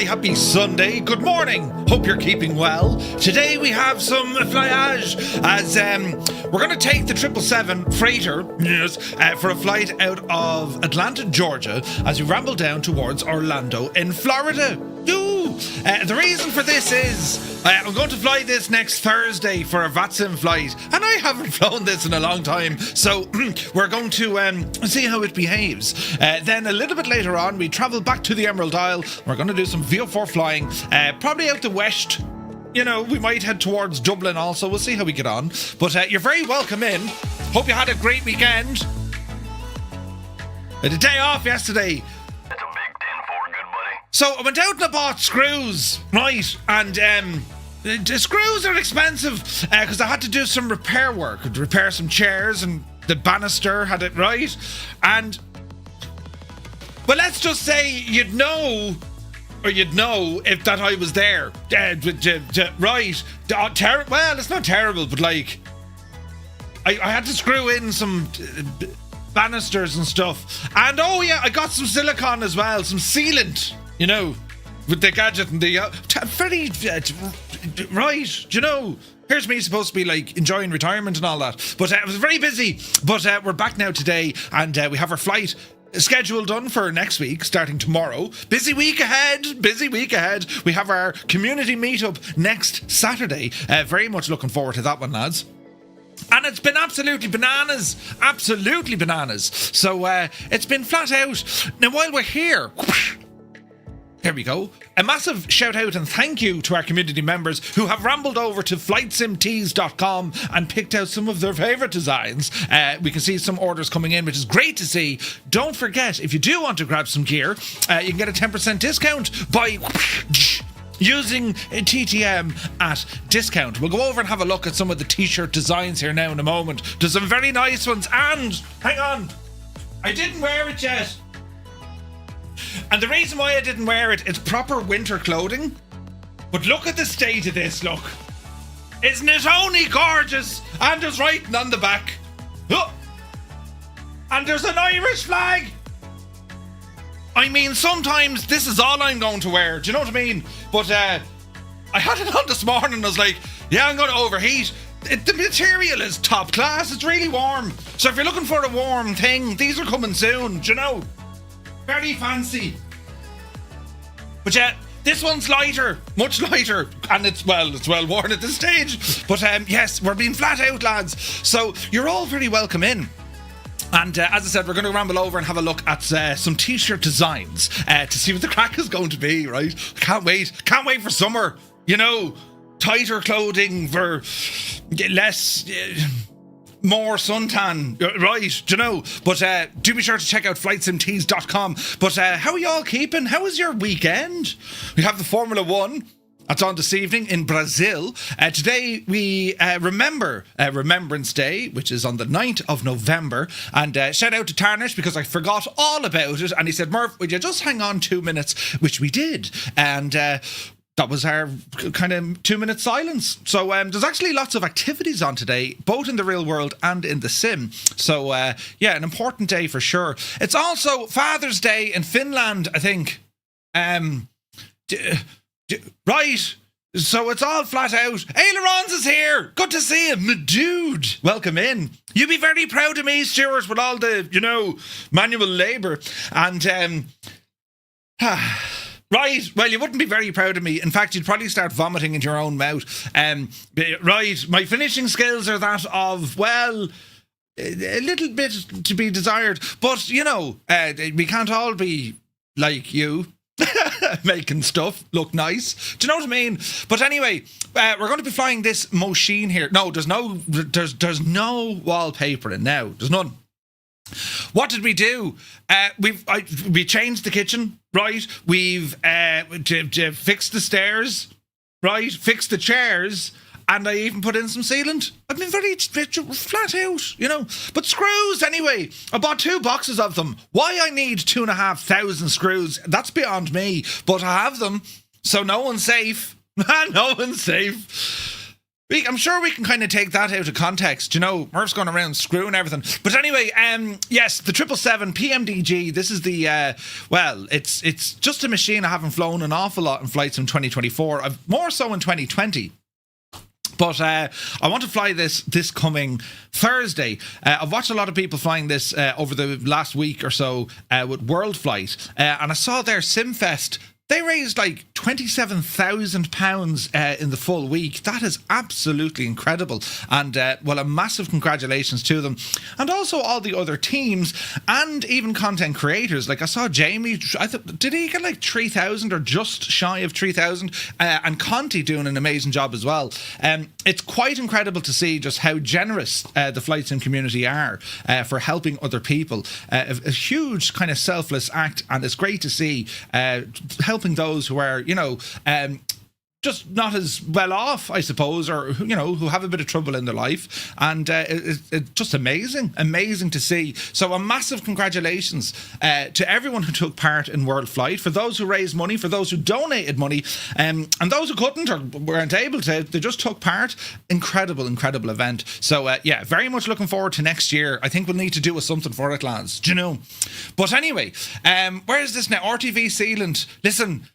everybody, happy Sunday. Good morning. Hope you're keeping well. Today we have some flyage as we're going to take the 777 freighter for a flight out of Atlanta, Georgia, as we ramble down towards Orlando in Florida. The reason for this is I'm going to fly this next Thursday for a VATSIM flight, and I haven't flown this in a long time, so we're going to see how it behaves. Then a little bit later on, we travel back to the Emerald Isle. We're going to do some VFR flying, probably out the west. You know, we might head towards Dublin also. We'll see how we get on. But you're very welcome in. Hope you had a great weekend. I had a day off yesterday. That's a big 10-4, good buddy. So I went out and I bought screws, right? And the screws are expensive because I had to do some repair work, to repair some chairs, and the banister had it right. And but let's just say you'd know if that I was there, right? Well, it's not terrible, but like I had to screw in some banisters and stuff, and oh yeah, I got some silicone as well, some sealant, you know, with the gadget and the right, you know. Here's me supposed to be like enjoying retirement and all that, but I was very busy. But we're back now today, and we have our flight schedule done for next week, starting tomorrow. Busy week ahead. We have our community meetup next Saturday. Very much looking forward to that one, lads. And it's been absolutely bananas. So it's been flat out. Now, while we're here, there we go. A massive shout out and thank you to our community members who have rambled over to flightsimtees.com and picked out some of their favourite designs. We can see some orders coming in, which is great to see. Don't forget, if you do want to grab some gear, you can get a 10% discount by using TTM at discount. We'll go over and have a look at some of the t-shirt designs here now in a moment. There's some very nice ones, and hang on, I didn't wear it yet. And the reason why I didn't wear it, it's proper winter clothing. But look at the state of this, look. Isn't it only gorgeous? And there's writing on the back. Oh! And there's an Irish flag. I mean, sometimes this is all I'm going to wear. Do you know what I mean? But I had it on this morning and I was like, yeah, I'm going to overheat. The material is top class. It's really warm. So if you're looking for a warm thing, these are coming soon. Do you know? Very fancy. But yeah, this one's lighter, much lighter, and it's well worn at this stage. But yes, we're being flat out, lads. So you're all very welcome in. And as I said, we're going to ramble over and have a look at some t-shirt designs to see what the crack is going to be, right? Can't wait for summer, you know, tighter clothing for less... more suntan, right, you know. But do be sure to check out flightsimtees.com. But how are you all keeping? How was your weekend? We have the Formula 1. That's on this evening in Brazil. Today we remember Remembrance Day, which is on the 9th of November. And shout out to Tarnish, because I forgot all about it. And he said, Murph, would you just hang on 2 minutes? Which we did. And... that was our kind of 2-minute silence. So there's actually lots of activities on today, both in the real world and in the sim. So yeah, an important day for sure. It's also Father's Day in Finland, I think. Right. So it's all flat out. Ailerons is here. Good to see him, dude. Welcome in. You'd be very proud of me, Stuart, with all the, you know, manual labour. And right, well, you wouldn't be very proud of me. In fact, you'd probably start vomiting into your own mouth. Right, my finishing skills are that of, well, a little bit to be desired. But, you know, we can't all be like you, making stuff look nice. Do you know what I mean? But anyway, we're going to be flying this machine here. No, there's no wallpaper in now. There's none. What did we do? We changed the kitchen, right? We've fixed the stairs, right? Fixed the chairs, and I even put in some sealant. I've been very flat out, you know. But screws, anyway. I bought 2 boxes of them. Why I need 2,500 screws, that's beyond me. But I have them, so no one's safe. No one's safe. I'm sure we can kind of take that out of context. You know, Murph's going around screwing everything. But anyway, yes, the 777 PMDG. This is the it's just a machine I haven't flown an awful lot in flights in 2024. More so in 2020. But I want to fly this coming Thursday. I've watched a lot of people flying this over the last week or so with World Flight, and I saw their SimFest. They raised like £27,000 in the full week. That is absolutely incredible. And, a massive congratulations to them. And also all the other teams and even content creators. Like I saw Jamie, did he get like 3,000 or just shy of 3,000? And Conti doing an amazing job as well. It's quite incredible to see just how generous the flight sim community are for helping other people. A huge kind of selfless act. And it's great to see helping those who are, just not as well off, I suppose, or, who have a bit of trouble in their life. And it's just amazing to see. So a massive congratulations to everyone who took part in World Flight, for those who raised money, for those who donated money, and those who couldn't or weren't able to, they just took part. Incredible event. So, very much looking forward to next year. I think we'll need to do something for it, lads. Do you know? But anyway, where is this now? RTV Sealant. Listen,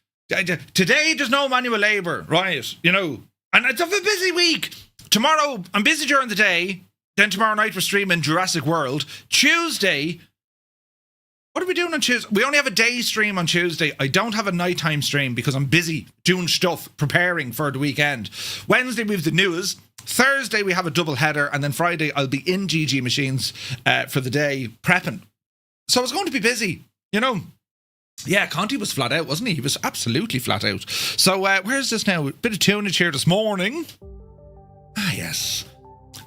today there's no manual labour, right? And it's a busy week. Tomorrow I'm busy during the day. Then tomorrow night we're streaming Jurassic World. Tuesday, what are we doing on Tuesday? We only have a day stream on Tuesday. I don't have a nighttime stream because I'm busy doing stuff, preparing for the weekend. Wednesday we have the news. Thursday we have a double header, and then Friday I'll be in GG Machines for the day prepping. So it's going to be busy, Yeah, Conti was flat out, wasn't he? He was absolutely flat out. So, where's this now? A bit of tunage here this morning. Ah, yes.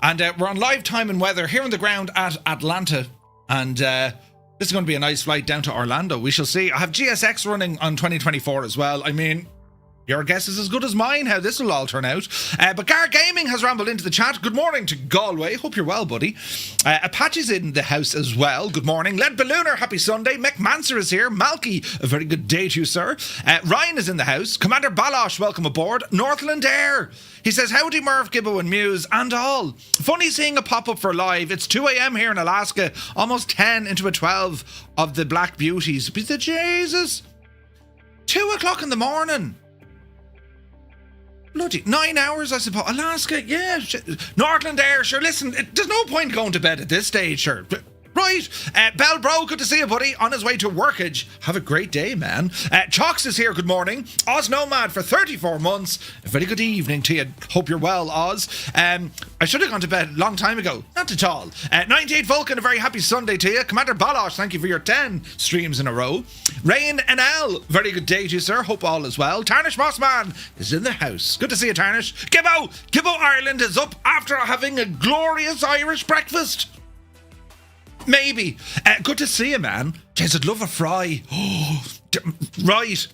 And we're on live time and weather here on the ground at Atlanta. And this is going to be a nice flight down to Orlando. We shall see. I have GSX running on 2024 as well. I mean, your guess is as good as mine how this will all turn out. But Gar Gaming has rambled into the chat. Good morning to Galway. Hope you're well, buddy. Apache's in the house as well. Good morning. Led Ballooner, happy Sunday. Mick Manser is here. Malky, a very good day to you, sir. Ryan is in the house. Commander Balosh, welcome aboard. Northland Air. He says, howdy Merv, Gibbo and Muse and all. Funny seeing a pop-up for live. It's 2 a.m. here in Alaska. Almost 10 into a 12 of the Black Beauties. Be the Jesus. 2 o'clock in the morning. Bloody 9 hours, I suppose. Alaska, yeah. Northland Air, sure. Listen, there's no point going to bed at this stage, sure. Right. Bell Bro, good to see you, buddy. On his way to workage. Have a great day, man. Chalks is here, good morning. Oz Nomad for 34 months. A very good evening to you. Hope you're well, Oz. I should have gone to bed a long time ago. Not at all. 98 Vulcan, a very happy Sunday to you. Commander Balosh, thank you for your 10 streams in a row. Rain NL, very good day to you, sir. Hope all is well. Tarnish Mossman is in the house. Good to see you, Tarnish. Gibbo Ireland is up after having a glorious Irish breakfast. Maybe. Good to see you, man. Jeez, I'd love a fry. Oh, right.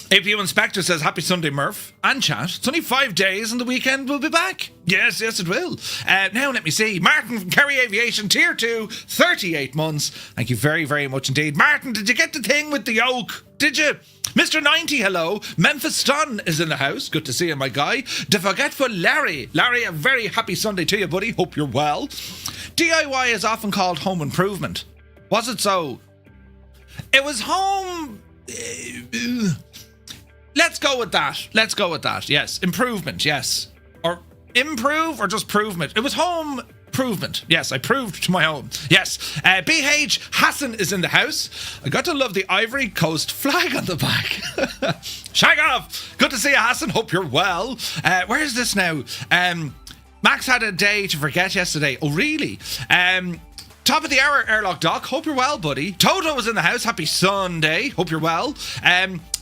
APU Inspector says, happy Sunday, Murph. And chat. It's only 5 days and the weekend will be back. Yes, it will. Now, let me see. Martin from Kerry Aviation, Tier 2, 38 months. Thank you very, very much indeed. Martin, did you get the thing with the yoke? Did you? Mr. 90, hello. Memphis Stun is in the house. Good to see you, my guy. The Forgetful Larry. Larry, a very happy Sunday to you, buddy. Hope you're well. DIY is often called home improvement. Was it so? It was home... Let's go with that. Yes. Improvement, yes. Or improve or just provement. It was home improvement. Yes, I proved to my home. Yes. BH Hassan is in the house. I got to love the Ivory Coast flag on the back. Shag off. Good to see you, Hassan. Hope you're well. Where is this now? Max had a day to forget yesterday. Oh, really? Top of the hour, Airlock Doc. Hope you're well, buddy. Toto was in the house. Happy Sunday. Hope you're well.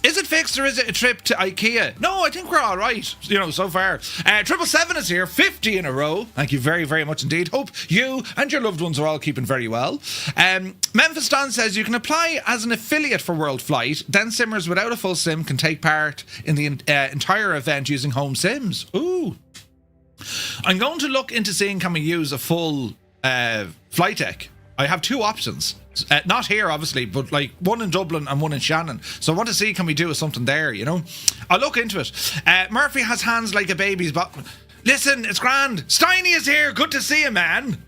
Is it fixed or is it a trip to IKEA? No, I think we're all right, so far. 777 is here, 50 in a row. Thank you very, very much indeed. Hope you and your loved ones are all keeping very well. Memphis Don says you can apply as an affiliate for World Flight. Then simmers without a full sim can take part in the entire event using home sims. Ooh. I'm going to look into seeing can we use a full flight deck. I have two options. Not here, obviously, but like one in Dublin and one in Shannon. So I want to see can we do something there, I'll look into it. Murphy has hands like a baby's, but Listen, it's grand. Steiny is here. Good to see you, man.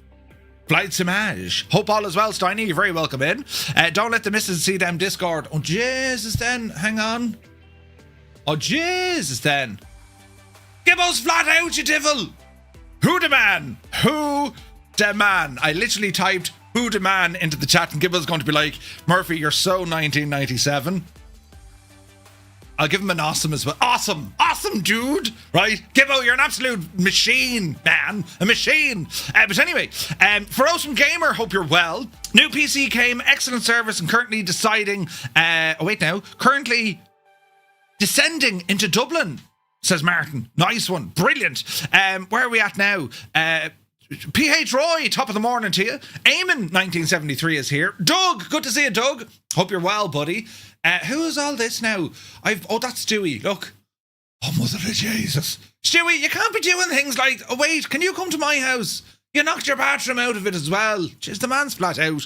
Flight Simage. Hope all is well, Steiny. You're very welcome in. Don't let the missus see them Discord. Oh, Jesus, then. Hang on. Oh, Jesus, then. Gibbo's flat out, you devil. Who the man? Who the man? I literally typed who the man into the chat, and Gibbo's going to be like, Murphy, you're so 1997. I'll give him an awesome as well. Awesome, dude. Right? Gibbo, you're an absolute machine, man. A machine. But anyway, for Ocean Gamer, hope you're well. New PC came, excellent service, and currently currently descending into Dublin, says Martin. Nice one. Brilliant. Where are we at now? PH Roy, top of the morning to you. Eamon, 1973 is here. Doug, good to see you, Doug. Hope you're well, buddy. Who is all this now? That's Stewie. Look. Oh, mother of Jesus. Stewie, you can't be doing things like, oh, wait, can you come to my house? You knocked your bathroom out of it as well. Jeez, the man's flat out.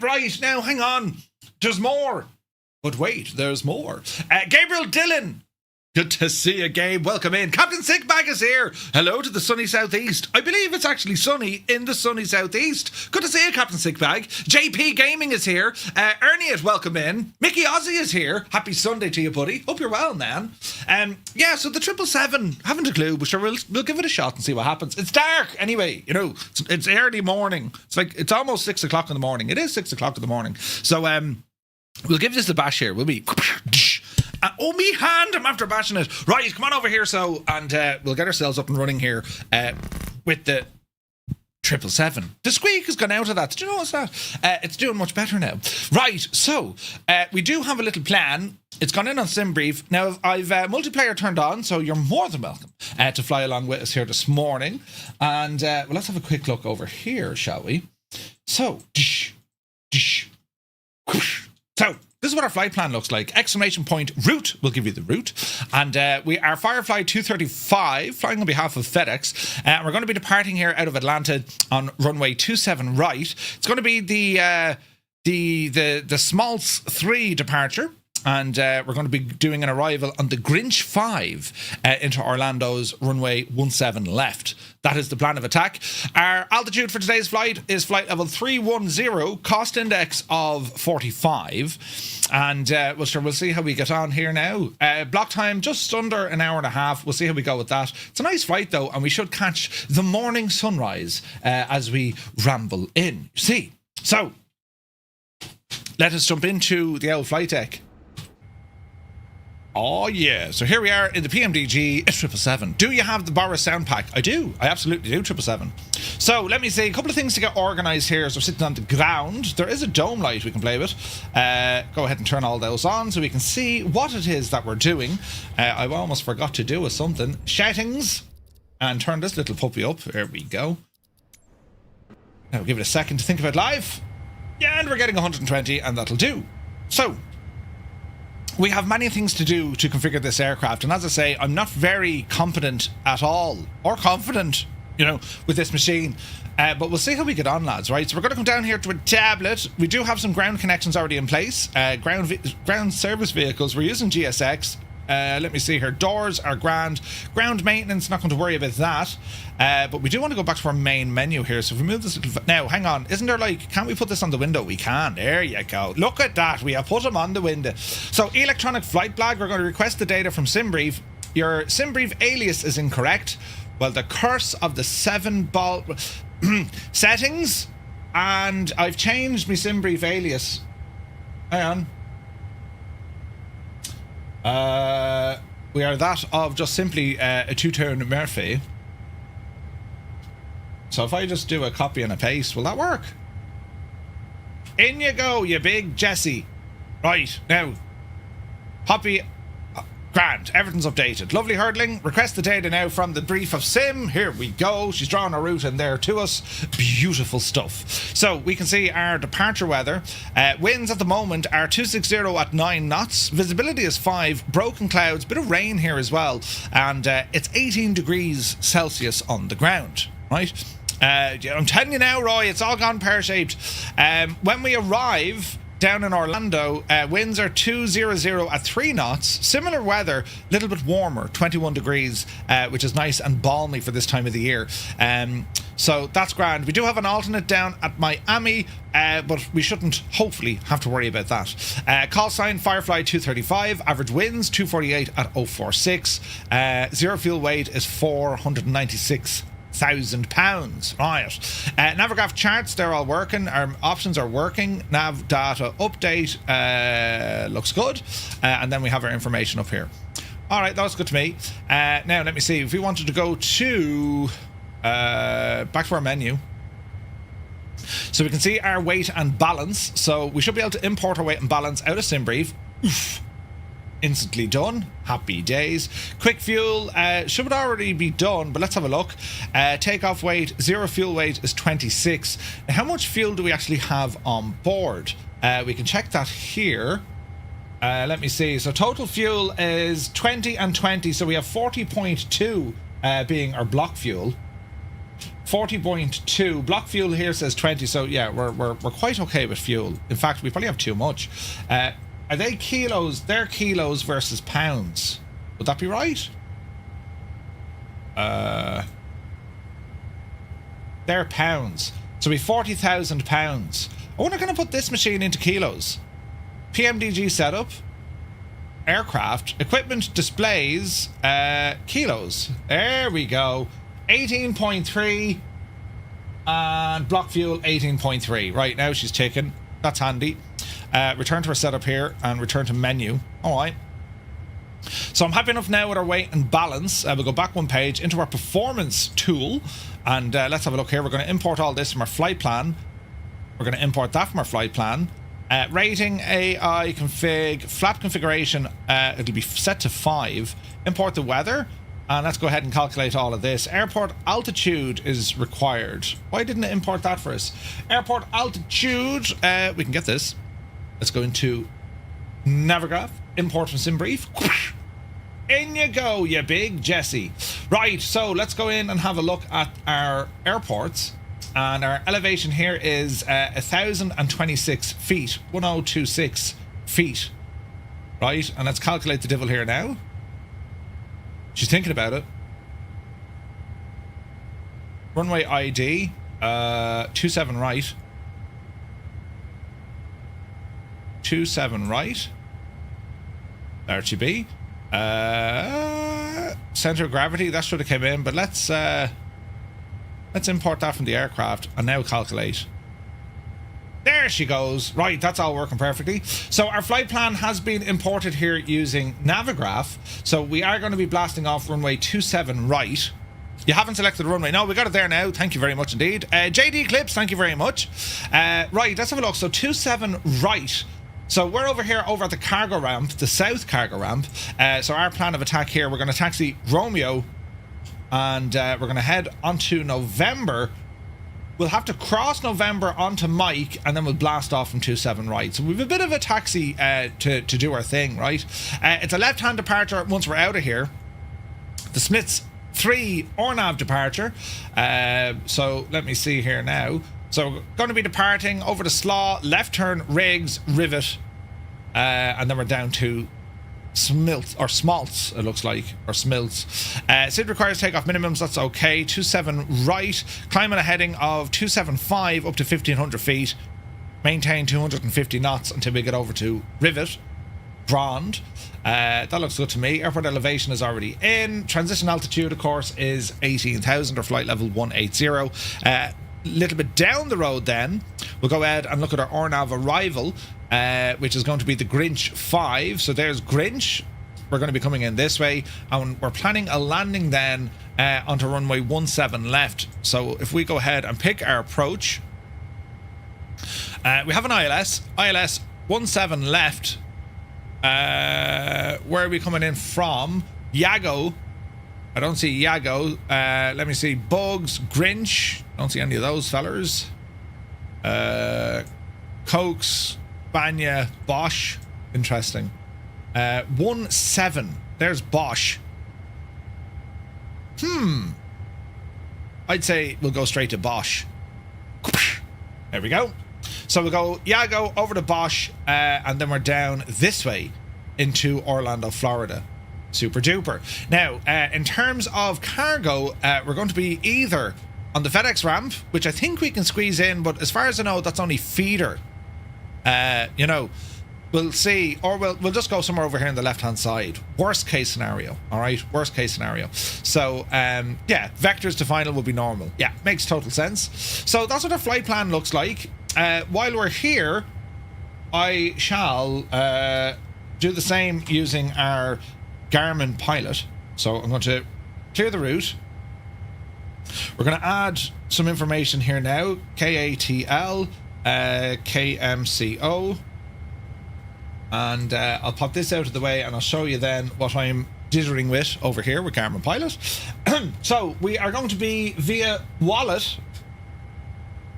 Right, now, hang on. There's more. But wait, there's more. Gabriel Dillon. Good to see you, Gabe. Welcome in. Captain Sickbag is here. Hello to the sunny southeast. I believe it's actually sunny in the sunny southeast. Good to see you, Captain Sickbag. JP Gaming is here. Ernie is welcome in. Mickey Ozzy is here. Happy Sunday to you, buddy. Hope you're well, man. So the 777, haven't a clue, but sure, we'll give it a shot and see what happens. It's dark anyway, it's early morning. It's almost 6 o'clock in the morning. It is 6 o'clock in the morning. So we'll give this a bash here, will we? Me hand, I'm after bashing it. Right, come on over here, and we'll get ourselves up and running here with the 777. The squeak has gone out of that. Did you notice that? It's doing much better now. Right, so we do have a little plan. It's gone in on SimBrief. Now, I've multiplayer turned on, so you're more than welcome to fly along with us here this morning. And let's have a quick look over here, shall we? So, this is what our flight plan looks like. Exclamation point route will give you the route. And we are Firefly 235, flying on behalf of FedEx. And we're going to be departing here out of Atlanta on runway 27 right. It's going to be the Smalls 3 departure. And we're going to be doing an arrival on the Grinch 5 into Orlando's runway 17 left. That is the plan of attack. Our altitude for today's flight is flight level 310, cost index of 45. And we'll see how we get on here now. Block time just under an hour and a half. We'll see how we go with that. It's a nice flight though, and we should catch the morning sunrise as we ramble in. See? So, let us jump into the old flight deck. Oh, yeah. So here we are in the PMDG 777. Do you have the Boris sound pack? I do. I absolutely do, 777. So let me say a couple of things to get organised here as we're sitting on the ground. There is a dome light we can play with. Go ahead and turn all those on so we can see what it is that we're doing. I almost forgot to do something. Settings. And turn this little puppy up. There we go. Now give it a second to think about live. Yeah, and we're getting 120, and that'll do. So, we have many things to do to configure this aircraft, and as I say, I'm not very competent at all, or confident, with this machine. But we'll see how we get on, lads, right? So we're going to come down here to a tablet. We do have some ground connections already in place. Ground service vehicles, we're using GSX. Let me see here. Doors are grand. Ground maintenance, not going to worry about that. But we do want to go back to our main menu here. So if we move this little... Now, hang on. Isn't there can't we put this on the window? We can. There you go. Look at that. We have put them on the window. So electronic flight flag. We're going to request the data from SimBrief. Your SimBrief alias is incorrect. Well, the curse of the 7-ball... settings. And I've changed my SimBrief alias. Hang on. We are that of just simply a two-tone Murphy. So if I just do a copy and a paste, will that work? In you go, you big Jesse. Right, now, copy. Grand, everything's updated. Lovely hurdling. Request the data now from the brief of Sim. Here we go. She's drawing a route in there to us. Beautiful stuff. So we can see our departure weather. Winds at the moment are 260 at 9 knots. Visibility is 5. Broken clouds. Bit of rain here as well. And it's 18 degrees Celsius on the ground. Right? I'm telling you now, Roy, it's all gone pear-shaped. When we arrive... down in Orlando, winds are 200 at 3 knots. Similar weather, a little bit warmer, 21 degrees, which is nice and balmy for this time of the year. So that's grand. We do have an alternate down at Miami, but we shouldn't, hopefully, have to worry about that. Call sign Firefly 235, average winds 248 at 046. Zero fuel weight is 496,000 pounds. Right. Navigraph charts, they're all working. Our options are working. Nav data update looks good. And then we have our information up here. All right, that was good to me. Now, let me see. If we wanted to go to back to our menu, so we can see our weight and balance. So we should be able to import our weight and balance out of SimBrief. Oof. Instantly done. Happy days. Quick fuel should already be done, but let's have a look. Takeoff weight, zero fuel weight is 26. Now, how much fuel do we actually have on board? We can check that here. Let me see. So total fuel is 20 and 20. So we have 40.2 being our block fuel. 40.2. Block fuel here says 20. So yeah, we're quite okay with fuel. In fact, we probably have too much. Are they kilos? They're kilos versus pounds. Would that be right? They're pounds. So we 40,000 pounds. I wonder, can I put this machine into kilos? PMDG setup. Aircraft. Equipment displays. Kilos. There we go. 18.3. And block fuel 18.3. Right, now she's ticking. That's handy. Return to our setup here and return to menu. All right. So I'm happy enough now with our weight and balance. We'll go back one page into our performance tool, and let's have a look here. We're going to import all this from our flight plan. We're going to import that from our flight plan. Rating, AI, config, flap configuration, it'll be set to 5. Import the weather, and let's go ahead and calculate all of this. Airport altitude is required. Why didn't it import that for us? Airport altitude, we can get this. Let's go into Navigraph, import from SimBrief. In you go, you big Jesse. Right, so let's go in and have a look at our airports. And our elevation here is 1,026 feet, 1026 feet. Right, and let's calculate the devil here now. She's thinking about it. Runway ID, 27 right. 27 right. There she be. Center of gravity, that should have came in, but let's import that from the aircraft and now calculate. There she goes. Right, that's all working perfectly. So our flight plan has been imported here using Navigraph. So we are going to be blasting off runway 27 right. You haven't selected the runway. No, we got it there now. Thank you very much indeed. JD Clips, thank you very much. Right, let's have a look. So 27 right. So we're over here over at the cargo ramp, the south cargo ramp. So our plan of attack here, we're going to taxi Romeo, and we're going to head onto November. We'll have to cross November onto Mike, and then we'll blast off from 27 right. So we've a bit of a taxi to do our thing, right? It's a left-hand departure once we're out of here. The Smiths 3 ORNAV departure. So let me see here now. So we're going to be departing over the Slaw, left turn, Riggs, Rivet, and then we're down to Smalts, it looks like, or Smilts. SID requires takeoff minimums, that's okay. 27 right, climbing a heading of 275 up to 1,500 feet. Maintain 250 knots until we get over to Rivet. Grand. That looks good to me. Airport elevation is already in. Transition altitude, of course, is 18,000 or flight level 180. Little bit down the road then, we'll go ahead and look at our ORNAV arrival, which is going to be the Grinch 5. So there's Grinch. We're going to be coming in this way, and we're planning a landing then onto runway 17 left. So if we go ahead and pick our approach, we have an ILS 17 left. Where are we coming in from? Yago. I don't see Yago. Let me see. Bugs, Grinch. Don't see any of those fellers. Cokes, Banya, Bosch. Interesting. 17. There's Bosch. I'd say we'll go straight to Bosch. There we go. So we'll go Yago over to Bosch, and then we're down this way into Orlando, Florida. Super duper. Now, in terms of cargo, we're going to be either on the FedEx ramp, which I think we can squeeze in, but as far as I know, that's only feeder. You know, we'll see, or we'll just go somewhere over here on the left-hand side. Worst case scenario, all right? Worst case scenario. So, yeah, vectors to final will be normal. Yeah, makes total sense. So that's what our flight plan looks like. While we're here, I shall do the same using our Garmin pilot. So I'm going to clear the route. We're going to add some information here now. KATL, KMCO. And I'll pop this out of the way and I'll show you then what I'm dithering with over here with Garmin Pilot. So we are going to be via Wallet,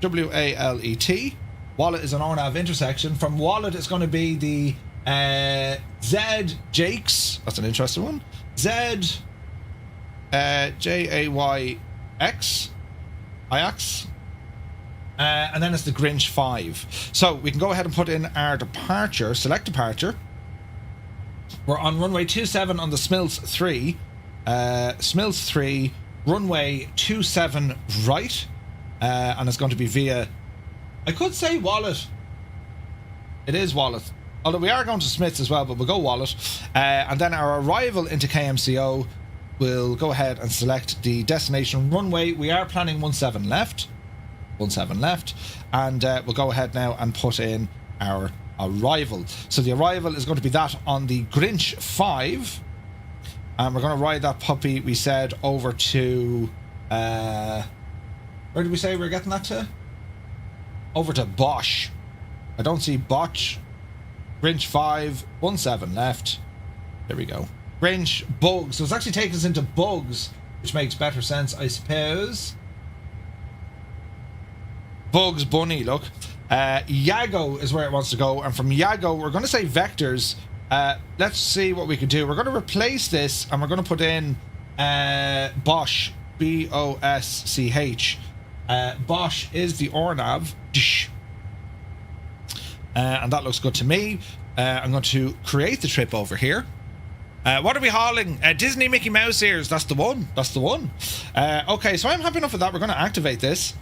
W-A-L-E-T. Wallet is an RNAV intersection. From Wallet it's going to be the Z Jakes. That's an interesting one. Z J-A-Y-X Ajax. And then it's the Grinch 5. So we can go ahead and put in our departure, select departure. We're on runway 27 on the Smills 3. Smills 3, runway 27 right. And it's going to be via, I could say Wallet. It is Wallet. Although we are going to Smiths as well, but we'll go Wallet. And then our arrival into KMCO, we'll go ahead and select the destination runway. We are planning 17 left. 17 left. And we'll go ahead now and put in our arrival. So the arrival is going to be that on the Grinch 5. And we're going to ride that puppy, we said, over to... where did we say we're getting that to? Over to Bosch. I don't see Bosch. Grinch 5, 17 left. There we go. Grinch, Bugs. So it's actually taking us into Bugs, which makes better sense, I suppose. Bugs Bunny, look. Yago is where it wants to go. And from Yago, we're going to say vectors. Let's see what we can do. We're going to replace this and we're going to put in Bosch. B-O-S-C-H. Bosch is the RNAV. And that looks good to me. I'm going to create the trip over here. What are we hauling? Disney Mickey Mouse ears. That's the one. That's the one. Okay, so I'm happy enough with that. We're going to activate this.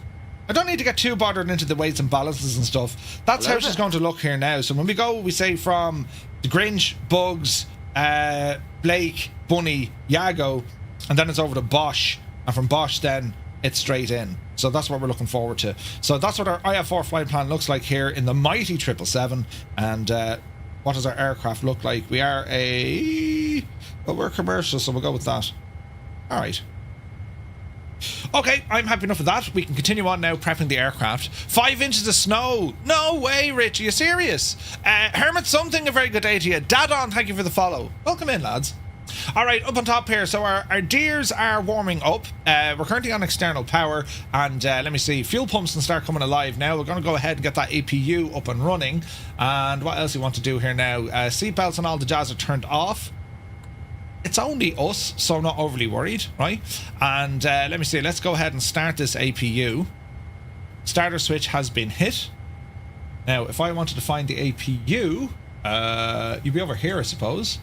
I don't need to get too bothered into the weights and balances and stuff. That's how she's going to look here now. So when we go, we say from the Grinch, Bugs, Blake, Bunny, Yago, and then it's over to Bosch. And from Bosch, then it's straight in. So that's what we're looking forward to. So that's what our IF4 flight plan looks like here in the mighty 777. And what does our aircraft look like? We are well, we're commercial, so we'll go with that. All right. Okay, I'm happy enough with that. We can continue on now prepping the aircraft. 5 inches of snow. No way, Rich. Are you serious? Hermit Something, a very good day to you. Dad on, thank you for the follow. Welcome in, lads. All right, up on top here. So our gears are warming up. We're currently on external power. And let me see. Fuel pumps can start coming alive now. We're going to go ahead and get that APU up and running. And what else we want to do here now? Seatbelts and all the jazz are turned off. It's only us, so I'm not overly worried, right? And let me see, let's go ahead and start this APU. Starter switch has been hit. Now, if I wanted to find the APU, you'd be over here, I suppose.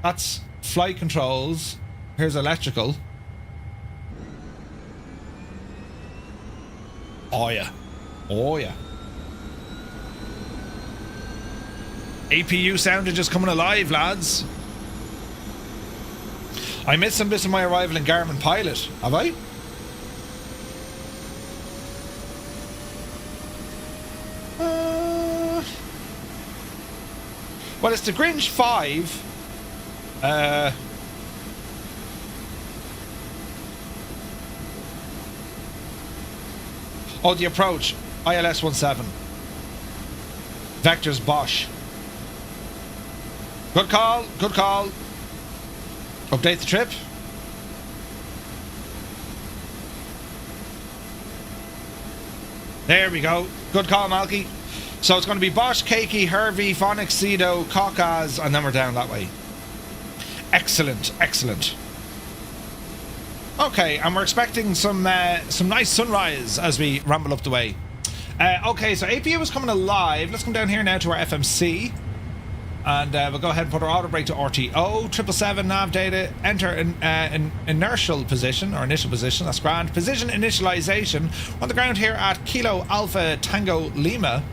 That's flight controls. Here's electrical. Oh, yeah. Oh, yeah. APU sounded just coming alive, lads. I missed some bits of my arrival in Garmin Pilot, have I? Well, it's the Grinch 5. Oh, the approach. ILS 17. Vectors Bosch. Good call, good call. Update the trip. There we go. Good call, Malky. So it's going to be Bosch, Keiki, Hervey, Phonics, Cedo, Caucas, and then we're down that way. Excellent, excellent. Okay, and we're expecting some nice sunrise as we ramble up the way. Okay, so APU is coming alive. Let's come down here now to our FMC. And we'll go ahead and put our auto brake to RTO. 777 nav data. Enter an inertial position, or initial position. That's grand. Position initialization. We're on the ground here at Kilo Alpha Tango Lima.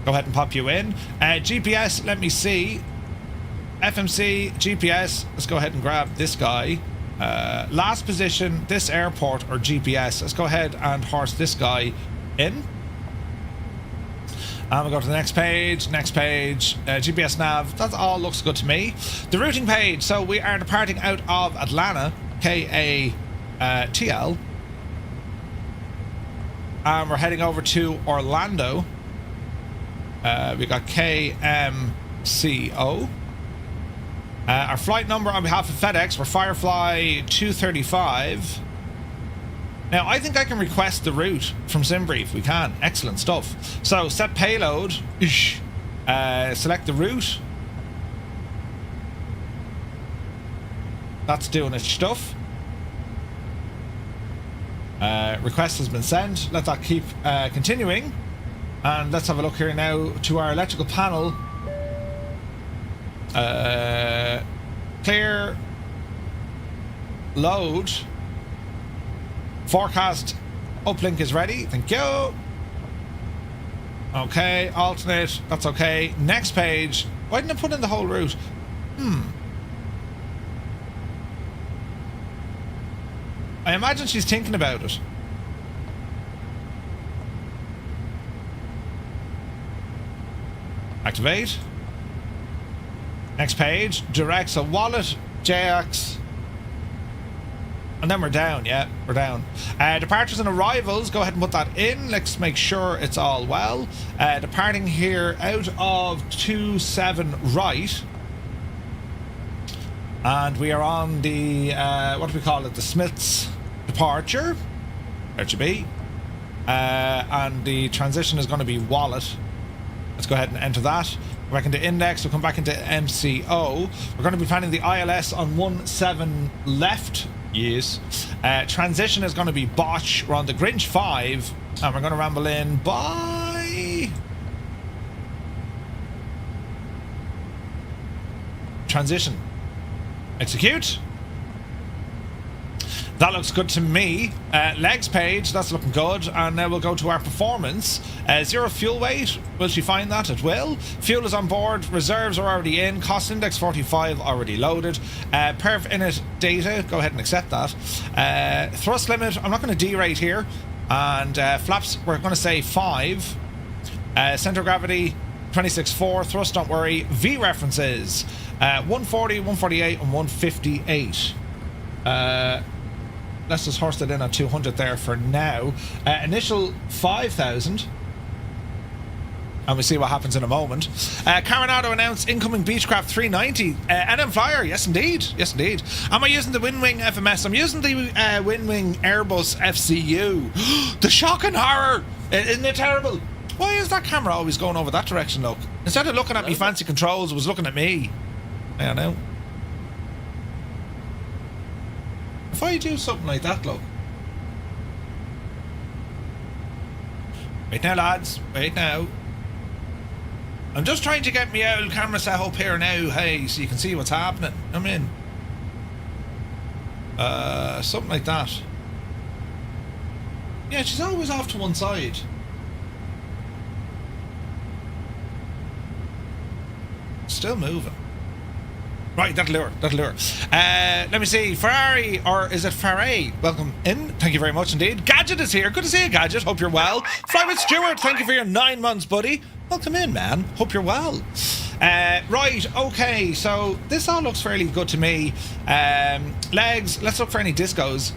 Go ahead and pop you in. GPS, let me see. FMC, GPS. Let's go ahead and grab this guy. Last position, this airport, or GPS. Let's go ahead and horse this guy in. And we'll go to the next page, GPS nav. That all looks good to me. The routing page. So we are departing out of Atlanta, KATL. And we're heading over to Orlando. We got KMCO. Our flight number on behalf of FedEx, we're Firefly 235. Now, I think I can request the route from SimBrief. We can. Excellent stuff. So, set payload. Select the route. That's doing its stuff. Request has been sent. Let that keep continuing. And let's have a look here now to our electrical panel. Clear. Load. Forecast uplink is ready. Thank you. Okay, alternate. That's okay. Next page. Why didn't I put in the whole route? I imagine she's thinking about it. Activate. Next page. Direct. So wallet, JX. And then we're down, yeah, we're down. Departures and arrivals, go ahead and put that in. Let's make sure it's all well. Departing here out of 27 right. And we are on the, what do we call it? The Smiths departure. There it should be. And the transition is going to be wallet. Let's go ahead and enter that. Go back into index, we'll come back into MCO. We're going to be planning the ILS on 17 left. Yes. Transition is going to be botch. We're on the Grinch 5, and we're going to ramble in by transition. Execute. That looks good to me. Legs page, that's looking good. And now we'll go to our performance. 0 fuel weight. Will she find that? It will. Fuel is on board. Reserves are already in. Cost index 45 already loaded. Perf init data. Go ahead and accept that. Thrust limit. I'm not going to derate here. And flaps, we're going to say 5. Center of gravity 26.4. Thrust, don't worry. V references 140, 148, and 158. Let's just horse it in at 200 there for now. Initial 5,000. And we'll see what happens in a moment. Coronado announced incoming Beechcraft 390. NM Flyer, yes indeed. Yes indeed. Am I using the Winwing FMS? I'm using the Winwing Airbus FCU. The shock and horror! Isn't it terrible? Why is that camera always going over that direction, look? Instead of looking at me fancy controls, it was looking at me. I don't know. If I do something like that, look. Wait now, lads. Wait now. I'm just trying to get my old camera set up here now, hey, so you can see what's happening. I'm in. Something like that. Yeah, she's always off to one side. Still moving. Right, that'll lure, that'll lure. Let me see, Ferrari, or is it Ferrari? Welcome in, thank you very much indeed. Gadget is here, good to see you, Gadget, hope you're well. Fly with Stuart, thank you for your 9 months, buddy. Welcome in, man, hope you're well. Right, okay, so this all looks fairly good to me. Legs, let's look for any discos.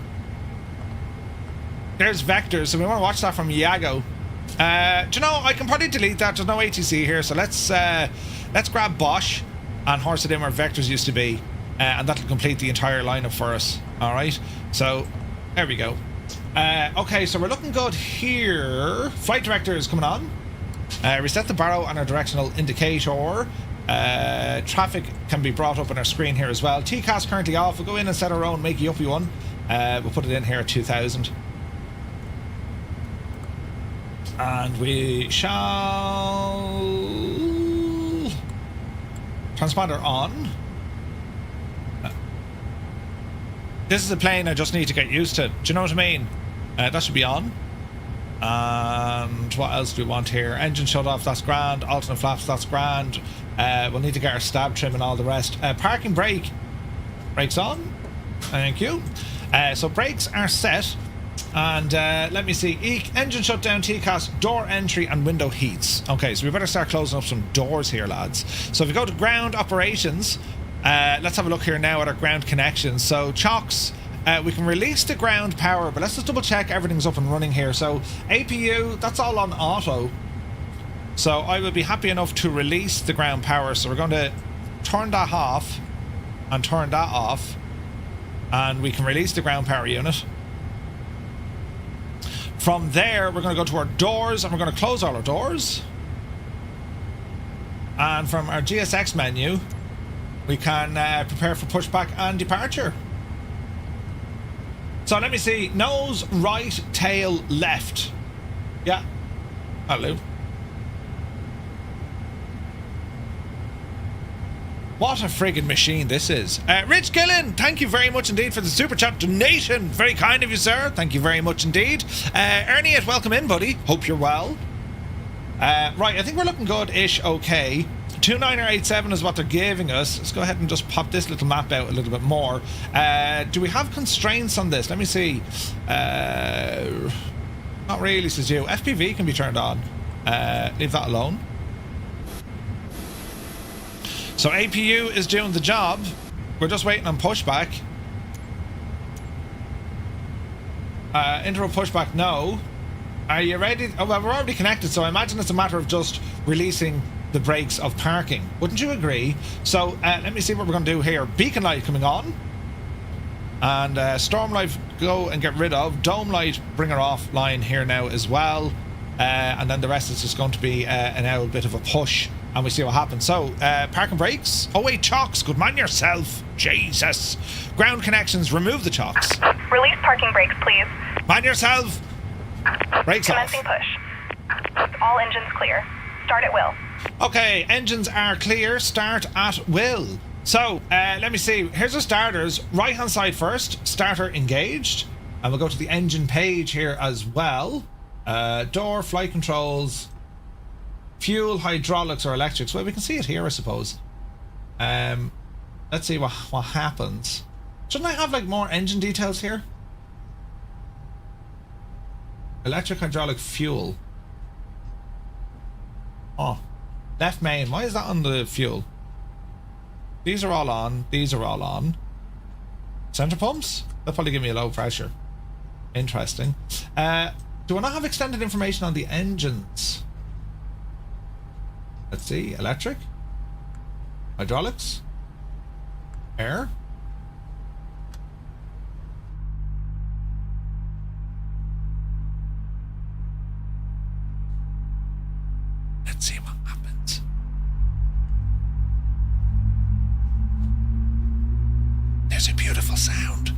There's vectors, so we want to watch that from Iago. Do you know, I can probably delete that, there's no ATC here, so let's grab Bosch and horse it in where vectors used to be, and that'll complete the entire lineup for us. Alright, so there we go. Okay, so we're looking good here. Flight director is coming on. Reset the barrow and our directional indicator. Traffic can be brought up on our screen here as well. TCAS currently off. We'll go in and set our own makey uppy one. We'll put it in here at 2000. And we shall... Transponder on. This is a plane I just need to get used to. Do you know what I mean? That should be on. And what else do we want here? Engine shut off, that's grand. Alternate flaps, that's grand. We'll need to get our stab trim and all the rest. Parking brake. Brakes on. Thank you. So brakes are set. And let me see. Engine shutdown, TCAS, door entry and window heats. Okay, so we better start closing up some doors here, lads. So if we go to ground operations, let's have a look here now at our ground connections. So chocks, we can release the ground power, but let's just double check everything's up and running here. So APU, that's all on auto. So I would be happy enough to release the ground power. So we're going to turn that off and turn that off. And we can release the ground power unit. From there, we're going to go to our doors and we're going to close all our doors. And from our GSX menu, we can prepare for pushback and departure. So let me see. Nose, right, tail, left. Yeah. Hello. What a friggin' machine this is. Rich Gillen, thank you very much indeed for the super chat donation. Very kind of you, sir. Thank you very much indeed. Ernie, welcome in, buddy. Hope you're well. Right, I think we're looking good-ish okay. 2987 is what they're giving us. Let's go ahead and just pop this little map out a little bit more. Do we have constraints on this? Let me see. Not really, says you. FPV can be turned on. Leave that alone. So APU is doing the job. We're just waiting on pushback. Intro pushback, no. Are you ready? Oh, well, we're already connected, so I imagine it's a matter of just releasing the brakes of parking. Wouldn't you agree? So let me see what we're going to do here. Beacon light coming on. And storm light, go and get rid of. Dome light, bring her offline here now as well. And then the rest is just going to be a bit of a push. And we see what happens. So, parking brakes. Oh wait, chocks. Good man yourself. Jesus. Ground connections. Remove the chocks. Release parking brakes, please. Man yourself. Brakes off. Commencing push. All engines clear. Start at will. Okay, engines are clear. Start at will. So, let me see. Here's the starters. Right hand side first. Starter engaged. And we'll go to the engine page here as well. Door, flight controls. Fuel, hydraulics or electrics. Well, we can see it here, I suppose. Let's see what happens. Shouldn't I have like more engine details here? Electric, hydraulic, fuel. Oh, left main. Why is that on the fuel? These are all on. These are all on. Center pumps? They'll probably give me a low pressure. Interesting. Do I not have extended information on the engines? Let's see. Electric. Hydraulics. Air. Let's see what happens. There's a beautiful sound.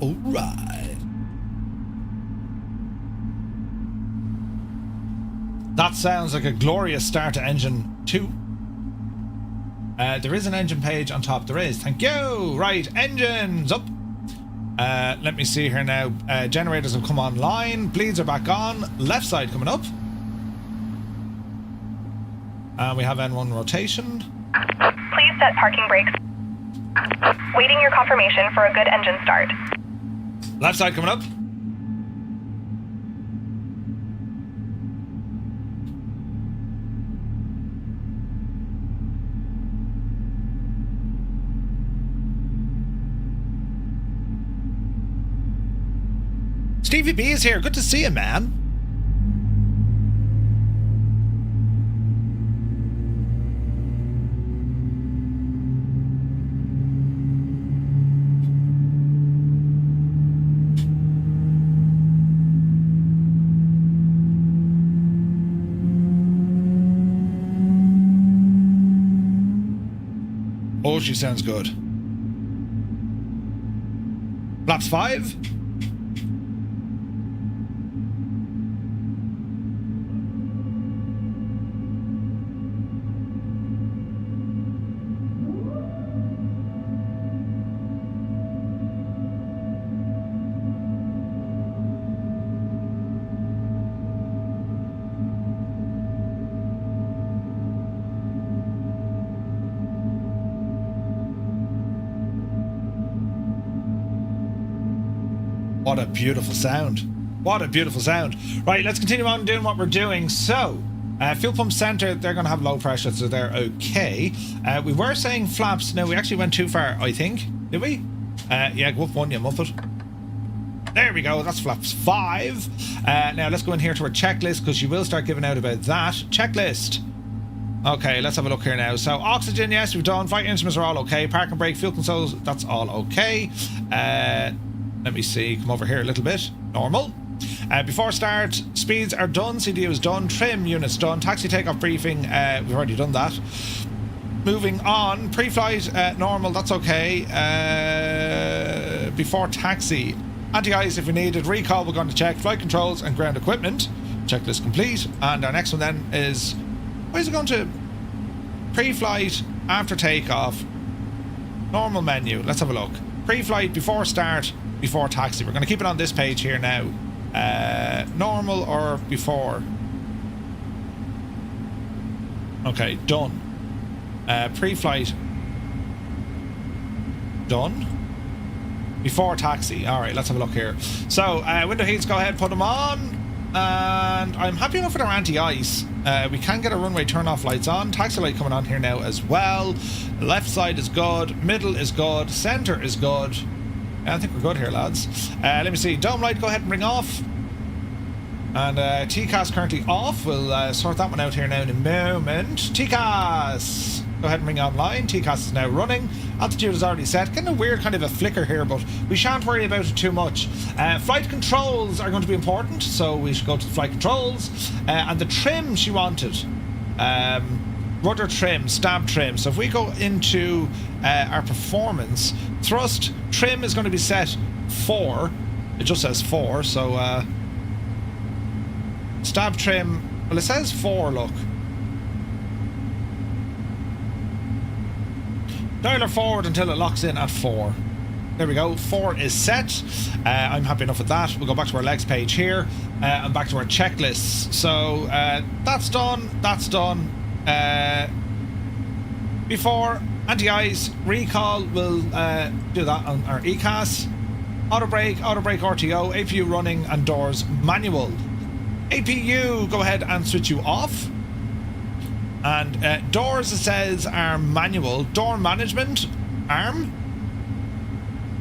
Alright. That sounds like a glorious start to engine 2. There is an engine page on top. There is. Thank you. Right. Engines up. Let me see here now. Generators have come online. Bleeds are back on. Left side coming up. And we have N1 rotation. Please set parking brakes. Waiting your confirmation for a good engine start. Left side coming up. Stevie B is here. Good to see you, man. Oh, she sounds good. Flaps 5. What a beautiful sound. What a beautiful sound. Right, let's continue on doing what we're doing. So, fuel pump center, they're going to have low pressure, so they're okay. We were saying flaps. No, we actually went too far, I think. Did we? Yeah, go up one, you muppet. There we go, that's flaps 5. Now, let's go in here to our checklist, because you will start giving out about that. Checklist. Okay, let's have a look here now. So, oxygen, yes, we've done. Flight instruments are all okay. Park and brake, fuel controls, that's all okay. Let me see, come over here a little bit. Normal. Before start, speeds are done, CDU is done, trim units done, taxi takeoff briefing, we've already done that. Moving on, pre-flight, normal, that's okay. Before taxi, anti-ice if we needed, recall we're going to check, flight controls and ground equipment, checklist complete. And our next one then is, why is it going to pre-flight, after takeoff, normal menu, let's have a look. Pre-flight, before start, before taxi. We're going to keep it on this page here now. Normal or before? Okay, done. Pre-flight. Done. Before taxi. Alright, let's have a look here. So, window heats, go ahead, put them on. And I'm happy enough with our anti-ice. We can get our runway turn-off lights on. Taxi light coming on here now as well. The left side is good. Middle is good. Centre is good. I think we're good here, lads. Let me see. Dome light, go ahead and bring off. And TCAS currently off. We'll sort that one out here now in a moment. TCAS, go ahead and bring online. TCAS is now running. Altitude is already set. Getting a weird kind of a flicker here, but we shan't worry about it too much. Flight controls are going to be important, so we should go to the flight controls. And the trim she wanted. Rudder trim, stab trim. So if we go into our performance, thrust trim is going to be set 4. It just says 4, so stab trim, well, it says 4, look. Dialer forward until it locks in at 4. There we go, 4 is set. I'm happy enough with that. We'll go back to our legs page here and back to our checklists. So that's done, that's done. Before anti-ice, recall, we'll do that on our ECAS. Auto brake RTO, APU running and doors manual. APU, go ahead and switch you off. And doors, it says, are manual. Door management, arm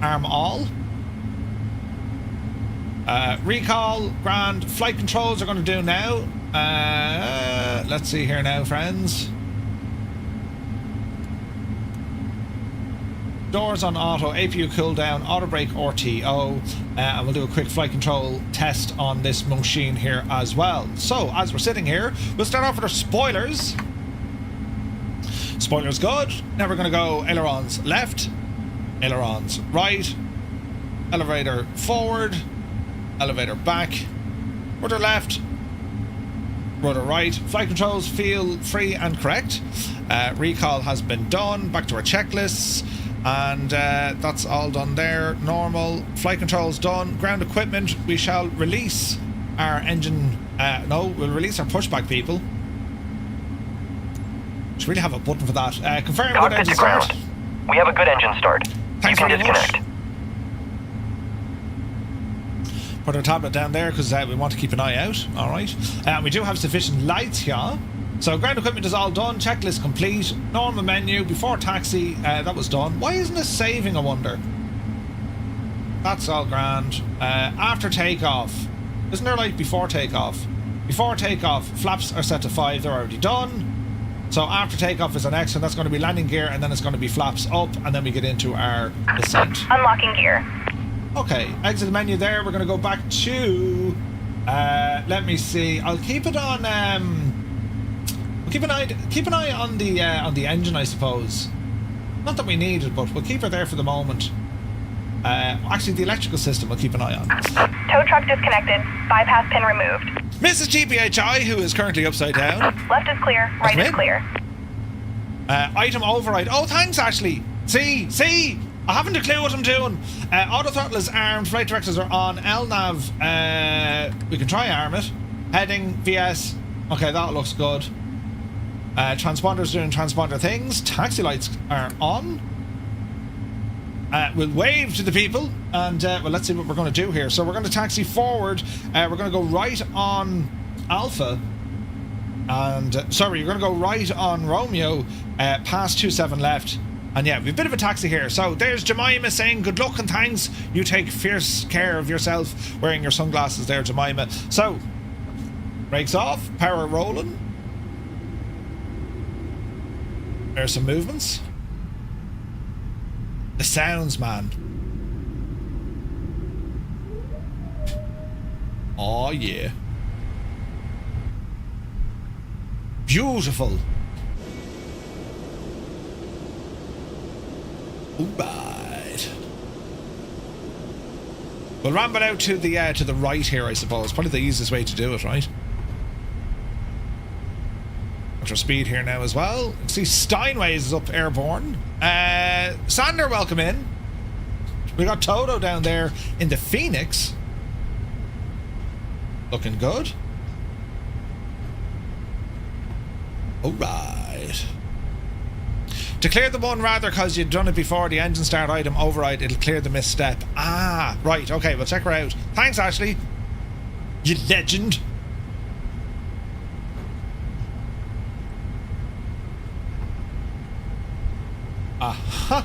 all. Recall, grand. Flight controls are going to do now. Let's see here now, friends. Doors on auto, APU cool down, auto brake RTO, and we'll do a quick flight control test on this machine here as well. So, as we're sitting here, we'll start off with our spoilers. Spoilers good. Now we're going to go ailerons left, ailerons right, elevator forward, elevator back, rudder left, rudder right. Flight controls feel free and correct. Recall has been done. Back to our checklists. And that's all done there. Normal. Flight controls done. Ground equipment, we shall release our engine. No, we'll release our pushback, people. Should really have a button for that. Confirm good engine start. We have a good engine start. Thanks you can very disconnect. Much. Put our tablet down there because we want to keep an eye out. Alright. We do have sufficient lights here. So ground equipment is all done, checklist complete, normal menu, before taxi, that was done. Why isn't it saving, I wonder? That's all grand. After takeoff, isn't there like before takeoff? Before takeoff, flaps are set to 5, they're already done. So after takeoff is our next one, that's going to be landing gear, and then it's going to be flaps up, and then we get into our descent. Unlocking gear. Okay, exit the menu there, we're going to go back to, let me see, I'll keep it on, keep an eye on the engine, I suppose. Not that we need it, but we'll keep her there for the moment. Actually, the electrical system we'll keep an eye on. Tow truck disconnected. Bypass pin removed. Mrs. GPHI, who is currently upside down. Left is clear. Right is clear. Item override. Oh, thanks, Ashley. See? I haven't a clue what I'm doing. Auto throttle is armed. Flight directors are on. LNAV. We can try arm it. Heading VS. Okay, that looks good. Transponders doing transponder things. Taxi lights are on. We'll wave to the people, and well, let's see what we're going to do here. So we're going to taxi forward. We're going to go right on Alpha, and sorry, you're going to go right on Romeo, past 27 left, and yeah, we've a bit of a taxi here. So there's Jemima saying good luck and thanks. You take fierce care of yourself, wearing your sunglasses there, Jemima. So brakes off, power rolling. There's some movements. The sounds, man. Oh, yeah. Beautiful. Alright. We'll ramble out to the right here, I suppose. Probably the easiest way to do it, right? Extra speed here now as well. You can see Steinways is up airborne. Sander, welcome in. We got Toto down there in the Phoenix. Looking good. Alright. To clear the one rather because you'd done it before, the engine start item override, it'll clear the misstep. Ah, right, okay, we'll check her out. Thanks, Ashley. You legend. Aha.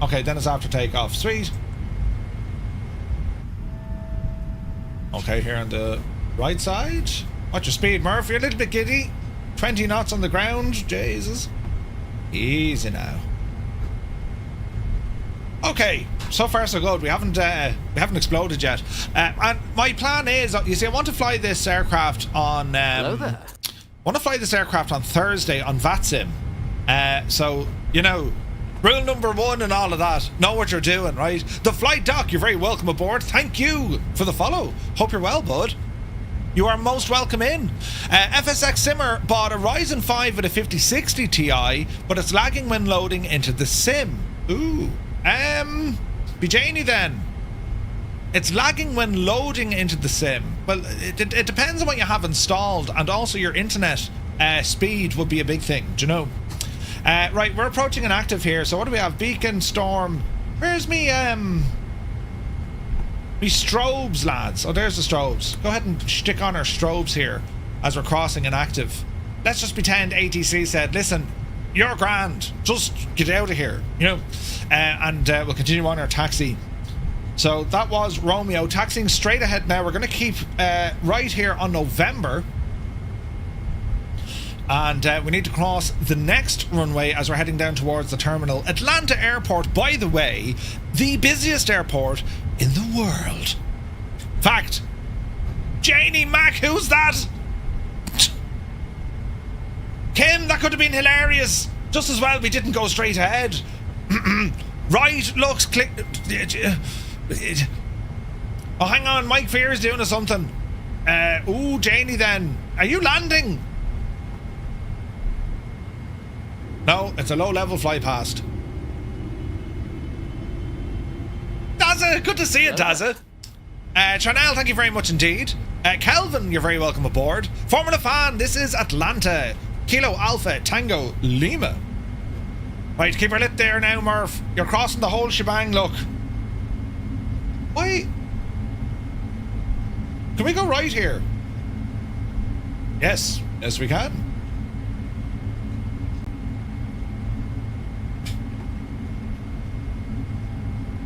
Okay, then it's after takeoff. Sweet. Okay, here on the right side. Watch your speed, Murph. You're a little bit giddy. 20 knots on the ground. Jesus. Easy now. Okay, so far so good. We haven't exploded yet. And my plan is, you see, I want to fly this aircraft on. Hello there. I want to fly this aircraft on Thursday on VATSIM. So, you know, rule number 1 and all of that. Know what you're doing, right? The Flight Doc, you're very welcome aboard. Thank you for the follow. Hope you're well, bud. You are most welcome in. FSX Simmer bought a Ryzen 5 with a 5060 Ti, but it's lagging when loading into the sim. Ooh. Bijani then. It's lagging when loading into the sim. Well, it depends on what you have installed, and also your internet speed would be a big thing, do you know? Right, we're approaching an active here. So what do we have? Beacon, Storm. Where's me strobes, lads? Oh, there's the strobes. Go ahead and stick on our strobes here as we're crossing an active. Let's just pretend ATC said, listen, you're grand, just get out of here, you know? And we'll continue on our taxi. So that was Romeo taxiing straight ahead now. We're going to keep right here on November. And we need to cross the next runway as we're heading down towards the terminal. Atlanta Airport, by the way, the busiest airport in the world. Fact. Janie Mac, who's that? Kim, that could have been hilarious. Just as well we didn't go straight ahead. Right, looks click. Oh, hang on, Mike Fear's doing something. Ooh, Janie then. Are you landing? No, it's a low-level fly past. Dazza, good to see you, Dazza. Chanel, thank you very much indeed. Kelvin, you're very welcome aboard. Formula Fan, this is Atlanta. Kilo Alpha Tango Lima. Right, keep her lit there now, Murph. You're crossing the whole shebang, look. Why? Can we go right here? Yes, yes we can.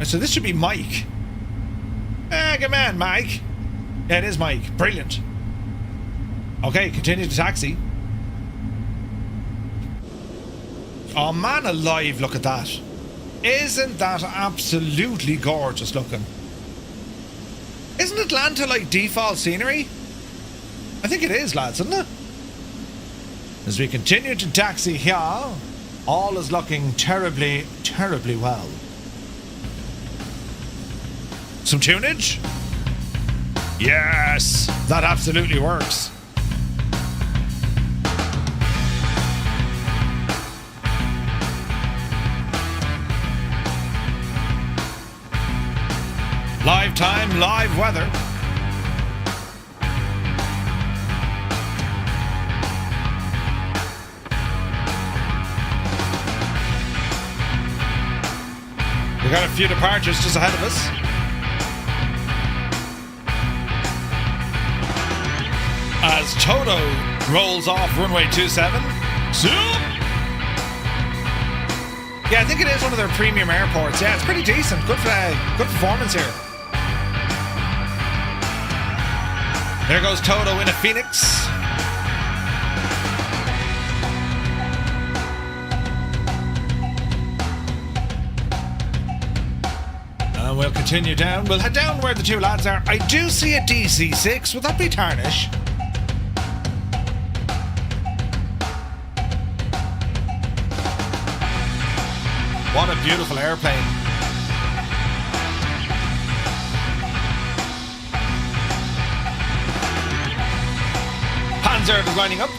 So this should be Mike. Good man, Mike. Yeah, it is Mike. Brilliant. Okay, continue to taxi. Oh man alive, look at that. Isn't that absolutely gorgeous looking? Isn't Atlanta like default scenery? I think it is, lads, isn't it? As we continue to taxi here, all is looking terribly, terribly well. Some tunage? Yes, that absolutely works. Live time, live weather. We got a few departures just ahead of us. As Toto rolls off runway 27. Zoom! Yeah, I think it is one of their premium airports. Yeah, it's pretty decent. Good performance here. There goes Toto in a Phoenix. And we'll continue down. We'll head down where the two lads are. I do see a DC-6. Would that be Tarnish? What a beautiful airplane. Panzer is lining up.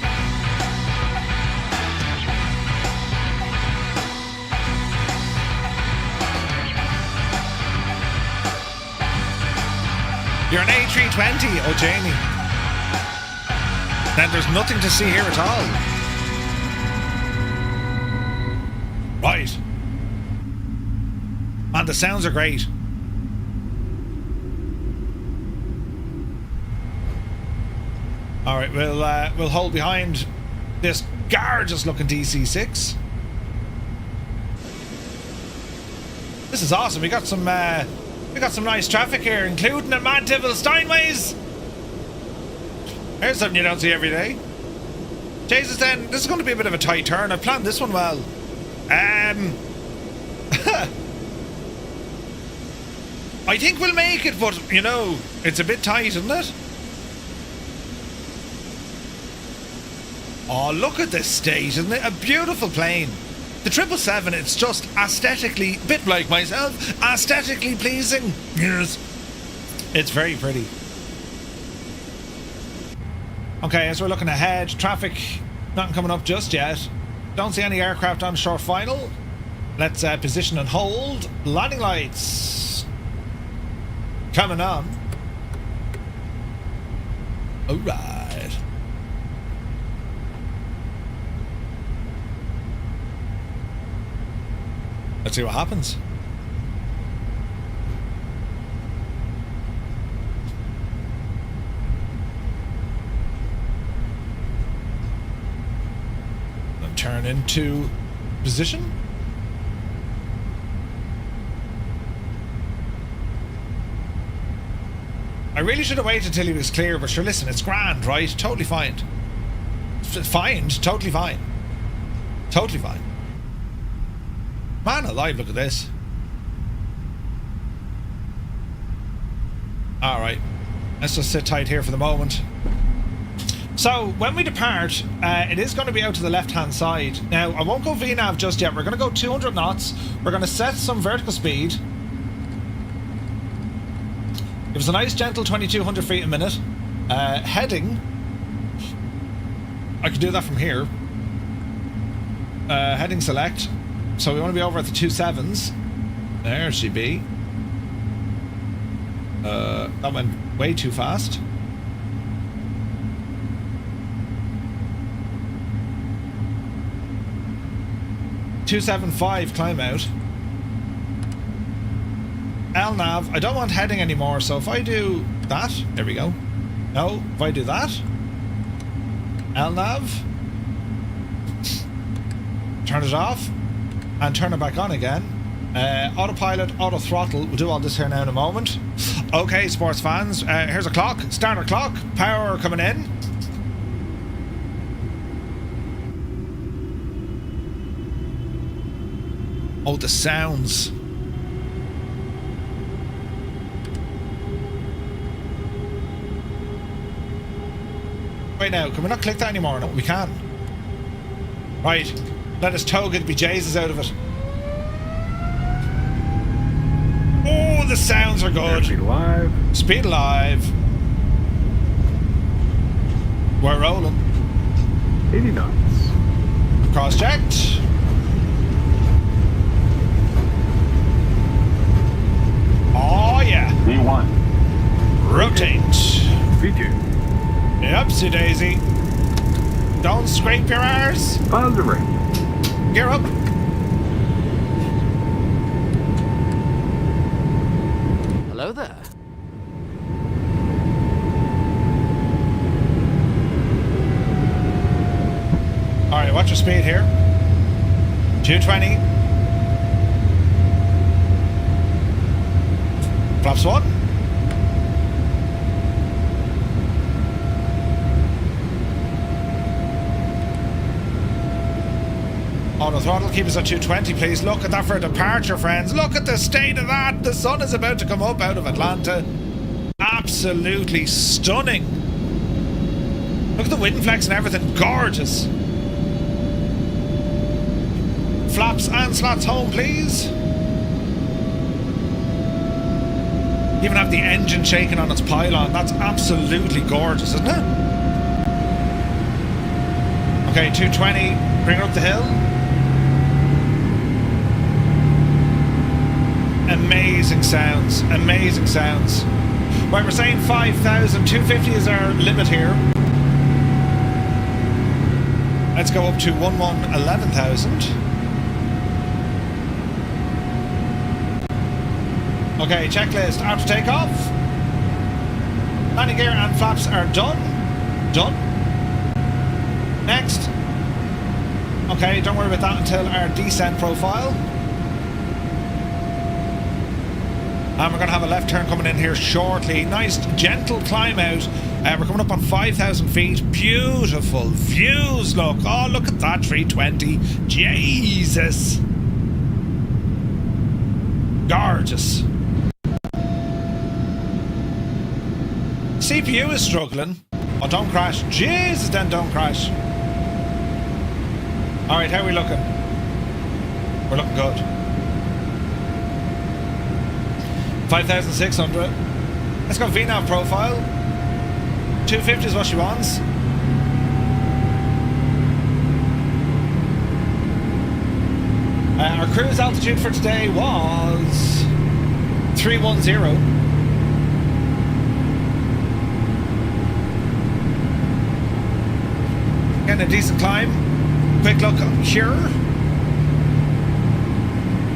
You're an A320, oh Jamie. Then there's nothing to see here at all. Right. Man, the sounds are great. All right, we'll hold behind this gorgeous looking DC-6. This is awesome. We got some nice traffic here, including a Mantibble Steinways. Here's something you don't see every day. Jesus, then this is going to be a bit of a tight turn. I planned this one well. I think we'll make it, but you know, it's a bit tight, isn't it? Oh, look at this state, isn't it? A beautiful plane. The 777, it's just aesthetically, bit like myself, aesthetically pleasing. Yes. It's very pretty. Okay, as we're looking ahead, traffic, nothing coming up just yet. Don't see any aircraft on short final. Let's position and hold. Landing lights. Coming on. Alright. Let's see what happens. And turn into position. I really should have waited until he was clear, but sure, listen, it's grand, right? Totally fine. Fine, totally fine. Totally fine. Man alive, look at this. Alright, let's just sit tight here for the moment. So, when we depart, it is going to be out to the left-hand side. Now, I won't go VNAV just yet. We're going to go 200 knots. We're going to set some vertical speed. It was a nice, gentle 2,200 feet a minute. Heading. I could do that from here. Heading select. So we want to be over at the 27s. There she be. That went way too fast. .275 climb out. LNAV. I don't want heading anymore, so if I do that, there we go. No, if I do that, LNAV, turn it off, and turn it back on again. Autopilot, auto throttle. We'll do all this here now in a moment. Okay, sports fans, here's a clock. Starter clock. Power coming in. Oh, the sounds. Right now, can we not click that anymore? No, we can. Right, let us tow get bejesus out of it. Oh, the sounds are good. Speed alive. Speed alive. We're rolling. 80 knots. Cross-checked. Oh, yeah. V1. Rotate. V2. Upsie daisy. Don't scrape your arse. Positive range. Gear up. Hello there. Alright, watch your speed here. 220. Flaps 1. Auto throttle, keep us at 220, please. Look at that for a departure, friends. Look at the state of that. The sun is about to come up out of Atlanta. Absolutely stunning. Look at the wind flex and everything. Gorgeous. Flaps and slats home, please. Even have the engine shaking on its pylon. That's absolutely gorgeous, isn't it? Okay, 220. Bring her up the hill. Amazing sounds. Amazing sounds. Right, we're saying 5,000. 250 is our limit here. Let's go up to 11,000. Okay, checklist. After takeoff. Landing gear and flaps are done. Done. Next. Okay, don't worry about that until our descent profile. And we're going to have a left turn coming in here shortly. Nice, gentle climb out. We're coming up on 5,000 feet. Beautiful views, look. Oh, look at that 320. Jesus. Gorgeous. CPU is struggling. Oh, don't crash. Jesus, then don't crash. Alright, how are we looking? We're looking good. 5,600. Let's go VNAV profile. 250 is what she wants. Our cruise altitude for today was 310. Getting a decent climb. Quick look here.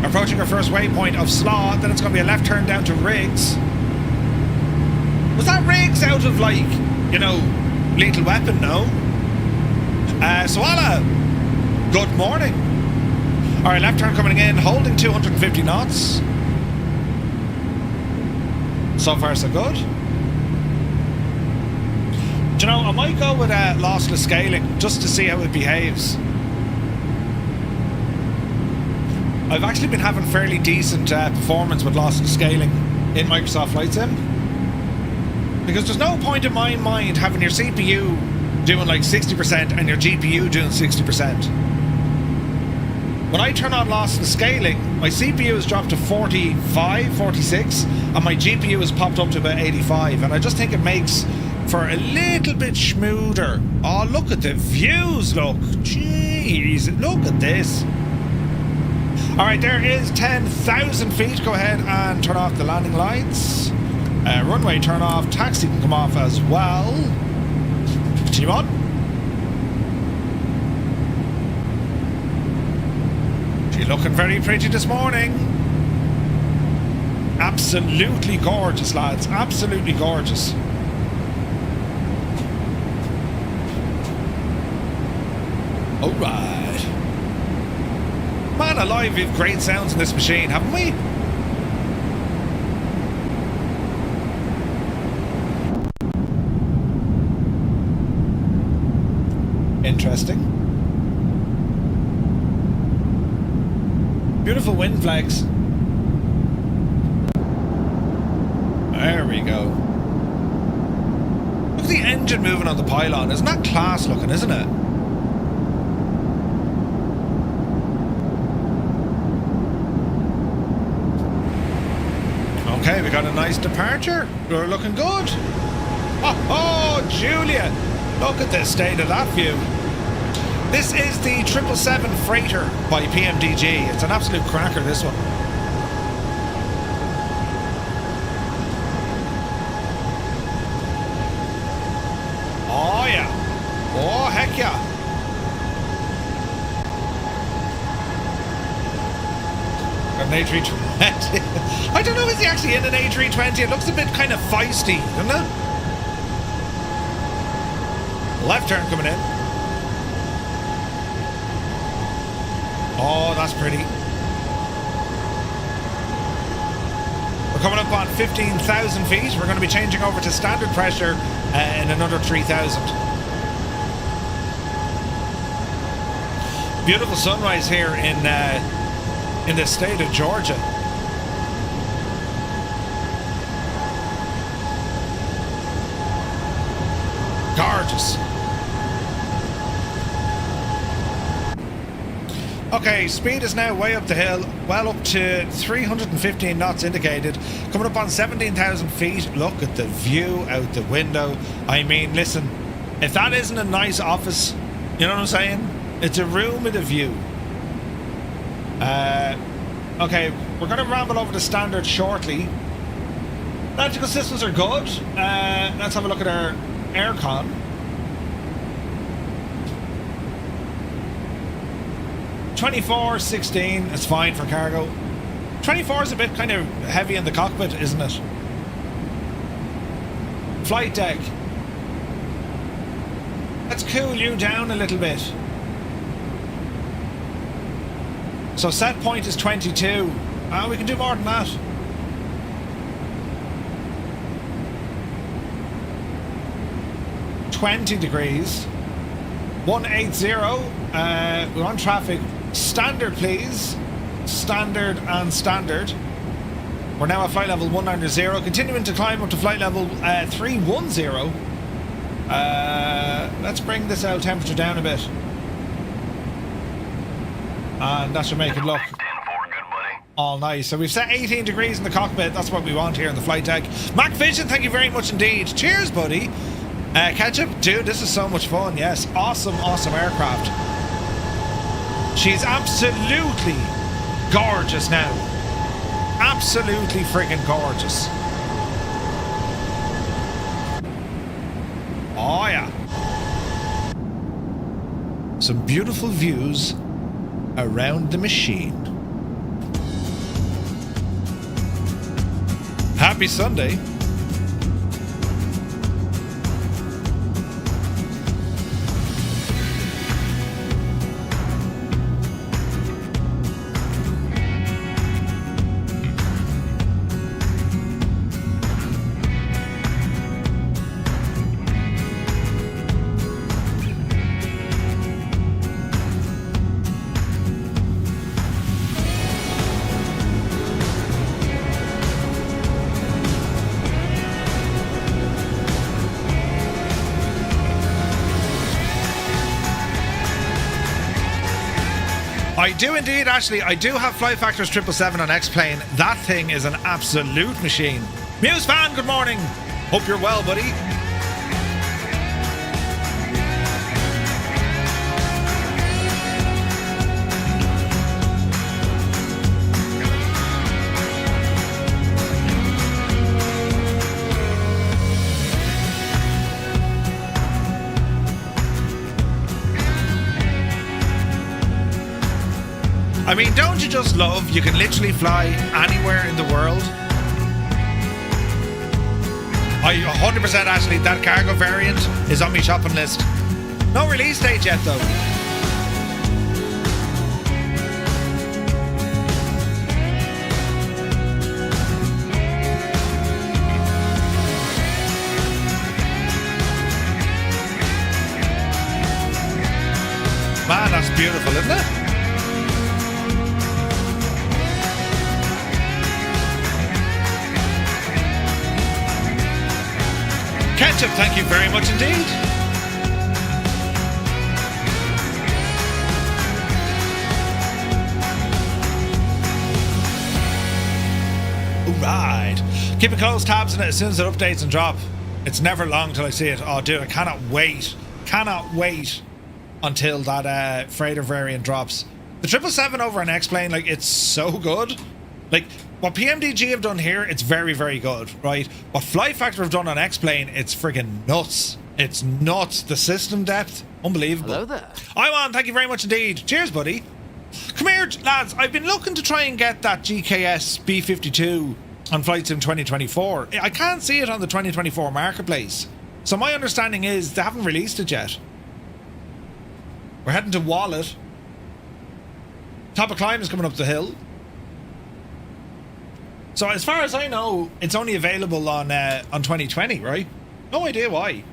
Approaching our first waypoint of Slaw, then it's going to be a left turn down to Riggs. Was that Riggs out of, like, you know, Lethal Weapon? No. Swala, good morning. Alright, left turn coming in, holding 250 knots. So far, so good. Do you know, I might go with lossless scaling just to see how it behaves. I've actually been having fairly decent performance with lossless scaling in Microsoft Flight Sim. Because there's no point in my mind having your CPU doing like 60% and your GPU doing 60%. When I turn on lossless scaling, my CPU has dropped to 45, 46, and my GPU has popped up to about 85, and I just think it makes for a little bit smoother. Oh, look at the views, look. Jeez, look at this. Alright, there is 10,000 feet. Go ahead and turn off the landing lights. Runway turn off. Taxi can come off as well. Continue on. She's looking very pretty this morning. Absolutely gorgeous, lads. Absolutely gorgeous. Alright. Man alive, we have great sounds in this machine, haven't we? Interesting. Beautiful wind flags. There we go. Look at the engine moving on the pylon. Isn't that class looking, isn't it? Okay, we got a nice departure. We're looking good. Oh, Julia. Look at the state of that view. This is the 777 Freighter by PMDG. It's an absolute cracker, this one. Oh, yeah. Oh, heck yeah. An A320. I don't know, is he actually in an A320? It looks a bit kind of feisty, doesn't it? Left turn coming in. Oh, that's pretty. We're coming up on 15,000 feet. We're going to be changing over to standard pressure in another 3,000. Beautiful sunrise here in the state of Georgia. Gorgeous. Okay, speed is now way up the hill, well up to 315 knots indicated. Coming up on 17,000 feet. Look at the view out the window. I mean, listen, if that isn't a nice office, you know what I'm saying? It's a room with a view. Okay, we're going to ramble over the standard shortly. Electrical systems are good. Let's have a look at our aircon. $24.16, it's fine for cargo. 24 is a bit kind of heavy in the cockpit, isn't it? Flight deck. Let's cool you down a little bit. So set point is 22. We can do more than that. $20. 180. We're on traffic. Standard, please. Standard and standard. We're now at flight level 190. Continuing to climb up to flight level 310. Let's bring this out temperature down a bit. And that should make it look all nice. So we've set 18 degrees in the cockpit. That's what we want here in the flight deck. Mac Vision, thank you very much indeed. Cheers, buddy. Ketchup, dude, this is so much fun. Yes, awesome aircraft. She's absolutely gorgeous now. Absolutely friggin' gorgeous. Oh yeah. Some beautiful views around the machine. Happy Sunday. I do indeed, Ashley. I do have Flight Factor's 777 on X-Plane. That thing is an absolute machine. Muse fan, good morning. Hope you're well, buddy. I mean, don't you just love you can literally fly anywhere in the world? I 100% Ashley, that cargo variant is on my shopping list. No release date yet though. Man, that's beautiful, isn't it? Ketchup, thank you very much indeed. Right. Keeping close tabs on it as soon as it updates and drop. It's never long till I see it. Oh, dude, I cannot wait. Cannot wait until that freighter variant drops. The 777 over an X-Plane, like, it's so good. Like, what PMDG have done here, it's very, very good, right? What Flight Factor have done on X-Plane, it's friggin' nuts. It's nuts. The system depth, unbelievable. Hello there. I want, thank you very much indeed. Cheers, buddy. Come here, lads. I've been looking to try and get that GKS B-52 on Flight Sim 2024. I can't see it on the 2024 marketplace. So my understanding is they haven't released it yet. We're heading to Wallet. Top of Climb is coming up the hill. So as far as I know, it's only available on 2020, right? No idea why.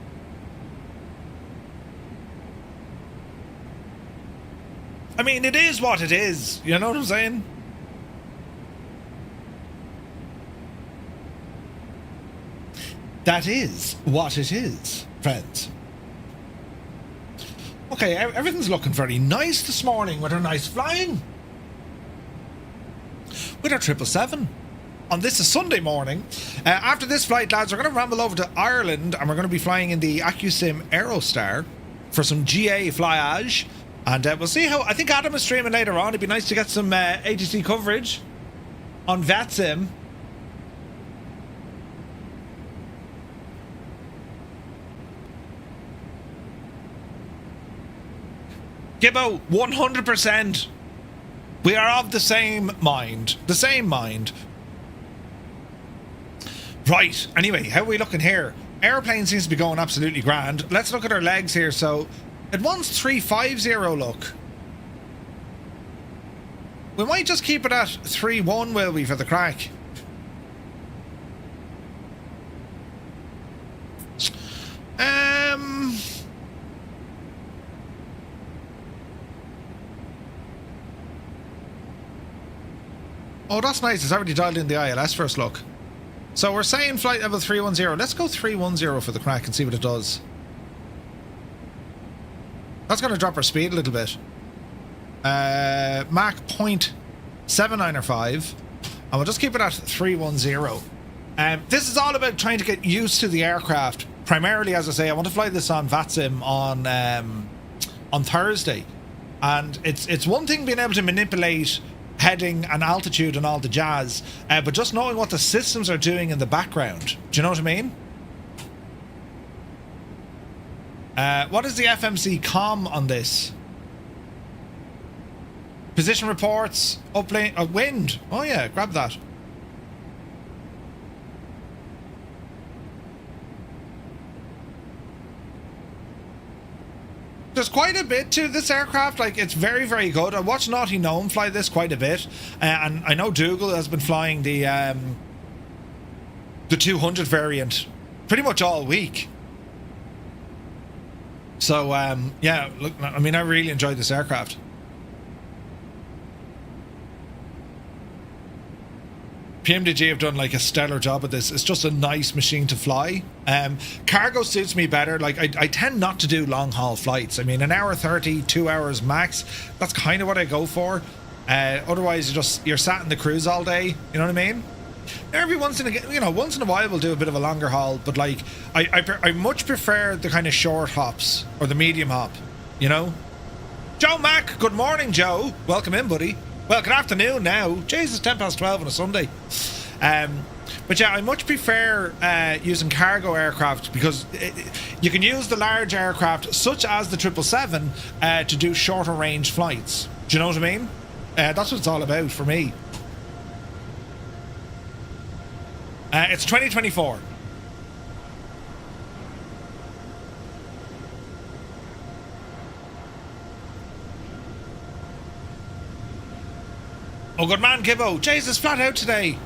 I mean, it is what it is. You know what I'm saying? That is what it is, friends. Okay, everything's looking very nice this morning with our nice flying. With our 777. On this is Sunday morning. After this flight, lads, we're going to ramble over to Ireland and we're going to be flying in the Accu-Sim Aerostar for some GA flyage. And we'll see how... I think Adam is streaming later on. It'd be nice to get some ATC coverage on VATSIM. Gibbo, 100%. We are of the same mind. The same mind. Right. Anyway, how are we looking here? Airplane seems to be going absolutely grand. Let's look at our legs here. So... it wants 350, look. We might just keep it at 3-1, will we, for the crack? Oh, that's nice. It's already dialed in the ILS first look. So we're saying flight level 310. Let's go 310 for the crack and see what it does. That's going to drop our speed a little bit. Mach 0.795. And we'll just keep it at 310. This is all about trying to get used to the aircraft. Primarily, as I say, I want to fly this on VATSIM on Thursday. And it's one thing being able to manipulate heading and altitude and all the jazz. But just knowing what the systems are doing in the background. Do you know what I mean? What is the FMC comm on this? Position reports, uplane, wind. Oh yeah, grab that. There's quite a bit to this aircraft. Like, it's very, very good. I watched Naughty Gnome fly this quite a bit, and I know Dougal has been flying the 200 variant pretty much all week. So, yeah, look, I mean, I really enjoyed this aircraft. PMDG have done like a stellar job of this. It's just a nice machine to fly. Cargo suits me better. Like, I tend not to do long haul flights. I mean, an hour 30, 2 hours max. That's kind of what I go for. Otherwise, you're sat in the cruise all day. You know what I mean? Every once in a while we'll do a bit of a longer haul, but like I much prefer the kind of short hops or the medium hop, you know. Joe Mack, good morning, Joe. Welcome in, buddy. Well, good afternoon now. Jesus, 12:10 on a Sunday. But yeah, I much prefer using cargo aircraft because you can use the large aircraft, such as the 777, to do shorter range flights. Do you know what I mean? That's what it's all about for me. It's 2024. Oh, good man, Gibbo. Jesus, flat out today.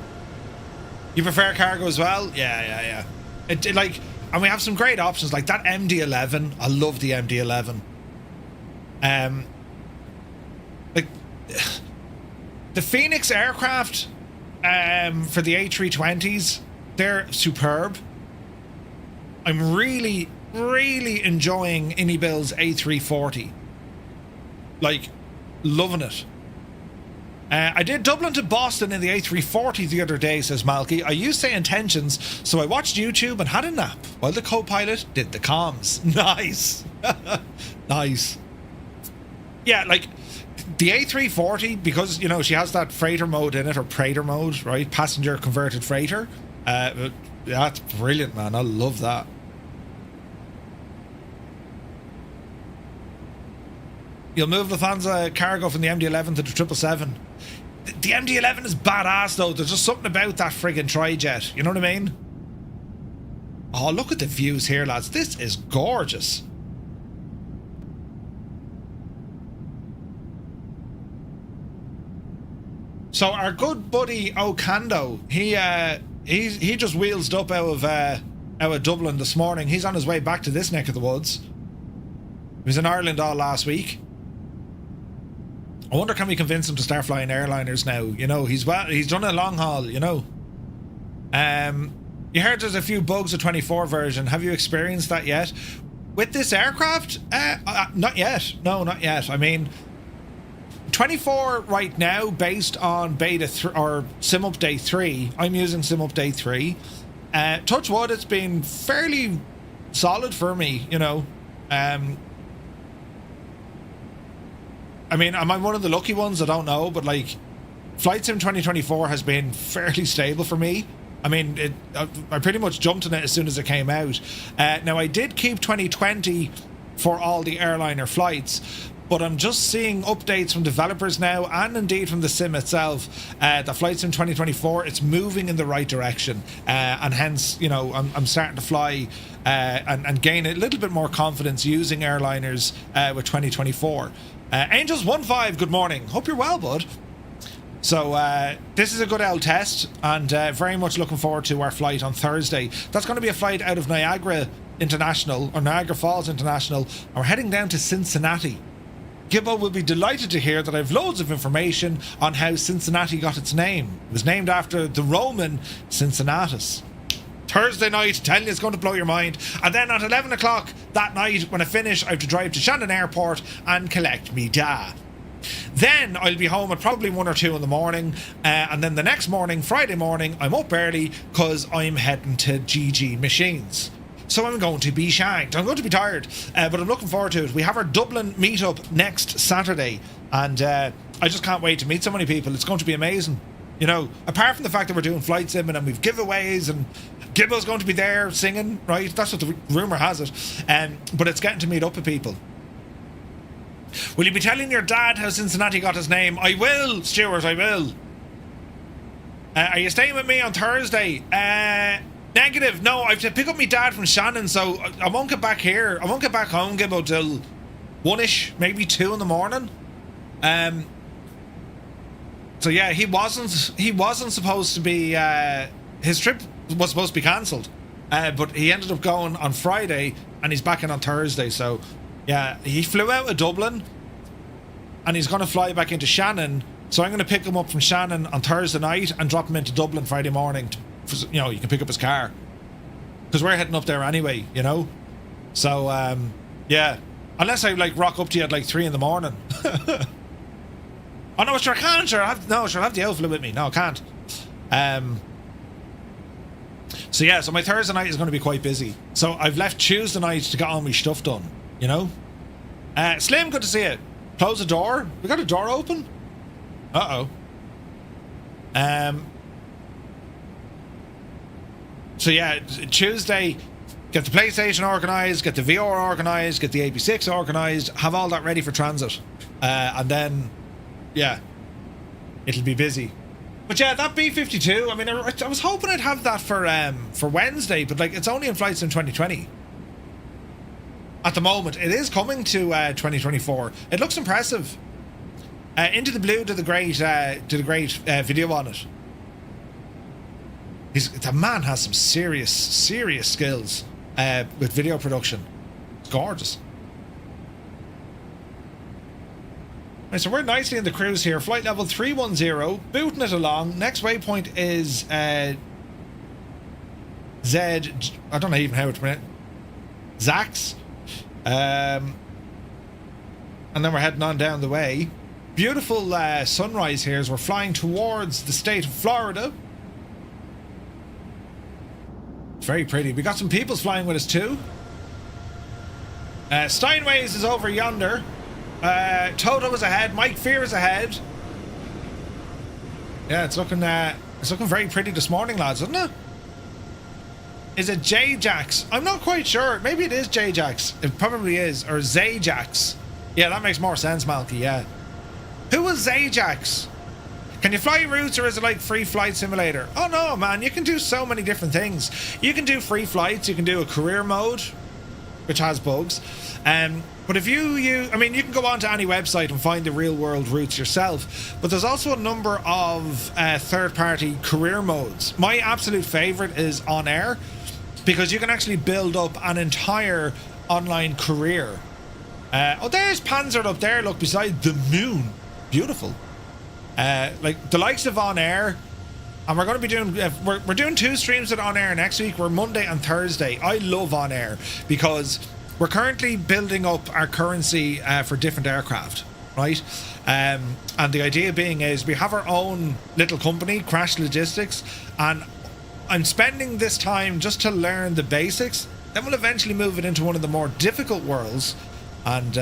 You prefer cargo as well? Yeah. It like, and we have some great options like that MD-11. I love the MD-11. Like the Phoenix aircraft for the A320s, they're superb. I'm really enjoying Inibill's A340. Like, loving it. I did Dublin to Boston in the A340 the other day, says Malky. I used say intentions, so I watched YouTube and had a nap while the co-pilot did the comms. Nice. Nice. Yeah, like the A340, because, you know, she has that freighter mode in it, or Prater mode, right? Passenger converted freighter. That's brilliant, man. I love that. You'll move Lufthansa cargo from the MD-11 to the 777. The MD-11 is badass, though. There's just something about that friggin' trijet. You know what I mean? Oh, look at the views here, lads. This is gorgeous. So our good buddy Okando, he just wheelsed up out of Dublin this morning. He's on his way back to this neck of the woods. He was in Ireland all last week. I wonder, can we convince him to start flying airliners now? You know, he's done a long haul, you know. You heard there's a few bugs with 24 version. Have you experienced that yet? With this aircraft? Not yet. No, not yet. I mean, 24 right now, based on beta or sim update 3. I'm using sim update 3. Touch wood, it's been fairly solid for me, you know. I mean, am I one of the lucky ones? I don't know, but like, Flight Sim 2024 has been fairly stable for me. I mean, I pretty much jumped on it as soon as it came out. Now, I did keep 2020 for all the airliner flights, but I'm just seeing updates from developers now, and indeed from the sim itself, the Flight Sim 2024, it's moving in the right direction, and hence, you know, I'm starting to fly and gain a little bit more confidence using airliners with 2024. Angels15, good morning. Hope you're well, bud. So this is a good L test, and very much looking forward to our flight on Thursday. That's going to be a flight out of Niagara International, or Niagara Falls International, and we're heading down to Cincinnati. Gibbo will be delighted to hear that I have loads of information on how Cincinnati got its name. It was named after the Roman Cincinnatus. Thursday night, telling you, it's going to blow your mind. And then at 11 o'clock that night, when I finish, I have to drive to Shannon Airport and collect me dad. Then I'll be home at probably 1 or 2 in the morning, and then the next morning, Friday morning, I'm up early because I'm heading to GG Machines. So I'm going to be shanked. I'm going to be tired, but I'm looking forward to it. We have our Dublin meetup next Saturday, and I just can't wait to meet so many people. It's going to be amazing. You know, apart from the fact that we're doing flight sim and we've giveaways, and Gibbo's going to be there singing, right? That's what the rumour has it. But it's getting to meet up with people. Will you be telling your dad how Cincinnati got his name? I will, Stuart, I will. Are you staying with me on Thursday? Negative. No, I have to pick up my dad from Shannon, so I won't get back here. I won't get back home, Gibbo, till 1ish, maybe 2 in the morning. So yeah, he wasn't supposed to be, his trip was supposed to be cancelled, but he ended up going on Friday, and he's back in on Thursday. So yeah, he flew out of Dublin, and he's going to fly back into Shannon. So I'm going to pick him up from Shannon on Thursday night and drop him into Dublin Friday morning. You know, you can pick up his car, because we're heading up there anyway, you know. So yeah, unless I like rock up to you at like 3 in the morning. Oh no, sure I can't. Sure, I have the outfit with me. No, I can't. So yeah, so my Thursday night is going to be quite busy. So I've left Tuesday night to get all my stuff done, you know. Slim, good to see you. Close the door. We got a door open. So yeah, Tuesday, get the PlayStation organised, get the VR organised, get the AP6 organised, have all that ready for transit, and then yeah, it'll be busy. But yeah, that B-52, I mean, I was hoping I'd have that for Wednesday, but like, it's only in Flight Sim 2020 at the moment. It is coming to 2024. It looks impressive. Into the Blue did the great video on it. The man has some serious skills with video production. It's gorgeous. Right, so we're nicely in the cruise here. Flight level 310, booting it along. Next waypoint is Z. I don't know even how to pronounce it. Zax. And then we're heading on down the way. Beautiful sunrise here as we're flying towards the state of Florida. It's very pretty. We got some people flying with us too. Steinways is over yonder. Toto is ahead. Mike Fear is ahead. Yeah, it's looking very pretty this morning, lads, isn't it? Is it J-Jax? I'm not quite sure. Maybe it is J-Jax. It probably is. Or Zajax. Yeah, that makes more sense, Malky, yeah. Who was Zajax? Can you fly routes or is it like free flight simulator? Oh no, man, you can do so many different things. You can do free flights, you can do a career mode, which has bugs. But if you can go onto any website and find the real world routes yourself. But there's also a number of third-party career modes. My absolute favorite is On Air, because you can actually build up an entire online career. There's Panzer up there, look, beside the moon. Beautiful. Like the likes of On Air, and we're going to be doing we're doing 2 streams at On Air next week. We're Monday and Thursday. I love On Air because we're currently building up our currency for different aircraft, right? And the idea being is we have our own little company, Crash Logistics, and I'm spending this time just to learn the basics. Then we'll eventually move it into one of the more difficult worlds. And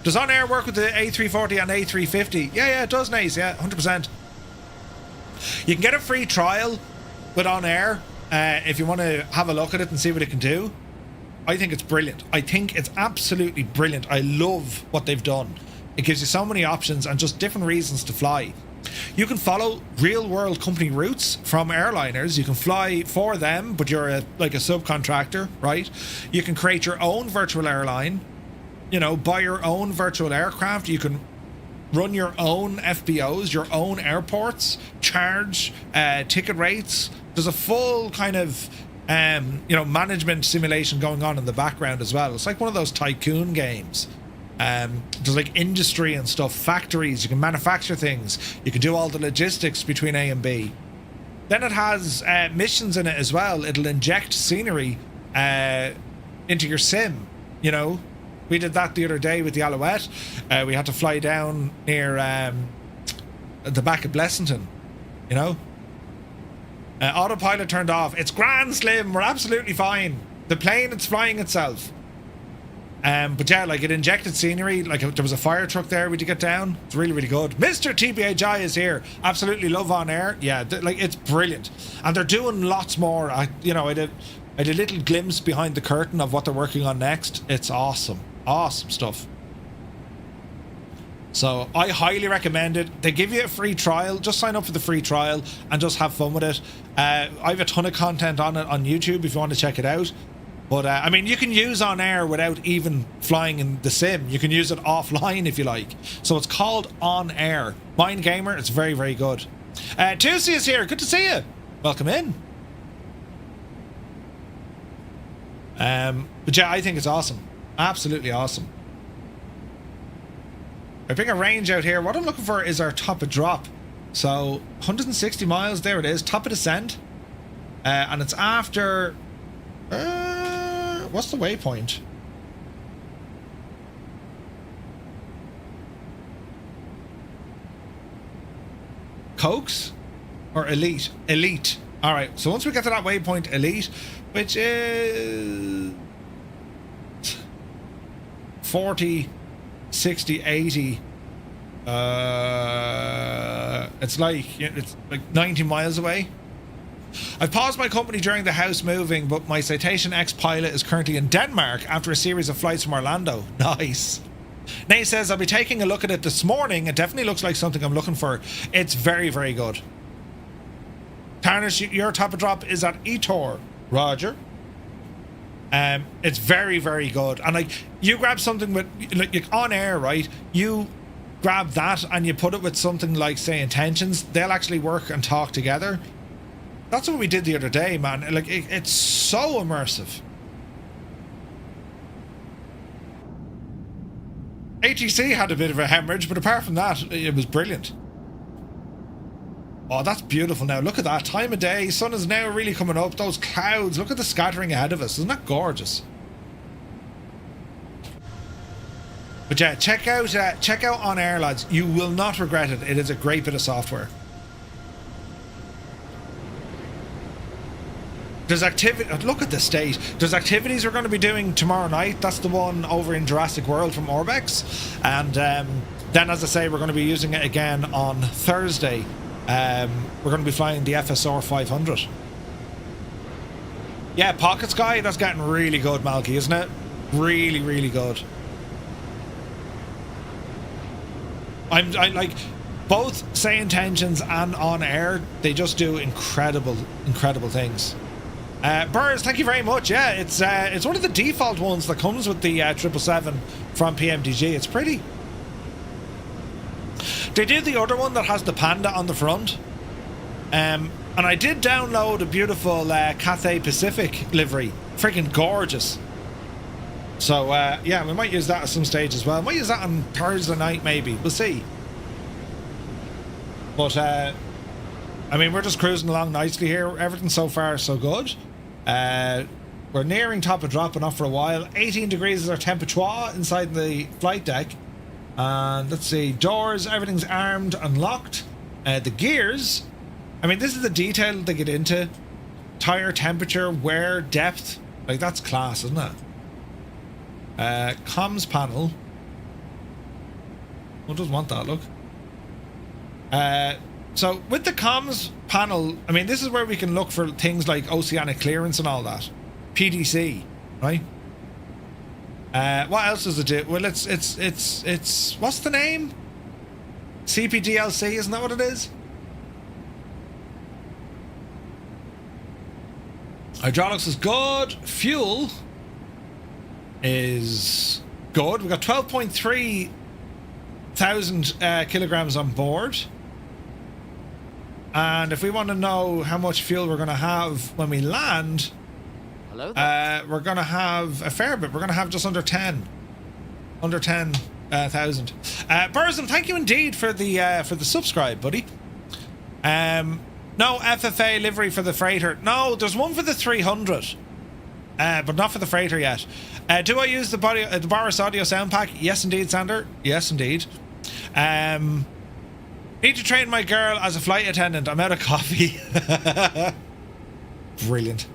does On Air work with the A340 and A350? Yeah, it does, Nace. Yeah, 100%. You can get a free trial with On Air if you want to have a look at it and see what it can do. I think it's brilliant. I think it's absolutely brilliant. I love what they've done. It gives you so many options and just different reasons to fly. You can follow real world company routes from airliners. You can fly for them, but you're like a subcontractor, right? You can create your own virtual airline, buy your own virtual aircraft. You can run your own FBOs, your own airports, charge ticket rates. There's a full kind of management simulation going on in the background as well. It's like one of those tycoon games. There's like industry and stuff, factories, you can manufacture things, you can do all the logistics between A and B. Then it has missions in it as well. It'll inject scenery into your sim. We did that the other day with the Alouette. We had to fly down near the back of Blessington, autopilot turned off. It's grand, Slim. We're absolutely fine. The plane, it's flying itself. But yeah, like it injected scenery. Like there was a fire truck there we had to get down. It's really, really good. Mr. TBHI is here. Absolutely love On Air. Yeah, it's brilliant. And they're doing lots more. I had a little glimpse behind the curtain of what they're working on next. It's awesome. Awesome stuff. So I highly recommend it. They give you a free trial. Just sign up for the free trial and just have fun with it. I have a ton of content on it on YouTube if you want to check it out. But you can use On Air without even flying in the sim. You can use it offline if you like. So it's called On Air. Mind Gamer, it's very, very good. Tuesday is here. Good to see you. Welcome in. But yeah, I think it's awesome. Absolutely awesome. I bring a range out here. What I'm looking for is our top of drop. So 160 miles, there it is, top of descent. And it's after what's the waypoint? Cokes or Elite? Elite. Alright, so once we get to that waypoint, Elite, which is 40, 60, 80. It's like 90 miles away. I've paused my company during the house moving, but my Citation X pilot is currently in Denmark after a series of flights from Orlando. Nice. Nay says, I'll be taking a look at it this morning. It definitely looks like something I'm looking for. It's very, very good. Tarnish, your top of drop is at Etor. Roger. It's very, very good. And like, you grab something with like On Air, right? You grab that and you put it with something like, say, Intentions. They'll actually work and talk together. That's what we did the other day, man. Like, it's so immersive. ATC had a bit of a hemorrhage, but apart from that, it was brilliant. Oh, that's beautiful now. Look at that. Time of day. Sun is now really coming up. Those clouds. Look at the scattering ahead of us. Isn't that gorgeous? But yeah, check out On Air, lads. You will not regret it. It is a great bit of software. There's activity. Look at the state. There's activities we're going to be doing tomorrow night. That's the one over in Jurassic World from Orbex. And then, as I say, we're going to be using it again on Thursday. We're going to be flying the FSR 500. Yeah, Pocket Sky. That's getting really good, Malky, isn't it? Really, really good. I like both Say Intentions and On Air. They just do incredible things. Burrs, thank you very much. Yeah, it's one of the default ones that comes with the 777 from PMDG. It's pretty. They did the other one that has the panda on the front. And I did download a beautiful Cathay Pacific livery. Freaking gorgeous. So, yeah, we might use that at some stage as well. Might use that on Thursday night, maybe. We'll see. But, I mean, we're just cruising along nicely here. Everything so far, so good. We're nearing top of dropping off for a while. 18 degrees is our temperature inside the flight deck. And let's see. Doors, everything's armed and locked. The gears. I mean, this is the detail they get into. Tire temperature, wear, depth. Like, that's class, isn't it? Comms panel. Who doesn't want that, look? So with the comms panel, I mean, this is where we can look for things like oceanic clearance and all that. PDC, right? What else does it do? Well, it's what's the name? CPDLC, isn't that what it is? Hydraulics is good. Fuel is good. We've got 12.3 thousand kilograms on board. And if we want to know how much fuel we're going to have when we land, Hello there. we're going to have a fair bit. We're going to have just under 10. Under 10,000. Burzum, thank you indeed for the subscribe, buddy. No FFA livery for the freighter. No, there's one for the 300. But not for the freighter yet. Do I use the Boris audio sound pack? Yes, indeed, Sander. Yes, indeed. Need to train my girl as a flight attendant. I'm out of coffee. Brilliant.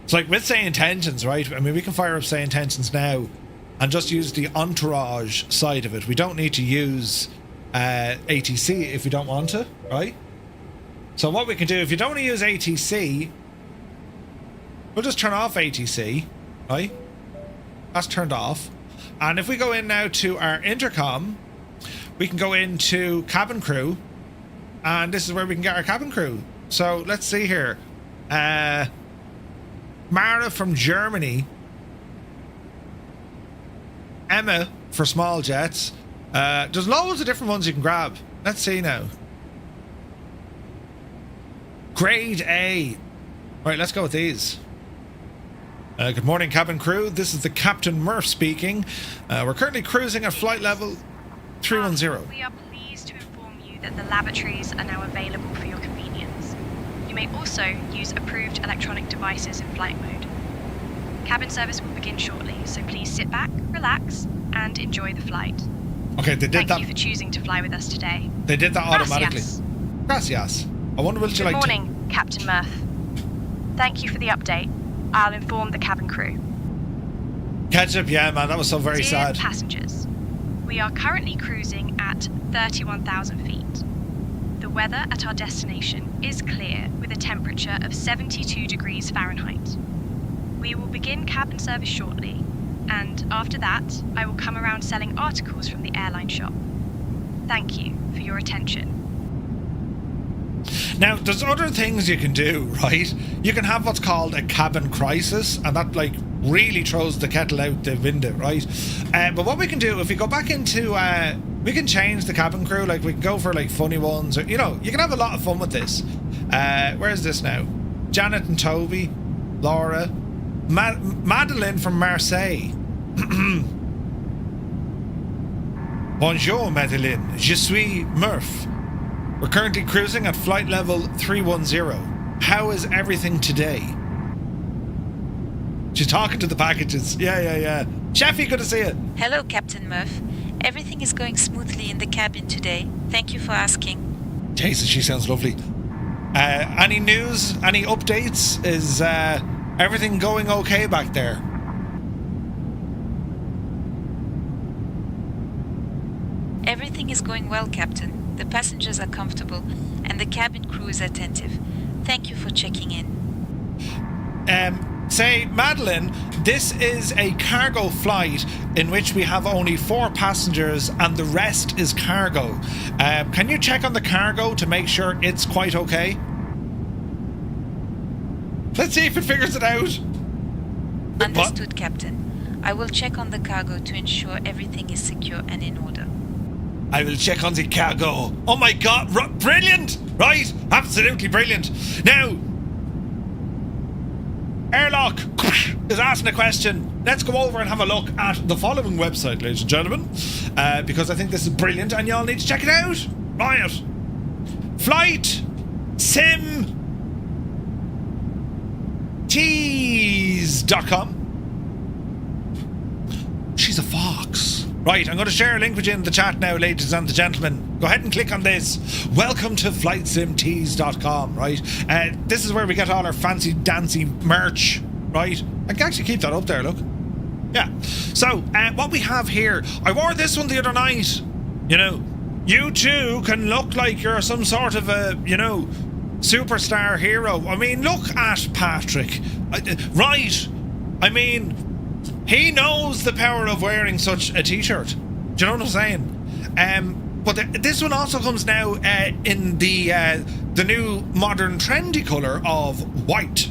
It's like with Say Intentions, right? I mean, we can fire up Say Intentions now and just use the entourage side of it. We don't need to use ATC if we don't want to, right? So what we can do, if you don't want to use ATC, we'll just turn off ATC, right? That's turned off. And if we go in now to our intercom, we can go into cabin crew, and this is where we can get our cabin crew. So let's see here. Mara from Germany. Emma for small jets. There's loads of different ones you can grab. Let's see now. Grade A. Right, let's go with these. Good morning, cabin crew. This is the Captain Murph speaking. We're currently cruising at flight level 310. We are pleased to inform you that the lavatories are now available for your convenience. You may also use approved electronic devices in flight mode. Cabin service will begin shortly, so please sit back, relax, and enjoy the flight. Okay, they did that. Thank you for choosing to fly with us today. They did that automatically. Gracias. Gracias. I wonder will you Good like morning, Captain Murph. Thank you for the update. I'll inform the cabin crew. Ketchup, yeah, man, that was so very Dear sad. passengers, we are currently cruising at 31,000 feet. The weather at our destination is clear with a temperature of 72 degrees Fahrenheit. We will begin cabin service shortly, and after that, I will come around selling articles from the airline shop. Thank you for your attention. Now, there's other things you can do, right? You can have what's called a cabin crisis, and that, like, really throws the kettle out the window, right? But what we can do, if we go back into... we can change the cabin crew, like, we can go for, like, funny ones, or, you know, you can have a lot of fun with this. Where's this now? Janet and Toby, Laura, Madeline from Marseille. Bonjour, Madeline. Je suis Murph. We're currently cruising at flight level 310. How is everything today? She's talking to the packages. Yeah. Sheffy, good to see you. Hello, Captain Murph. Everything is going smoothly in the cabin today. Thank you for asking. Jesus, she sounds lovely. Any news? Any updates? Is everything going okay back there? Everything is going well, Captain. The passengers are comfortable, and the cabin crew is attentive. Thank you for checking in. Say, Madeline, this is a cargo flight in which we have only 4 passengers and the rest is cargo. Can you check on the cargo to make sure it's quite okay? Let's see if it figures it out. Understood, Captain. I will check on the cargo to ensure everything is secure and in order. I will check on the cargo. Oh my god, brilliant! Right, absolutely brilliant. Now, Airlock is asking a question. Let's go over and have a look at the following website, ladies and gentlemen, because I think this is brilliant and y'all need to check it out. Right. FlightSimTees.com. She's a fox. Right, I'm going to share a link with you in the chat now, ladies and gentlemen. Go ahead and click on this. Welcome to FlightSimTees.com, right? This is where we get all our fancy dancy merch, right? I can actually keep that up there, look. Yeah. So, what we have here, I wore this one the other night. You know, you too can look like you're some sort of a, you know, superstar hero. I mean, look at Patrick. Right. I mean, he knows the power of wearing such a t-shirt. Do you know what I'm saying? But this one also comes now in the new modern trendy colour of white.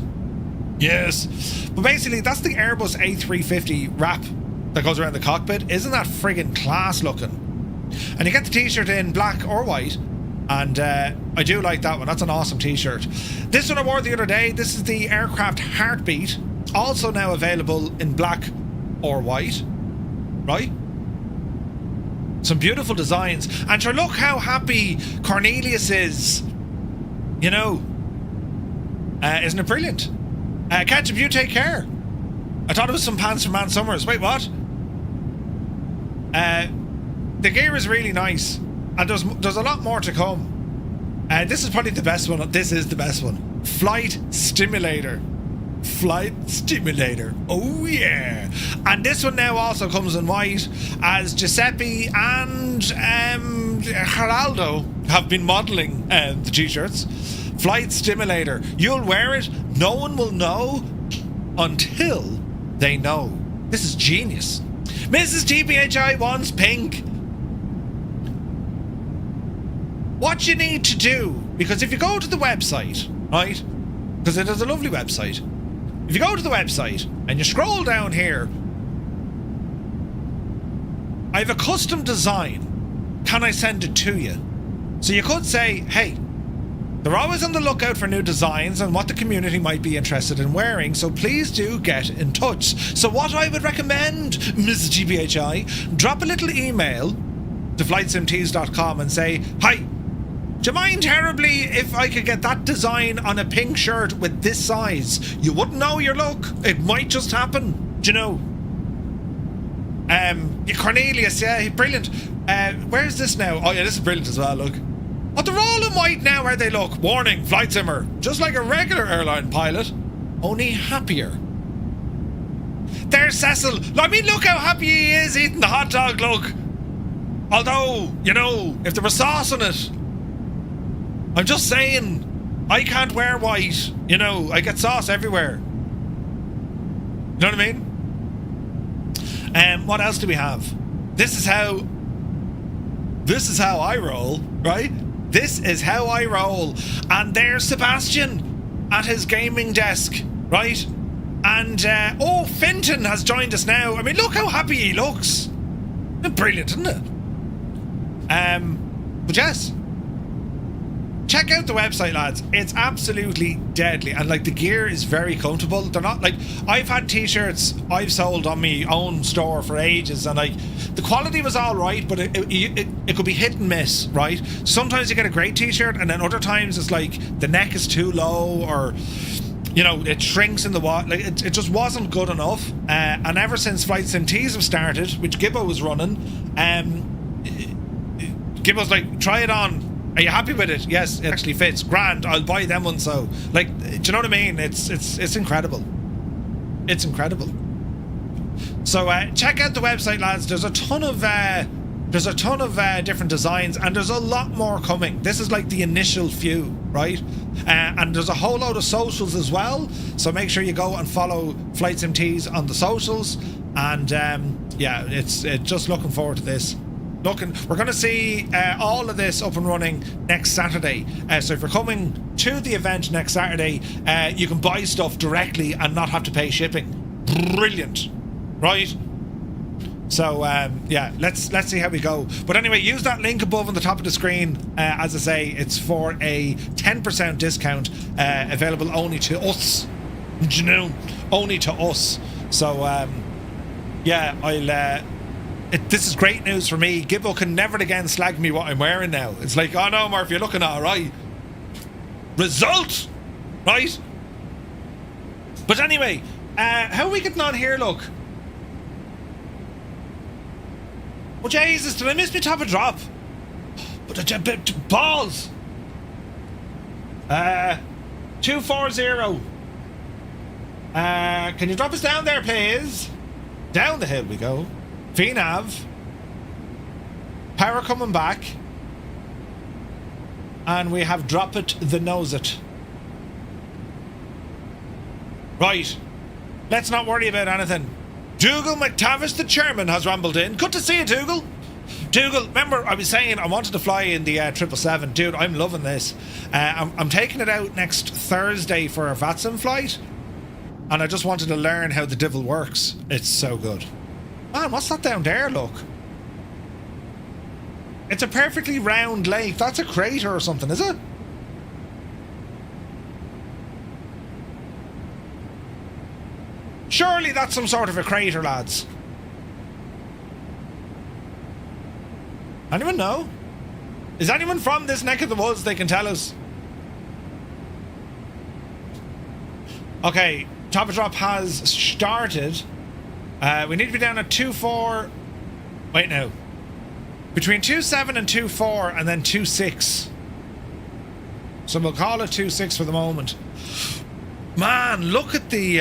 Yes. But basically, that's the Airbus A350 wrap that goes around the cockpit. Isn't that friggin' class looking? And you get the t-shirt in black or white. And I do like that one. That's an awesome t-shirt. This one I wore the other day. This is the aircraft Heartbeat. Also now available in black or white, right? Some beautiful designs. And sure, look how happy Cornelius is. You know, isn't it brilliant? Ketchup, you take care. I thought it was some pants from Ann Summers. Wait, what? The gear is really nice. And there's a lot more to come. This is probably the best one. This is the best one. Flight Stimulator. Oh yeah. And this one now also comes in white, as Giuseppe and Geraldo have been modelling the t-shirts. Flight Stimulator. You'll wear it, no one will know until they know. This is genius. Mrs. GBHI wants pink. What you need to do, because if you go to the website, right, because it is a lovely website, if you go to the website and you scroll down here, I have a custom design. Can I send it to you? So you could say, hey, they're always on the lookout for new designs and what the community might be interested in wearing, so please do get in touch. So what I would recommend, Mrs. GBHI, drop a little email to flightsimtees.com and say, hi, do you mind terribly if I could get that design on a pink shirt with this size? You wouldn't know your look. It might just happen. Do you know? Cornelius, yeah, brilliant. Where's this now? Oh yeah, this is brilliant as well, look. Oh, they're all in white now, are they? Look, warning, flight simmer. Just like a regular airline pilot, only happier. There's Cecil. I mean, look how happy he is eating the hot dog, look. Although, you know, if there was sauce on it, I'm just saying, I can't wear white. You know, I get sauce everywhere. You know what I mean? What else do we have? This is how I roll, right? This is how I roll. And there's Sebastian at his gaming desk, right? And, Finton has joined us now. I mean, look how happy he looks. Brilliant, isn't it? But yes, check out the website, lads. It's absolutely deadly, and like the gear is very comfortable. They're not like, I've had t-shirts I've sold on my own store for ages, and like the quality was all right, but it could be hit and miss, right? Sometimes you get a great t-shirt, and then other times it's like the neck is too low, or you know, it shrinks in the water. Like it just wasn't good enough. And ever since Flight Sim Tees have started, which Gibbo was running, Gibbo's like, try it on. Are you happy with it? Yes, it actually fits. Grand. I'll buy them one. So, like, do you know what I mean? It's incredible. It's incredible. So check out the website, lads. There's a ton of different designs, and there's a lot more coming. This is like the initial few, right? And there's a whole load of socials as well. So make sure you go and follow Flight Sim Tees on the socials. And yeah, it's just looking forward to this. We're going to see all of this up and running next Saturday. So if you're coming to the event next Saturday, you can buy stuff directly and not have to pay shipping. Brilliant, right? So yeah, let's see how we go. But anyway, use that link above on the top of the screen. As I say, it's for a 10% discount, available only to us. You know, only to us. So yeah, this is great news for me. Gibbo can never again slag me what I'm wearing now. It's like, oh no, Murph, you're looking alright. Result, right? But anyway, how are we getting on here? Look. Oh Jesus, did I miss my top of drop? But balls. 240. Can you drop us down there, please? Down the hill we go. VNav. Power coming back. And we have drop it the nose it. Right. Let's not worry about anything. Dougal McTavish, the chairman, has rambled in. Good to see you, Dougal. Dougal, remember I was saying I wanted to fly in the 777. Dude, I'm loving this. I'm taking it out next Thursday for a VATSIM flight. And I just wanted to learn how the devil works. It's so good. Man, what's that down there, look? It's a perfectly round lake. That's a crater or something, is it? Surely that's some sort of a crater, lads. Anyone know? Is anyone from this neck of the woods? They can tell us. Okay, top of drop has started. We need to be down at 2.4. Wait, no. Between 2.7 and 2.4, and then 2.6. So we'll call it 2.6 for the moment. Man, look at the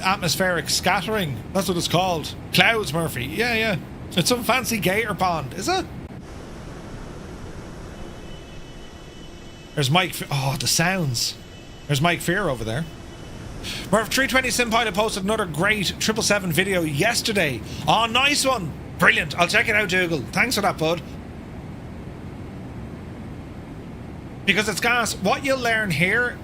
atmospheric scattering. That's what it's called. Clouds, Murphy. Yeah. It's some fancy gator pond, is it? There's Mike. Oh, the sounds. There's Mike Fear over there. Murph 320 Sim Pilot posted another great 777 video yesterday. Oh, nice one. Brilliant. I'll check it out, Dougal. Thanks for that, bud. Because it's gas. What you'll learn here,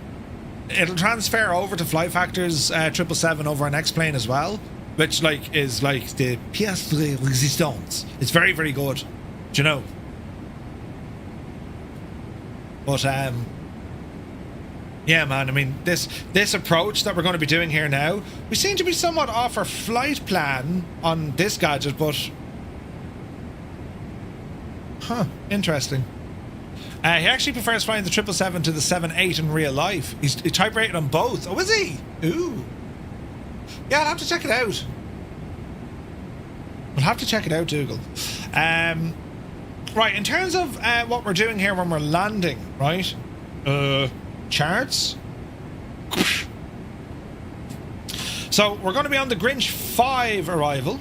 it'll transfer over to Fly Factor's 777 over an X-plane as well, which is like the pièce de résistance. It's very, very good. Do you know? But yeah, man, I mean, this approach that we're going to be doing here now, we seem to be somewhat off our flight plan on this gadget, but interesting. He actually prefers flying the 777 to the 78 in real life. He type rated on both. Oh, is he? Ooh. Yeah, I'll have to check it out. We'll have to check it out, Dougal. Right, in terms of what we're doing here when we're landing, right? Charts. So we're going to be on the Grinch 5 arrival.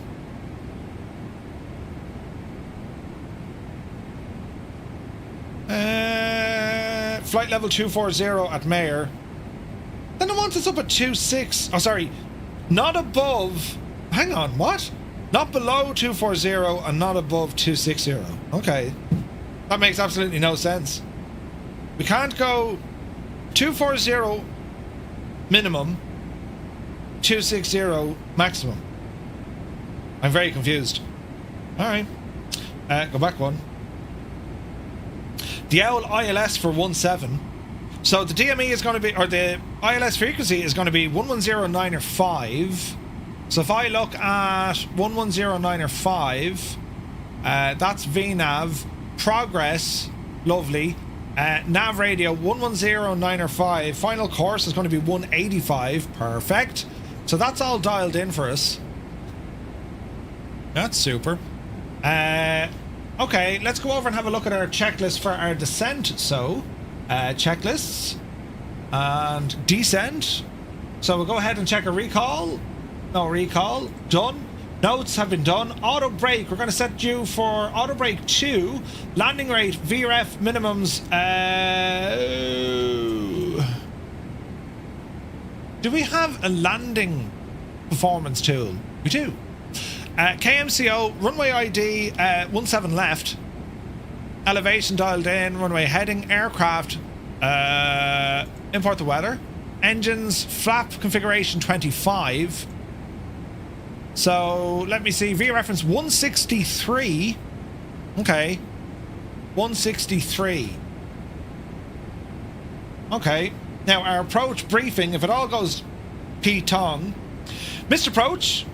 Flight level 240 at Mayer. Then it wants us up at 26. Oh, sorry. Not above. Hang on, what? Not below 240 and not above 260. Okay. That makes absolutely no sense. We can't go 240 minimum, 260 maximum. I'm very confused. Alright. Go back one. The OWL ILS for 17. So the DME is going to be, or the ILS frequency is going to be 110905. So if I look at 110905, that's VNav, progress, lovely, Nav radio 110905. Final course is going to be 185. Perfect. So that's all dialed in for us. That's super. Okay, let's go over and have a look at our checklist for our descent. So, checklists and descent. So we'll go ahead and check a recall. No recall. Done. Notes have been done. Auto brake. We're going to set you for auto brake 2. Landing rate VRF minimums. Do we have a landing performance tool? We do. KMCO runway ID 17 left. Elevation dialed in. Runway heading. Aircraft. Import the weather. Engines flap configuration 25. So, let me see, V-reference 163. Okay. 163. Okay. Now, our approach briefing, if it all goes P-tong, Missed approach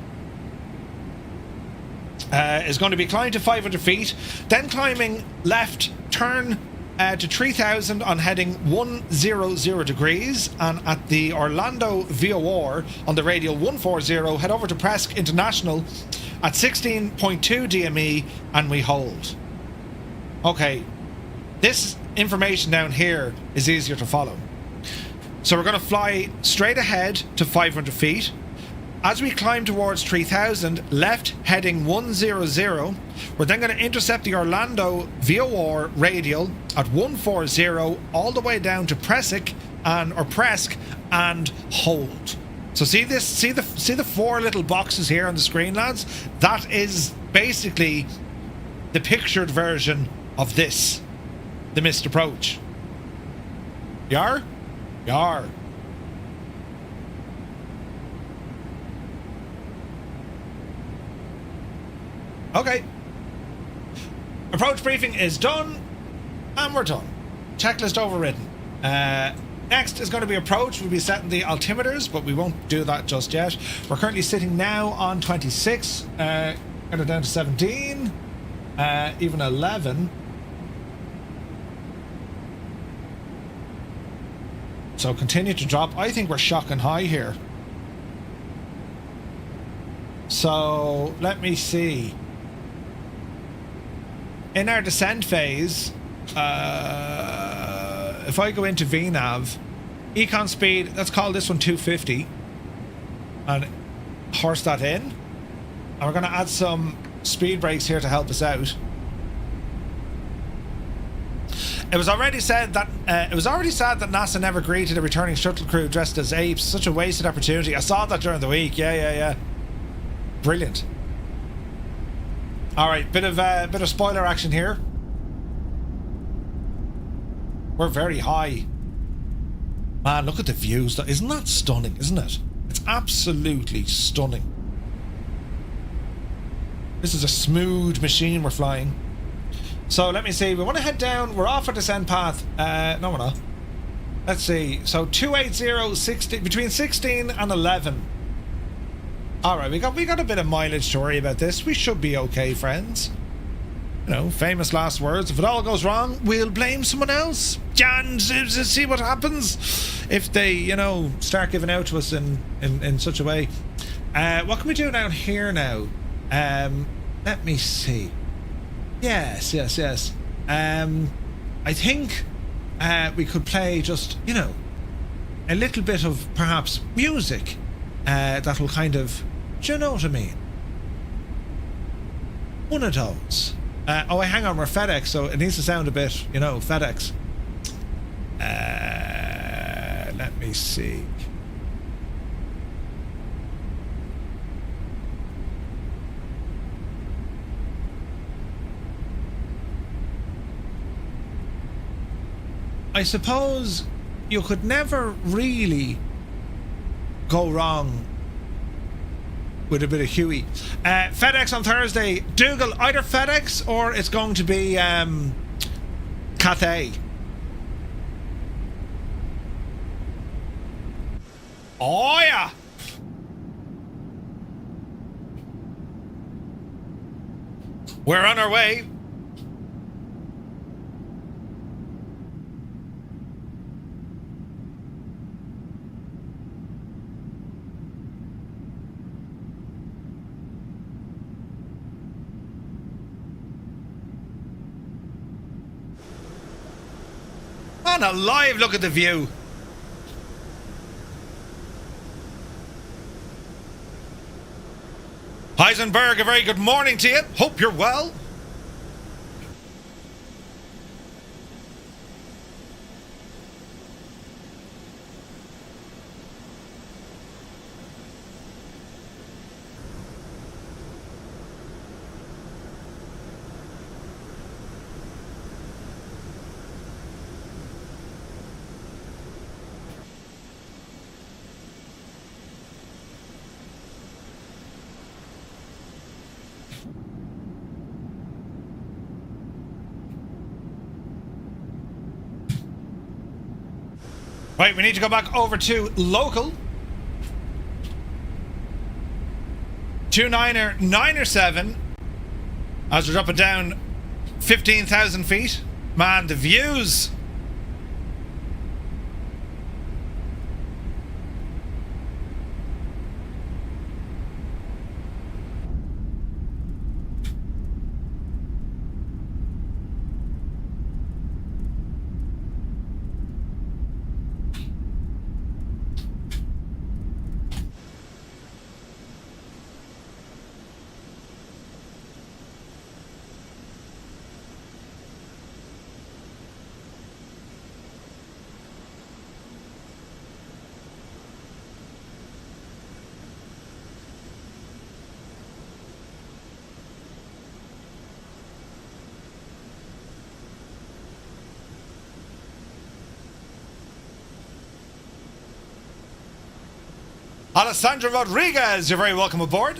is going to be climbing to 500 feet, then climbing left, turn to 3000 on heading 100 degrees, and at the Orlando VOR on the radial 140, head over to Presque International at 16.2 DME, and we hold. Okay, this information down here is easier to follow. So we're going to fly straight ahead to 500 feet. As we climb towards 3000, left heading 100, we're then going to intercept the Orlando VOR radial at 140 all the way down to Presque and hold. So see this, see the 4 little boxes here on the screen, lads? That is basically the pictured version of this, the missed approach. Yar? Yar. Okay. Approach briefing is done, and we're done. Checklist overridden. Next is going to be approach. We'll be setting the altimeters, but we won't do that just yet. We're currently sitting now on 26. Get it down to 17. Even 11. So continue to drop. I think we're shocking high here. So let me see. In our descent phase, if I go into VNAV, econ speed, let's call this one 250, and horse that in. And we're going to add some speed brakes here to help us out. It was already said that NASA never greeted a returning shuttle crew dressed as apes. Such a wasted opportunity. I saw that during the week. Yeah. Brilliant. All right, bit of spoiler action here. We're very high. Man, look at the views. Isn't that stunning? Isn't it? It's absolutely stunning. This is a smooth machine we're flying. So let me see. We want to head down. We're off our descent path. No, we're not. Let's see. So 280, 16, between 16 and 11. All right, we got a bit of mileage to worry about this. We should be okay, friends. You know, famous last words. If it all goes wrong, we'll blame someone else. Jan, see what happens if they, you know, start giving out to us in such a way. What can we do down here now? Let me see. Yes. I think we could play just, you know, a little bit of perhaps music that'll kind of, do you know what I mean? One of those. Hang on, we're FedEx, so it needs to sound a bit, you know, FedEx. Let me see. I suppose you could never really go wrong with a bit of Huey. FedEx on Thursday. Dougal, either FedEx or it's going to be KATL. Oh yeah. We're on our way. Man alive, look at the view. Heisenberg, a very good morning to you. Hope you're well. Right, we need to go back over to local. 297 as we're dropping down 15,000 feet. Man, the views. Alessandro Rodriguez, you're very welcome aboard.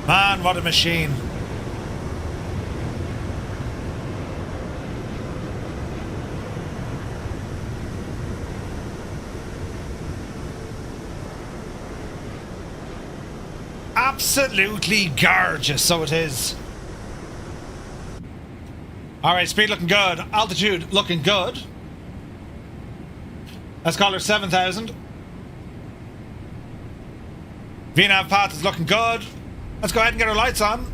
Man, what a machine. Absolutely gorgeous, so it is. Alright, speed looking good. Altitude looking good. Let's call her 7,000. VNAV path is looking good. Let's go ahead and get our lights on.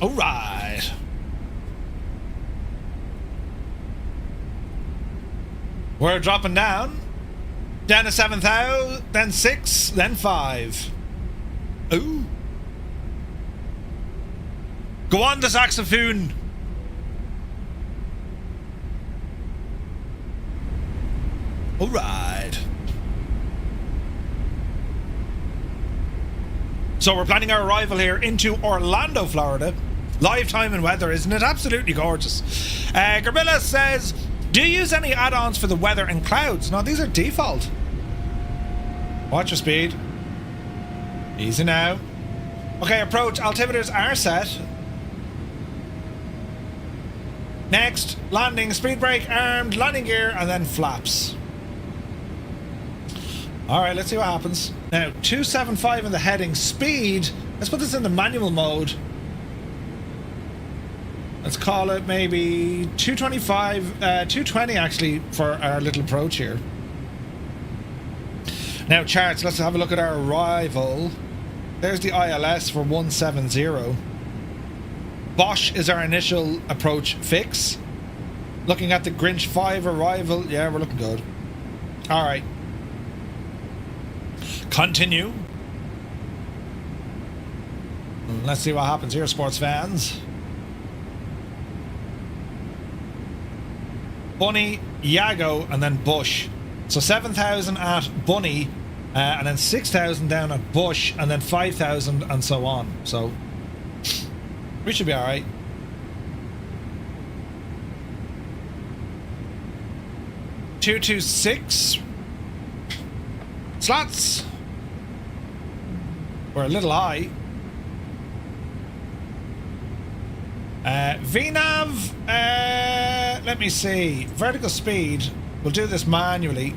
Alright. We're dropping down. Down to 7,000, then 6, then 5. Ooh. Go on, the saxophone. Alright. So we're planning our arrival here into Orlando, Florida. Live time and weather, isn't it? Absolutely gorgeous. Gorilla says, do you use any add-ons for the weather and clouds? No, these are default. Watch your speed. Easy now. Okay, approach altimeters are set. Next, landing, speed brake, armed, landing gear, and then flaps. Alright, let's see what happens. Now, 275 in the heading. Speed, let's put this in the manual mode. Let's call it maybe 225, 220 actually for our little approach here. Now charts, let's have a look at our arrival. There's the ILS for 170. Bosch is our initial approach fix. Looking at the Grinch 5 arrival, yeah, we're looking good. Alright. Continue. Let's see what happens here, sports fans. Bunny, Yago, and then Bush. So 7,000 at Bunny, and then 6,000 down at Bush, and then 5,000 and so on. So we should be alright. $226 slots. We're a little high. VNAV, let me see. Vertical speed, we'll do this manually.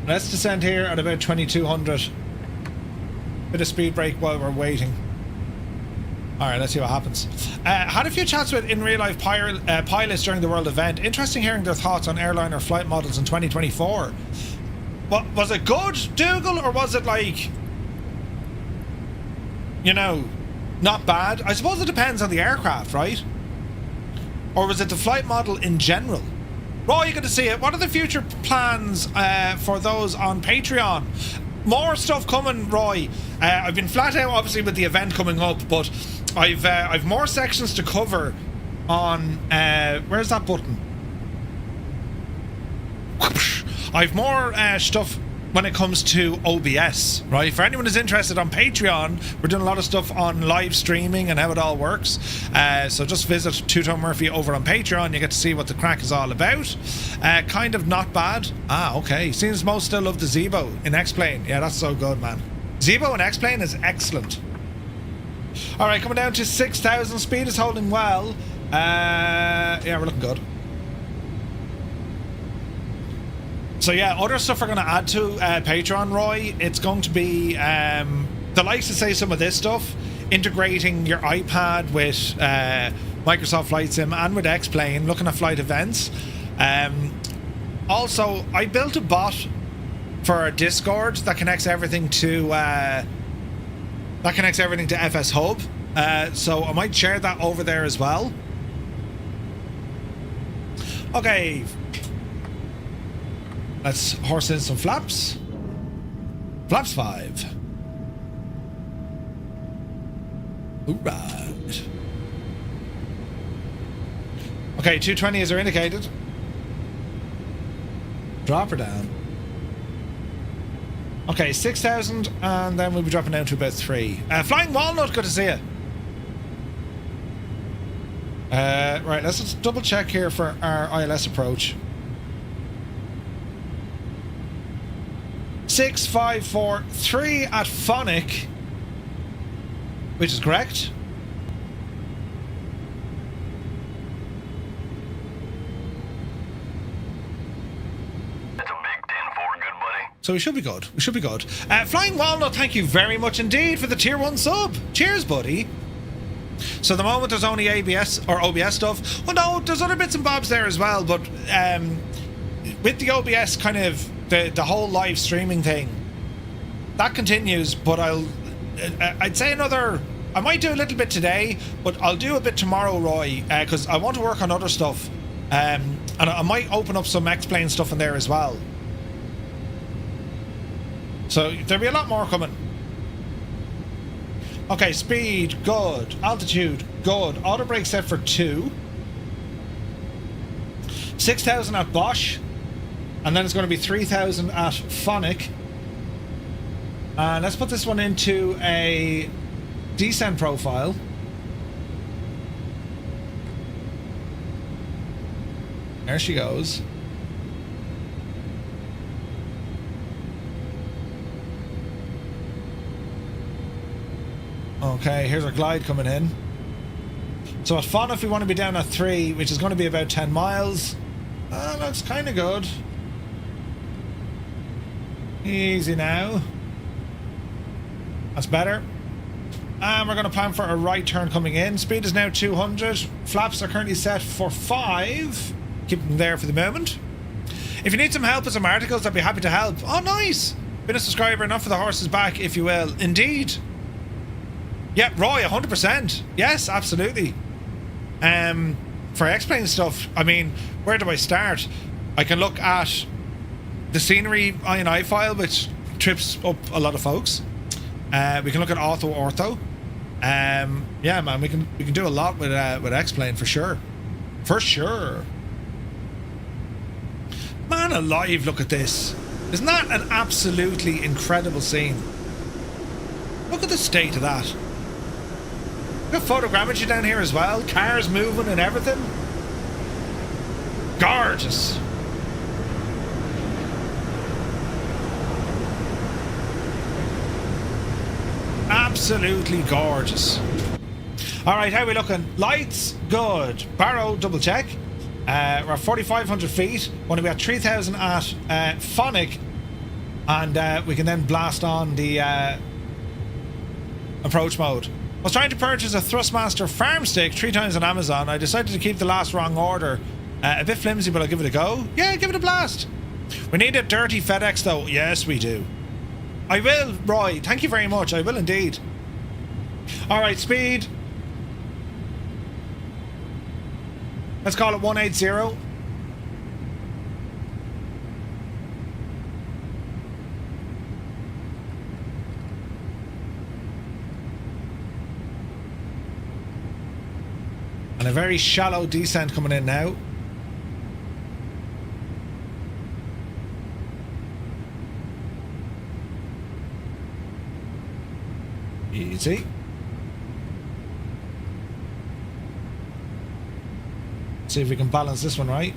Let's descend here at about 2200. Bit of speed brake while we're waiting. Alright, let's see what happens. Had a few chats with in real life pilots during the World event. Interesting hearing their thoughts on airliner flight models in 2024. What, was it good, Dougal, or was it like, you know, not bad? I suppose it depends on the aircraft, right? Or was it the flight model in general? Roy, you got to see it. What are the future plans for those on Patreon? More stuff coming, Roy. I've been flat out, obviously, with the event coming up, but I've more sections to cover on. Where's that button? I've more stuff when it comes to OBS, right? For anyone who's interested on Patreon, we're doing a lot of stuff on live streaming and how it all works. So just visit Two-Tone Murphy over on Patreon. You get to see what the crack is all about. Kind of not bad. Ah, okay. Seems most still love the Zebo in X-Plane. Yeah, that's so good, man. Zebo in X-Plane is excellent. All right, coming down to 6,000. Speed is holding well. Yeah, we're looking good. So yeah, other stuff we're going to add to Patreon, Roy. It's going to be the likes to say some of this stuff, integrating your iPad with Microsoft Flight Sim and with X-Plane, looking at flight events. Also, I built a bot for our Discord that connects everything to FS Hub. So I might share that over there as well. Okay. Let's horse in some flaps. Flaps 5. Hoorah. Okay, 220 as are indicated. Drop her down. Okay, 6,000, and then we'll be dropping down to about 3. Flying Walnut, good to see you. Right, let's just double check here for our ILS approach. 6543 at Phonic, which is correct. That's a big 10-4, good buddy. So we should be good. We should be good. Flying Walnut, thank you very much indeed for the tier 1 sub. Cheers, buddy. So at the moment there's only ABS or OBS stuff. Well, no, there's other bits and bobs there as well, but with the OBS kind of the whole live streaming thing, that continues, but I'd say I might do a little bit today, but I'll do a bit tomorrow, Roy, because I want to work on other stuff, and I might open up some X-Plane stuff in there as well. So there'll be a lot more coming. Okay, speed, good. Altitude, good. Auto brake set for 2. 6,000 at Bosch. And then it's going to be 3,000 at Phonic. And let's put this one into a descent profile. There she goes. Okay, here's our glide coming in. So at Phonic we want to be down at 3, which is going to be about 10 miles. Looks kind of good. Easy now. That's better. And we're going to plan for a right turn coming in. Speed is now 200. Flaps are currently set for 5. Keep them there for the moment. If you need some help with some articles, I'd be happy to help. Oh, nice. Been a subscriber, enough for the horse's back, if you will. Indeed. Yeah, Roy, 100%. Yes, absolutely. For X-Plane stuff, I mean, where do I start? I can look at the scenery INI file, which trips up a lot of folks. We can look at ortho. Yeah, man, we can do a lot with X-Plane for sure. For sure. Man alive, look at this. Isn't that an absolutely incredible scene? Look at the state of that. We've got photogrammetry down here as well. Cars moving and everything. Gorgeous. absolutely gorgeous. Alright, how are we looking? Lights, good. Barrow, double check. We're at 4,500 feet. Going to be at 3,000 at Phonic. And we can then blast on the approach mode. I was trying to purchase a Thrustmaster farm stick 3 times on Amazon. I decided to keep the last wrong order. A bit flimsy, but I'll give it a go. Yeah, give it a blast. We need a dirty FedEx though. Yes, we do. I will, Roy. Thank you very much. I will indeed. Alright, speed. Let's call it 180. And a very shallow descent coming in now. Easy. See if we can balance this one right.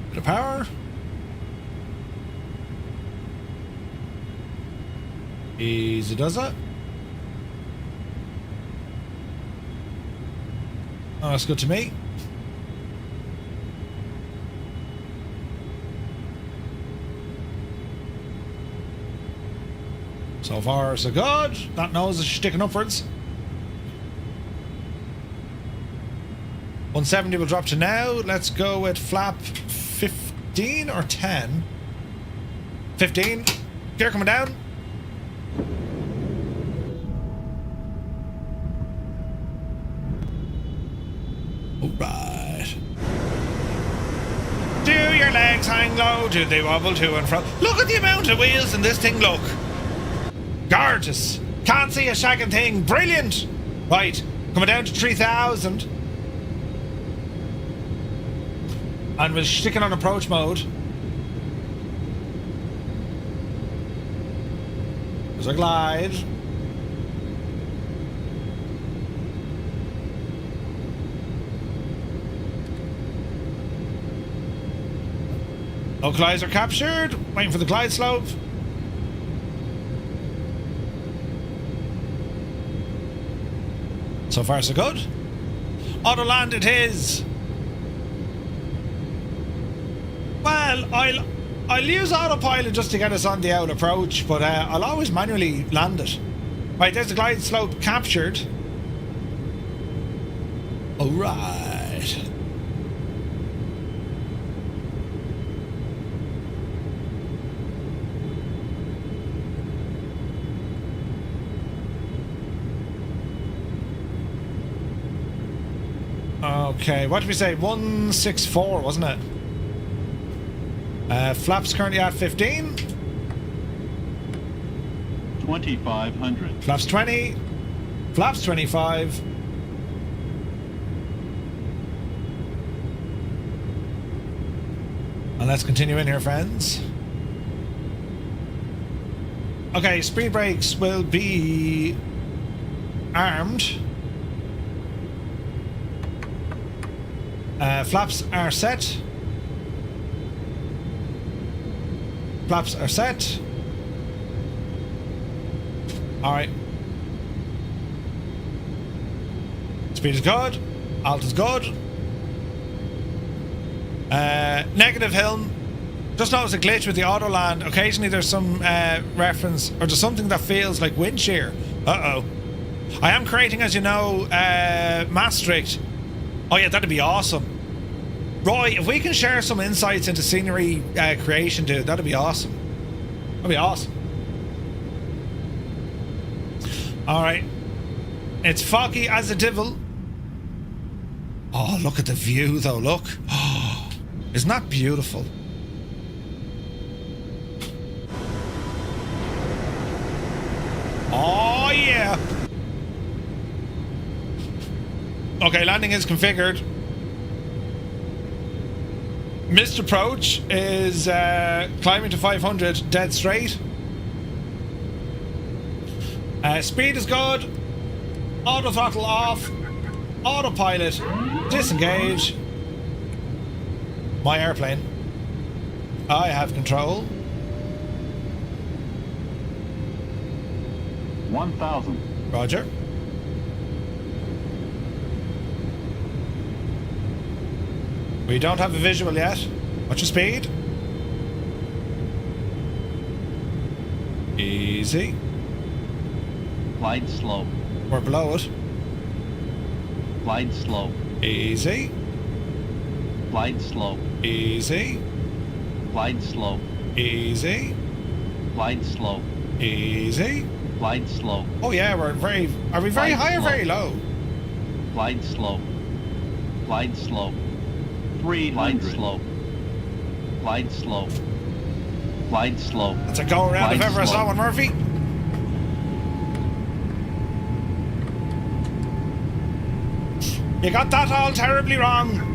Bit of power. Easy does it. Oh, that's good to me. So far, so good. That nose is sticking upwards. 170 will drop to now. Let's go with flap 15 or 10. 15. Gear coming down. Alright. Do your legs hang low? Do they wobble to and fro? Look at the amount of wheels in this thing, look. Gorgeous. Can't see a shagging thing. Brilliant. Right. Coming down to 3,000. And we'll stick it on approach mode. There's a glide. Localizer captured. Waiting for the glide slope. So far so good. Auto land it is. Well, I'll use autopilot just to get us on the out approach, but I'll always manually land it. Right, there's the glide slope captured. Alright. Okay, what did we say? 164, wasn't it? Flaps currently at 15. 2,500. Flaps 20. Flaps 25. And let's continue in here, friends. Okay, speed brakes will be armed. Flaps are set. Flaps are set. Alright. Speed is good. Alt is good. Negative hill. Just notice a glitch with the auto land. Occasionally there's some reference, or there's something that feels like wind shear. Uh-oh. I am creating, as you know, Maastricht. Oh yeah, that'd be awesome. Roy, if we can share some insights into scenery creation, dude, that'd be awesome. That'd be awesome. Alright. It's foggy as a devil. Oh, look at the view, though, look. Oh, isn't that beautiful? Oh, yeah. Okay, landing is configured. Missed approach is climbing to 500 dead straight. Speed is good. Auto throttle off. Autopilot disengage. My airplane. I have control. 1,000. Roger. We don't have a visual yet. What's your speed? Easy. Glide slope. We're below it. Glide slope. Easy. Glide slope. Easy. Glide slope. Easy. Glide slope. Easy. Glide slope. Oh yeah, we're very... Are we very Glide high or slope. very low? Glide slope. Glide slope. 300. Glide slope. Glide slope. Glide slope. That's a go around if Glide ever I saw slope. one, Murphy. You got that all terribly wrong.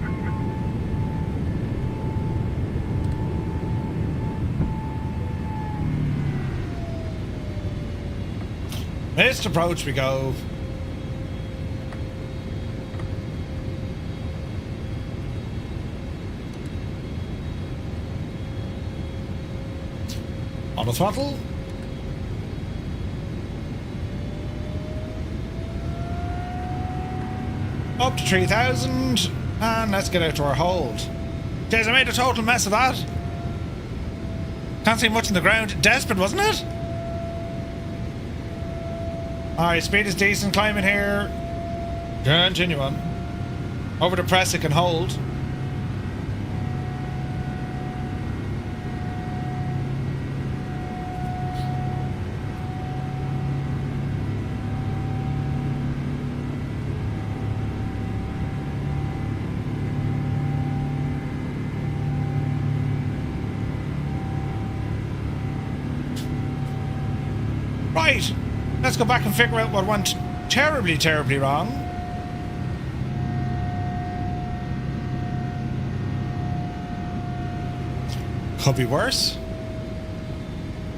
Missed approach we go. On the throttle. Up to 3,000. And let's get out to our hold. Jeez, I made a total mess of that. Can't see much in the ground. Desperate, wasn't it? Alright, speed is decent. Climbing here. Continue on. Over the press it can hold. Right, let's go back and figure out what went terribly, terribly wrong. Could be worse.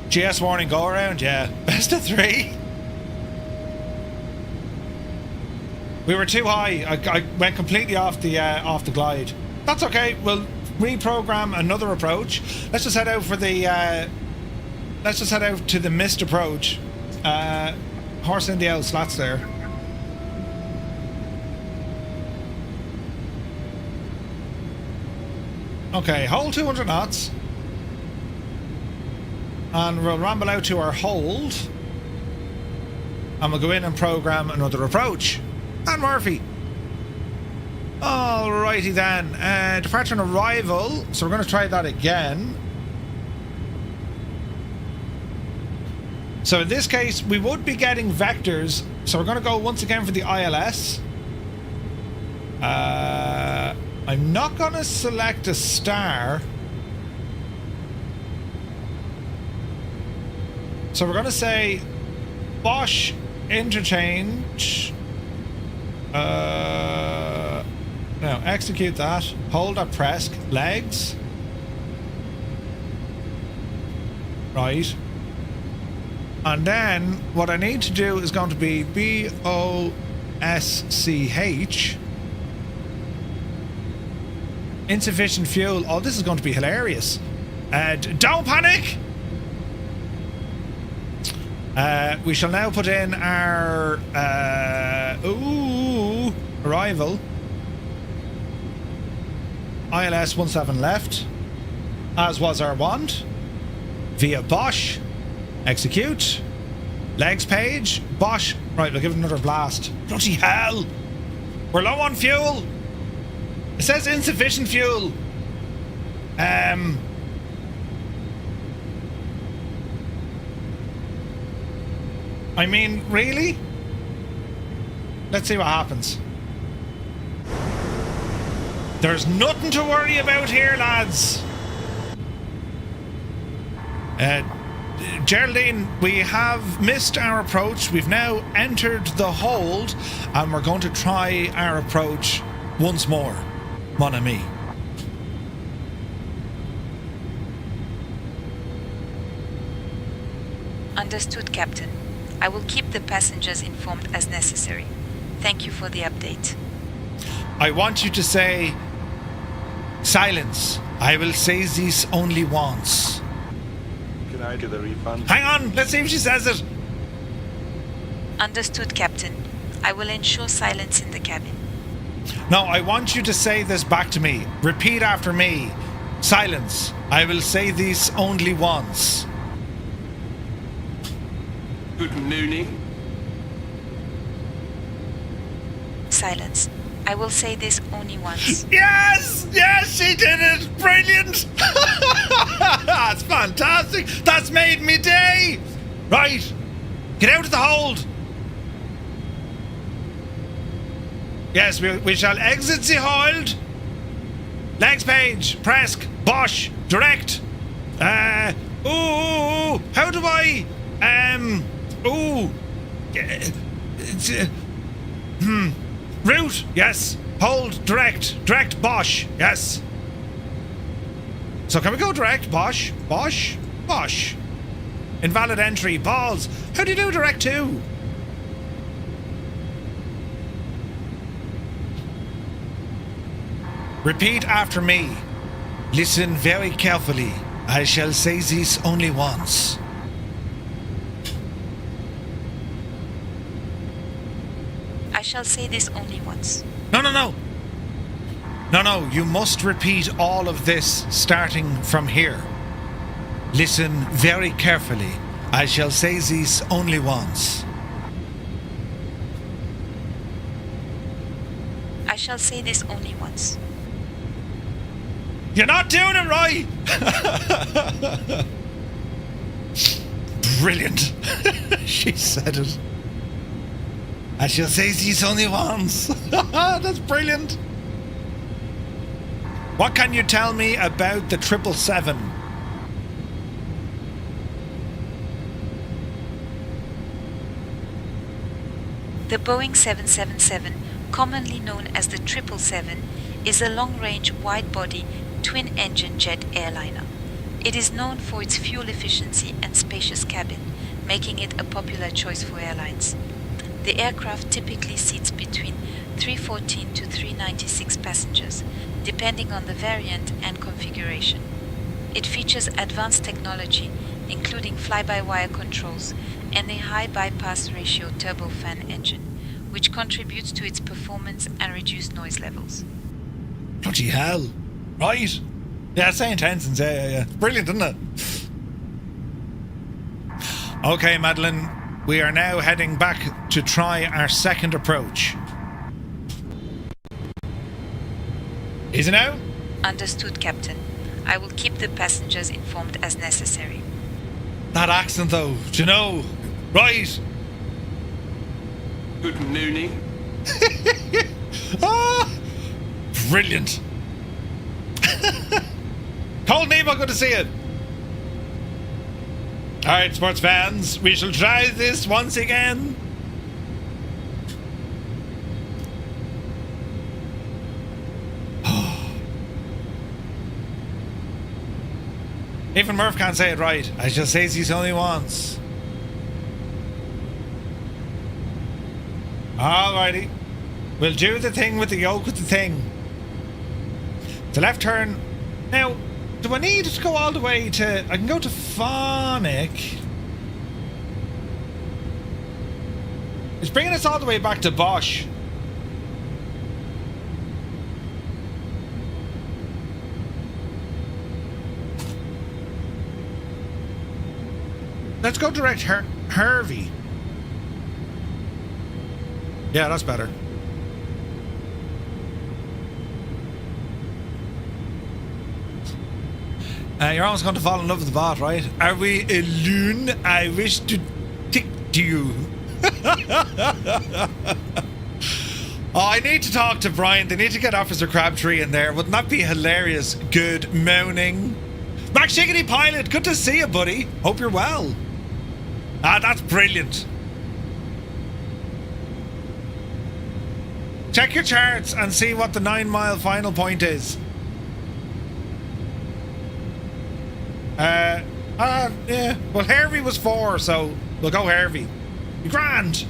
GS warning go around, yeah. Best of 3. We were too high. I went completely off the glide. That's okay. We'll reprogram another approach. Let's just head out for the. Let's just head out to the missed approach. Horse in the L slats there. Okay, hold 200 knots. And we'll ramble out to our hold. And we'll go in and program another approach. And Murphy. Alrighty then. Departure and arrival. So we're going to try that again. So in this case, we would be getting vectors. So we're going to go once again for the ILS. I'm not going to select a star. So we're going to say Bosch interchange. Now execute that. Hold or press legs. Right. And then what I need to do is going to be BOSCH. Insufficient fuel. Oh, this is going to be hilarious. Don't panic! We shall now put in our arrival. ILS 17 left, as was our want. Via Bosch. Execute. Legs page. Bosch. Right, we'll give it another blast. Bloody hell! We're low on fuel. It says insufficient fuel. I mean, really? Let's see what happens. There's nothing to worry about here, lads. Geraldine, we have missed our approach. We've now entered the hold, and we're going to try our approach once more. Mon ami. Understood, Captain. I will keep the passengers informed as necessary. Thank you for the update. I want you to say, silence. I will say this only once. Can I get a refund? Hang on, let's see if she says it. Understood, Captain. I will ensure silence in the cabin. No, I want you to say this back to me. Repeat after me. Silence. I will say this only once. Good morning. Silence. I will say this only once. Yes! Yes, she did it! Brilliant! That's fantastic! That's made me day! Right. Get out of the hold! Yes, we shall exit the hold. Legs page, press, Bosch, direct. How do I, route, yes. Hold, direct, Bosch, yes. So can we go direct, Bosch? Invalid entry, balls. How do you do direct 2? Repeat after me. Listen very carefully. I shall say this only once. I shall say this only once. No, you must repeat all of this starting from here. Listen very carefully. I shall say this only once. I shall say this only once. You're not doing it right! Brilliant. She said it. I shall say this only once. That's brilliant. What can you tell me about the 777? The Boeing 777, commonly known as the 777, is a long-range, wide-body, twin-engine jet airliner. It is known for its fuel efficiency and spacious cabin, making it a popular choice for airlines. The aircraft typically seats between 314 to 396 passengers, depending on the variant and configuration. It features advanced technology, including fly-by-wire controls and a high bypass ratio turbofan engine, which contributes to its performance and reduced noise levels. Bloody hell. Right. Yeah, St. Henson's, yeah. Brilliant, isn't it? Okay, Madeline, we are now heading back to try our second approach. Is it now? Understood, Captain. I will keep the passengers informed as necessary. That accent, though, do you know? Right. Good morning. Brilliant. Cold Nemo, good to see you. Alright, sports fans, we shall try this once again. Even Murph can't say it right. I shall say this only once. Alrighty. We'll do the thing with the yoke with the thing. The left turn. Now, do I need to go all the way to... I can go to Phonic. It's bringing us all the way back to Bosch. Let's go direct Hervey. Yeah, that's better. You're almost going to fall in love with the bot, right? Are we alone? I wish to tick to you. Oh, I need to talk to Brian. They need to get Officer Crabtree in there. Wouldn't that be hilarious? Good morning. Max Shiggity Pilot, good to see you, buddy. Hope you're well. Ah, that's brilliant. Check your charts and see what the 9-mile final point is. Yeah. Well, Hervey was 4, so we'll go Hervey. Grand.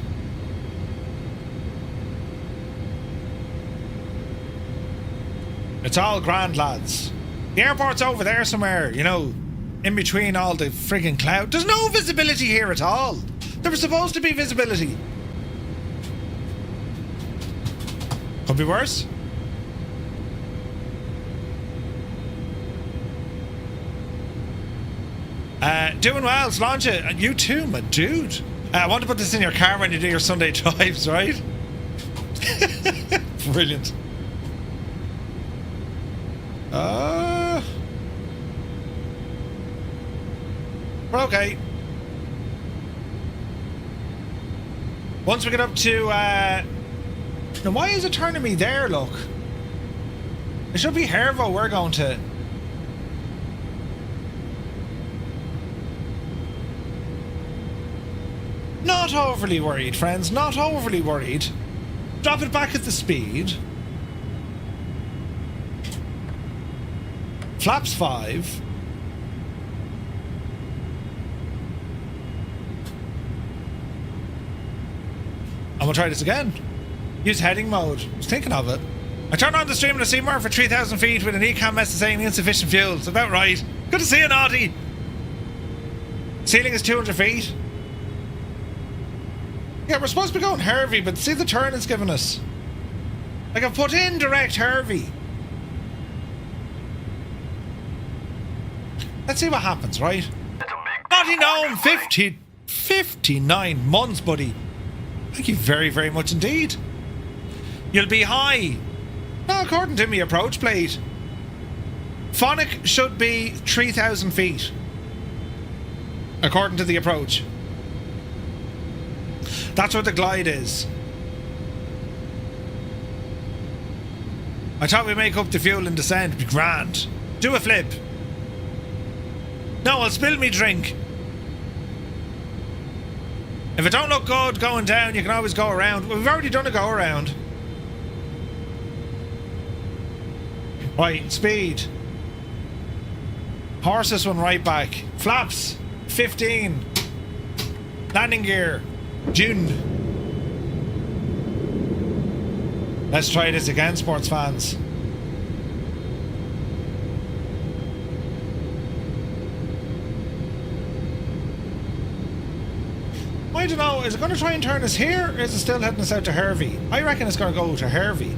It's all grand, lads. The airport's over there somewhere, you know, in between all the friggin' cloud. There's no visibility here at all. There was supposed to be visibility. Could be worse. Doing well, Slancha. And you too, my dude. I want to put this in your car when you do your Sunday drives, right? Brilliant. We're okay. Once we get up to now why is it turning me there, look? It should be Hervo we're going to. Not overly worried, friends, not overly worried. Drop it back at the speed. Flaps 5. I'm gonna try this again. Use heading mode. I was thinking of it. I turned on the stream and I see more for 3,000 feet with an ECAM message saying insufficient fuel. It's about right. Good to see you, Naughty. Ceiling is 200 feet. Yeah, we're supposed to be going Hervey, but see the turn it's given us. Like, I've put in direct Hervey. Let's see what happens, right? Naughty Gnome, 59 months, buddy. Thank you very, very much indeed. You'll be high. No, according to me, approach plate. Phonic should be 3,000 feet. According to the approach. That's what the glide is. I thought we'd make up the fuel in descent. Be grand. Do a flip. No, I'll spill me drink. If it don't look good going down, you can always go around. We've already done a go around. Right, speed. Horse this one right back. Flaps, 15. Landing gear, June. Let's try this again, sports fans. I don't know, is it going to try and turn us here, or is it still heading us out to Hervey? I reckon it's going to go to Hervey.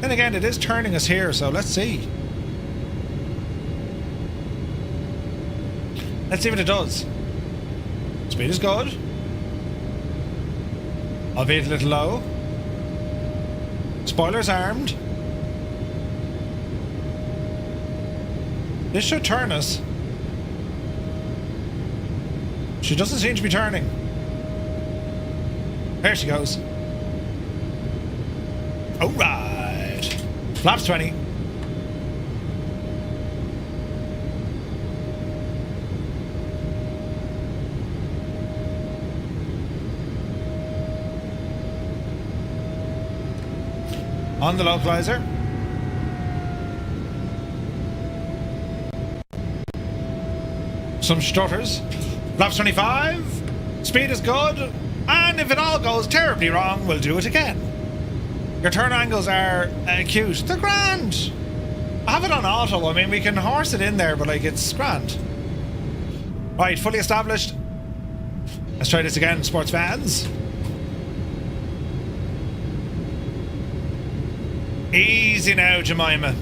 Then again, it is turning us here, so let's see. Let's see what it does. Speed is good. Albeit a little low. Spoilers armed. This should turn us. She doesn't seem to be turning. There she goes. Alright. Flaps 20. On the localizer. Some stutters. Flaps 25. Speed is good. And if it all goes terribly wrong, we'll do it again. Your turn angles are cute. They're grand. I have it on auto. I mean, we can horse it in there, but like, it's grand. Right, fully established. Let's try this again, sports fans. Easy now, Jemima.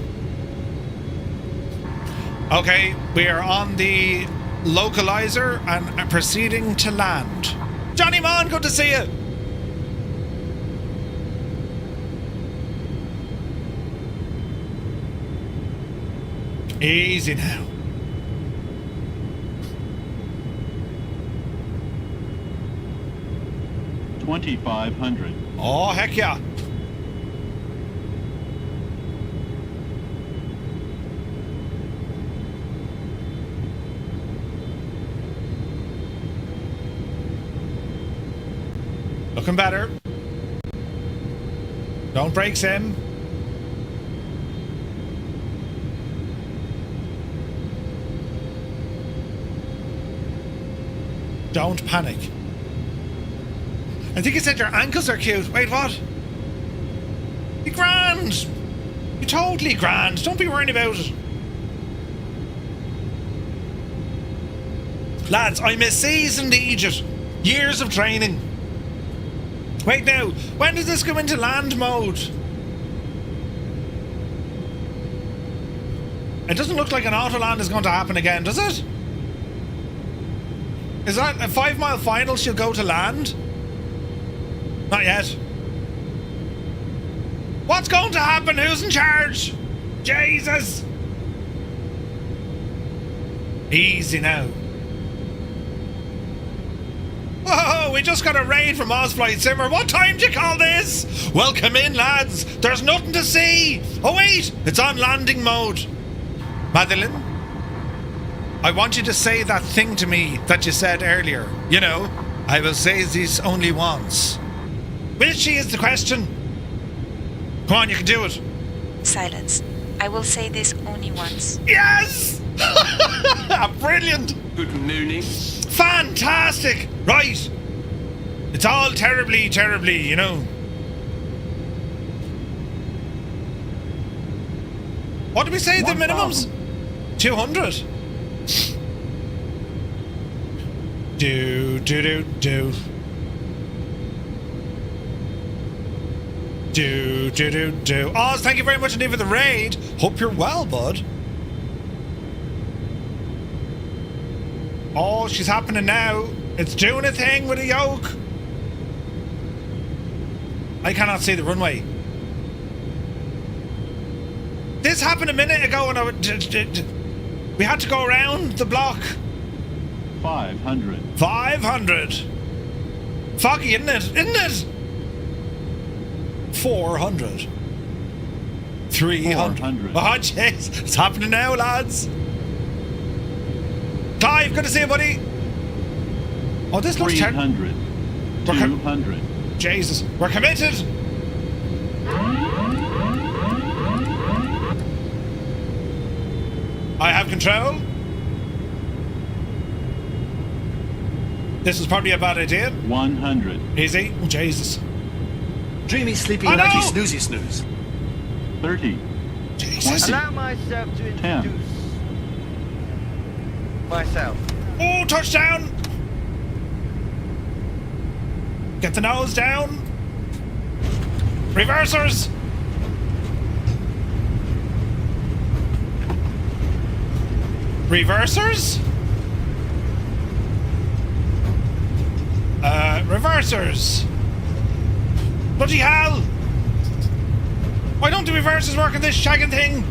Okay, we are on the localizer and proceeding to land. Johnny Mon, good to see you. Easy now. $2,500. Oh, heck yeah. Looking better. Don't break sim. Don't panic. I think you said your ankles are cute. Wait, what? You're grand. You're totally grand. Don't be worrying about it. Lads, I'm a seasoned Egypt. Years of training. Wait now, when does this go into land mode? It doesn't look like an auto land is going to happen again, does it? Is that a 5 mile final she'll go to land? Not yet. What's going to happen? Who's in charge? Jesus! Easy now. Whoa, we just got a raid from Ozflight Simmer. What time do you call this? Welcome in, lads. There's nothing to see. Oh wait, it's on landing mode. Madeline, I want you to say that thing to me that you said earlier. You know, I will say this only once. Will she is the question. Come on, you can do it. Silence. I will say this only once. Yes! Brilliant! Good morning. Fantastic! Right. It's all terribly, you know. What did we say the minimums? 200. Do. Oz, thank you very much indeed for the raid. Hope you're well, bud. Oh, she's happening now. It's doing a thing with a yoke. I cannot see the runway. This happened a minute ago and we had to go around the block. 500. 500. Foggy, isn't it? 400. 300. 400. Oh, jeez. It's happening now, lads. Clive, good to see you, buddy. Oh, this looks 300. 200. Jesus, we're committed. I have control. This is probably a bad idea. 100. Easy. Oh, Jesus. Dreamy, sleepy, I know! nighty, snoozy, snooze. 30. Jesus. Allow myself to introduce myself. Oh, touchdown. Get the nose down. Reversers. Reversers? Reversers. Bloody hell! Why don't the reversers work in this shagging thing?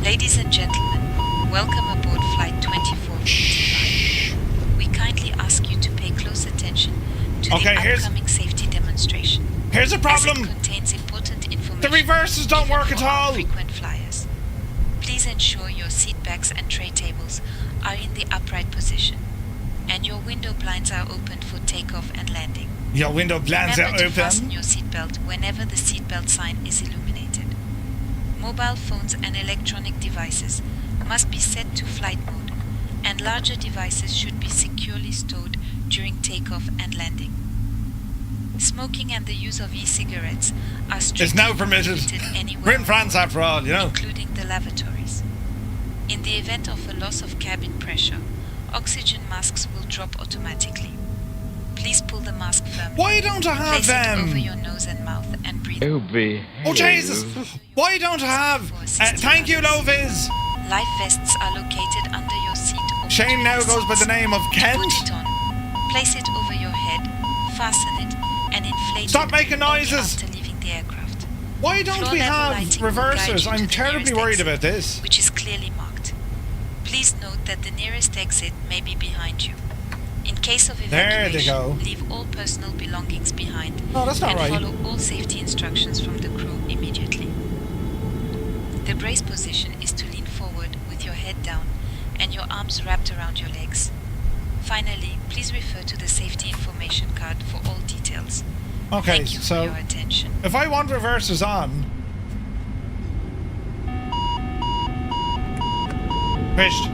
Ladies and gentlemen, welcome aboard Flight 2455. We kindly ask you to pay close attention to the upcoming safety demonstration. Here's a problem. As it contains important information. The reversers don't work at all. Frequent flyers. Please ensure your seat backs and tray tables are in the upright position, and your window blinds are open for takeoff and landing. Your window blinds are Remember to fasten open. your seatbelt whenever the seatbelt sign is illuminated. Mobile phones and electronic devices must be set to flight mode, and larger devices should be securely stowed during takeoff and landing. Smoking and the use of e-cigarettes are strictly now permitted. Anywhere, We're in France after all, you know. including the lavatories. In the event of a loss of cabin pressure, oxygen masks will drop automatically. Please pull the mask firmly. Why don't I have Place it over them? your nose and mouth and breathe. Oh, Jesus. Why don't I have... thank you, Loviz. Life vests are located under your seat. Or Shane now goes by the name of Kent. Put it on. Place it over your head, fasten it, and inflate Stop it making only noises. after leaving the aircraft. Why don't Floor we level have lighting will guide reversers? you to I'm the terribly nearest worried exit, about this. which is clearly marked. Please note that the nearest exit may be behind you. In case of There they evacuation, go. leave all personal belongings behind Oh, that's not and right. follow all safety instructions from the crew immediately. The brace position is to lean forward with your head down and your arms wrapped around your legs. Finally, please refer to the safety information card for all details. Okay, Thank you for so your attention. if I want reversers on... Fished.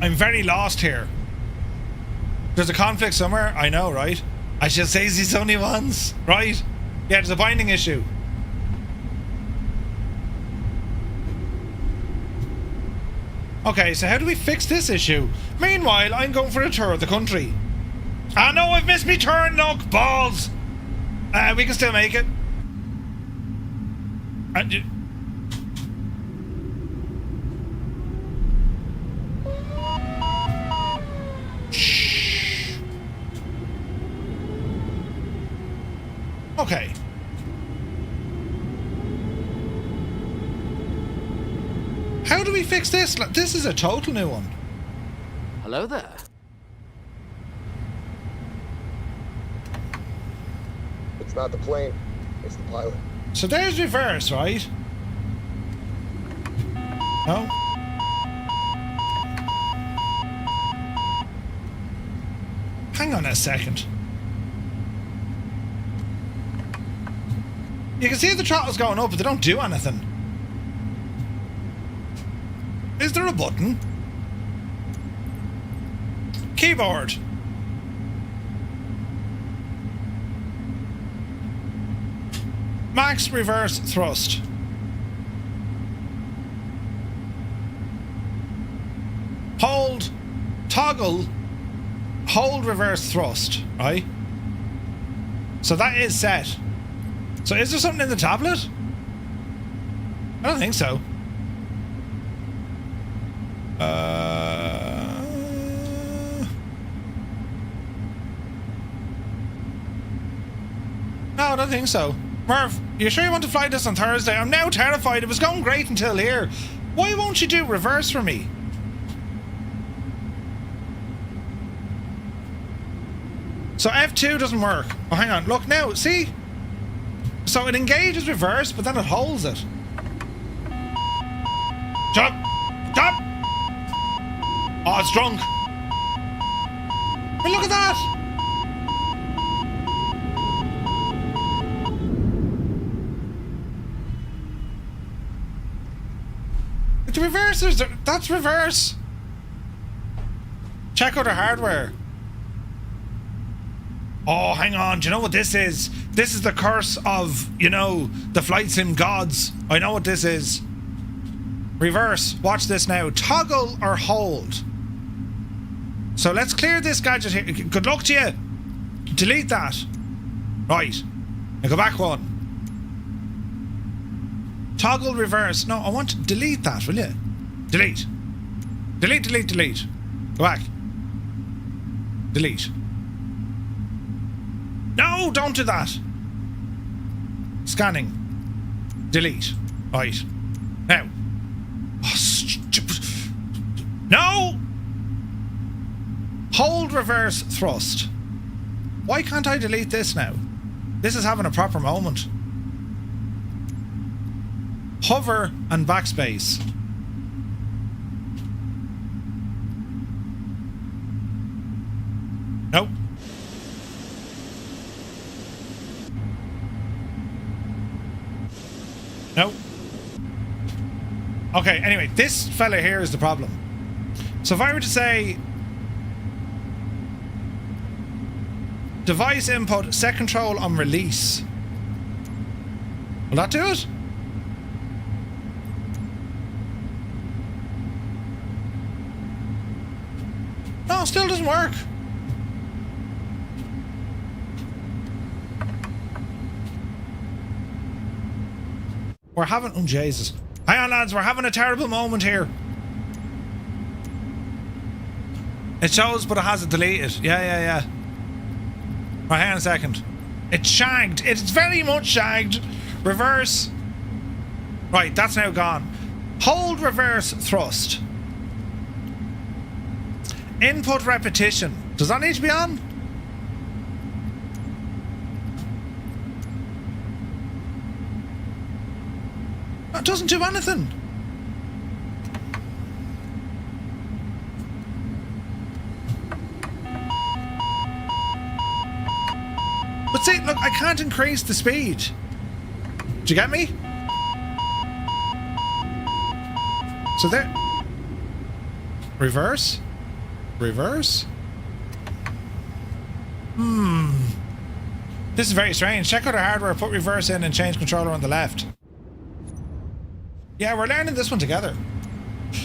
I'm very lost here. There's a conflict somewhere, I know, right? I should say these only ones, right? Yeah, there's a binding issue. Okay, so how do we fix this issue? Meanwhile, I'm going for a tour of the country. I know I've missed me turn, look, balls. We can still make it. Shh. Okay. How do we fix this? This is a total new one. Hello there. It's not the plane, it's the pilot. So there's reverse, right? No? Hang on a second. You can see the throttle's going up, but they don't do anything. Is there a button? Keyboard. Max reverse thrust. Hold, toggle, hold reverse thrust, right? So that is set. So is there something in the tablet? I don't think so. No, I don't think so. Murph, you sure you want to fly this on Thursday? I'm now terrified. It was going great until here. Why won't you do reverse for me? So F2 doesn't work. Oh, hang on. Look now. See? So it engages reverse, but then it holds it. Shut up! Stop! Oh, it's drunk. I mean, look at that! The reverse, that's reverse. Check out the hardware. Oh, hang on. Do you know what this is? This is the curse of, you know, the flight sim gods. I know what this is. Reverse. Watch this now. Toggle or hold. So let's clear this gadget here. Good luck to you. Delete that. Right. Now go back one. Toggle reverse. No, I want to delete that, will you? Delete. Delete, delete, delete. Go back. Delete. No, don't do that. Scanning. Delete. Right. Now. Oh, no! Hold reverse thrust. Why can't I delete this now? This is having a proper moment. Hover and backspace. Nope. Nope. Okay, anyway, this fella here is the problem. So if I were to say device input, set control on release, will that do it? No, still doesn't work. We're having... Oh, Jesus. Hang on, lads. We're having a terrible moment here. It shows, but it has it deleted. Yeah. Right, hang on a second. It's shagged. It's very much shagged. Reverse. Right, that's now gone. Hold reverse thrust. Input repetition. Does that need to be on? That doesn't do anything. But see, look, I can't increase the speed. Do you get me? So there. Reverse. Reverse? This is very strange. Check out the hardware, put reverse in and change controller on the left. Yeah, we're learning this one together.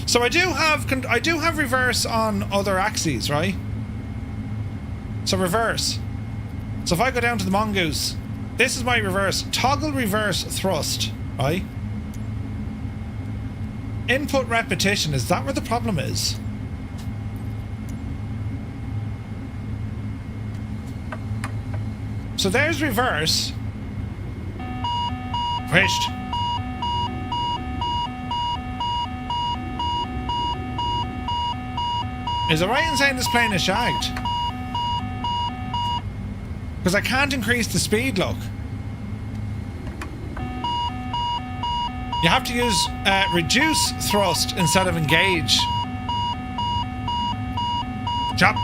So I do have reverse on other axes, right? So reverse. So if I go down to the mongoose, this is my reverse. Toggle reverse thrust, right? Input repetition, is that where the problem is? So there's reverse. Pushed. Is it right in saying this plane is shagged? Because I can't increase the speed, look. You have to use reduce thrust instead of engage. Chop.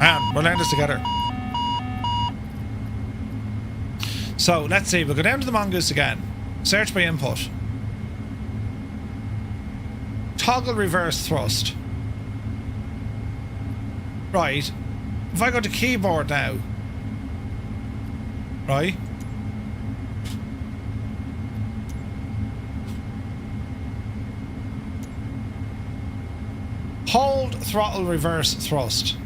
And we'll learn this together. So let's see, we'll go down to the mongoose again. Search by input. Toggle reverse thrust. Right. If I go to keyboard now. Right. Hold throttle reverse thrust.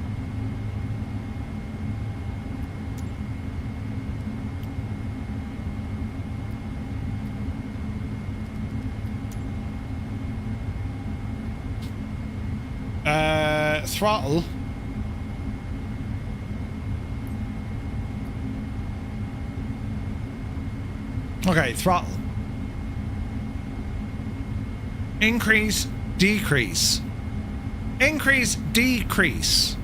Throttle. Okay, throttle. Increase, decrease. Increase, decrease.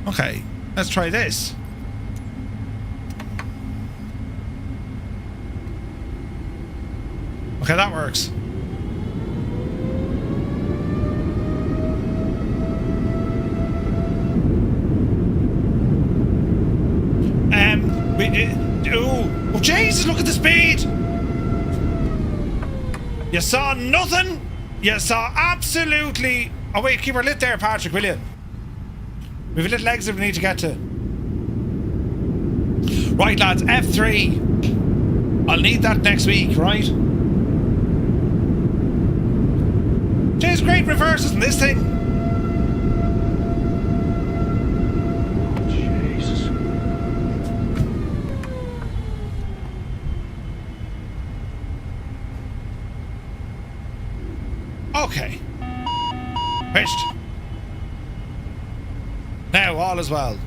Okay, let's try this. Okay, that works. Oh, Jesus, look at the speed! You saw nothing? You saw absolutely... Oh, wait, keep her lit there, Patrick, will you? We've a little exit we need to get to. Right, lads, F3. I'll need that next week, right? Jeez, great reverses in this thing. Okay. Pitched. Now, all is well.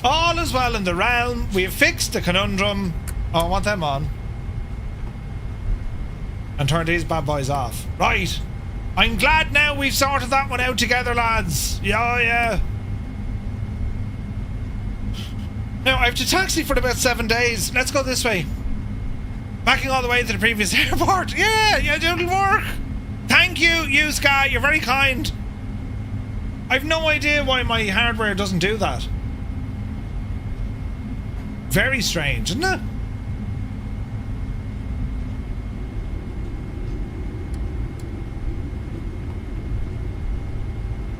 All is well in the realm. We have fixed the conundrum. Oh, I want them on. And turn these bad boys off. Right. I'm glad now we've sorted that one out together, lads. Yeah, yeah. Now, I have to taxi for about 7 days. Let's go this way. Backing all the way to the previous airport. Yeah, it'll work. Thank you, Yuska. You're very kind. I've no idea why my hardware doesn't do that. Very strange, isn't it?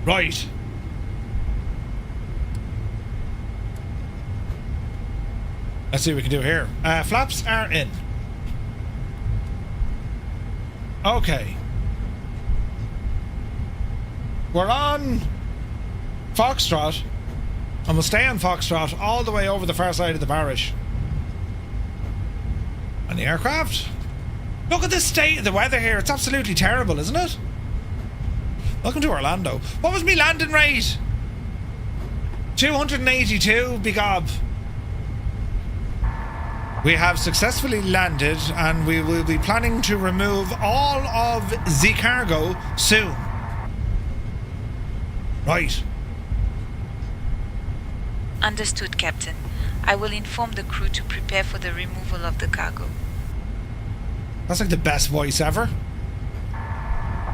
Right. Let's see what we can do here. Flaps are in. Okay. We're on Foxtrot, and we'll stay on Foxtrot all the way over the far side of the parish. And the aircraft. Look at the state of the weather here. It's absolutely terrible, isn't it? Welcome to Orlando. What was me landing rate? 282, begob. We have successfully landed, and we will be planning to remove all of the cargo soon. Right. Understood, Captain. I will inform the crew to prepare for the removal of the cargo. That's like the best voice ever.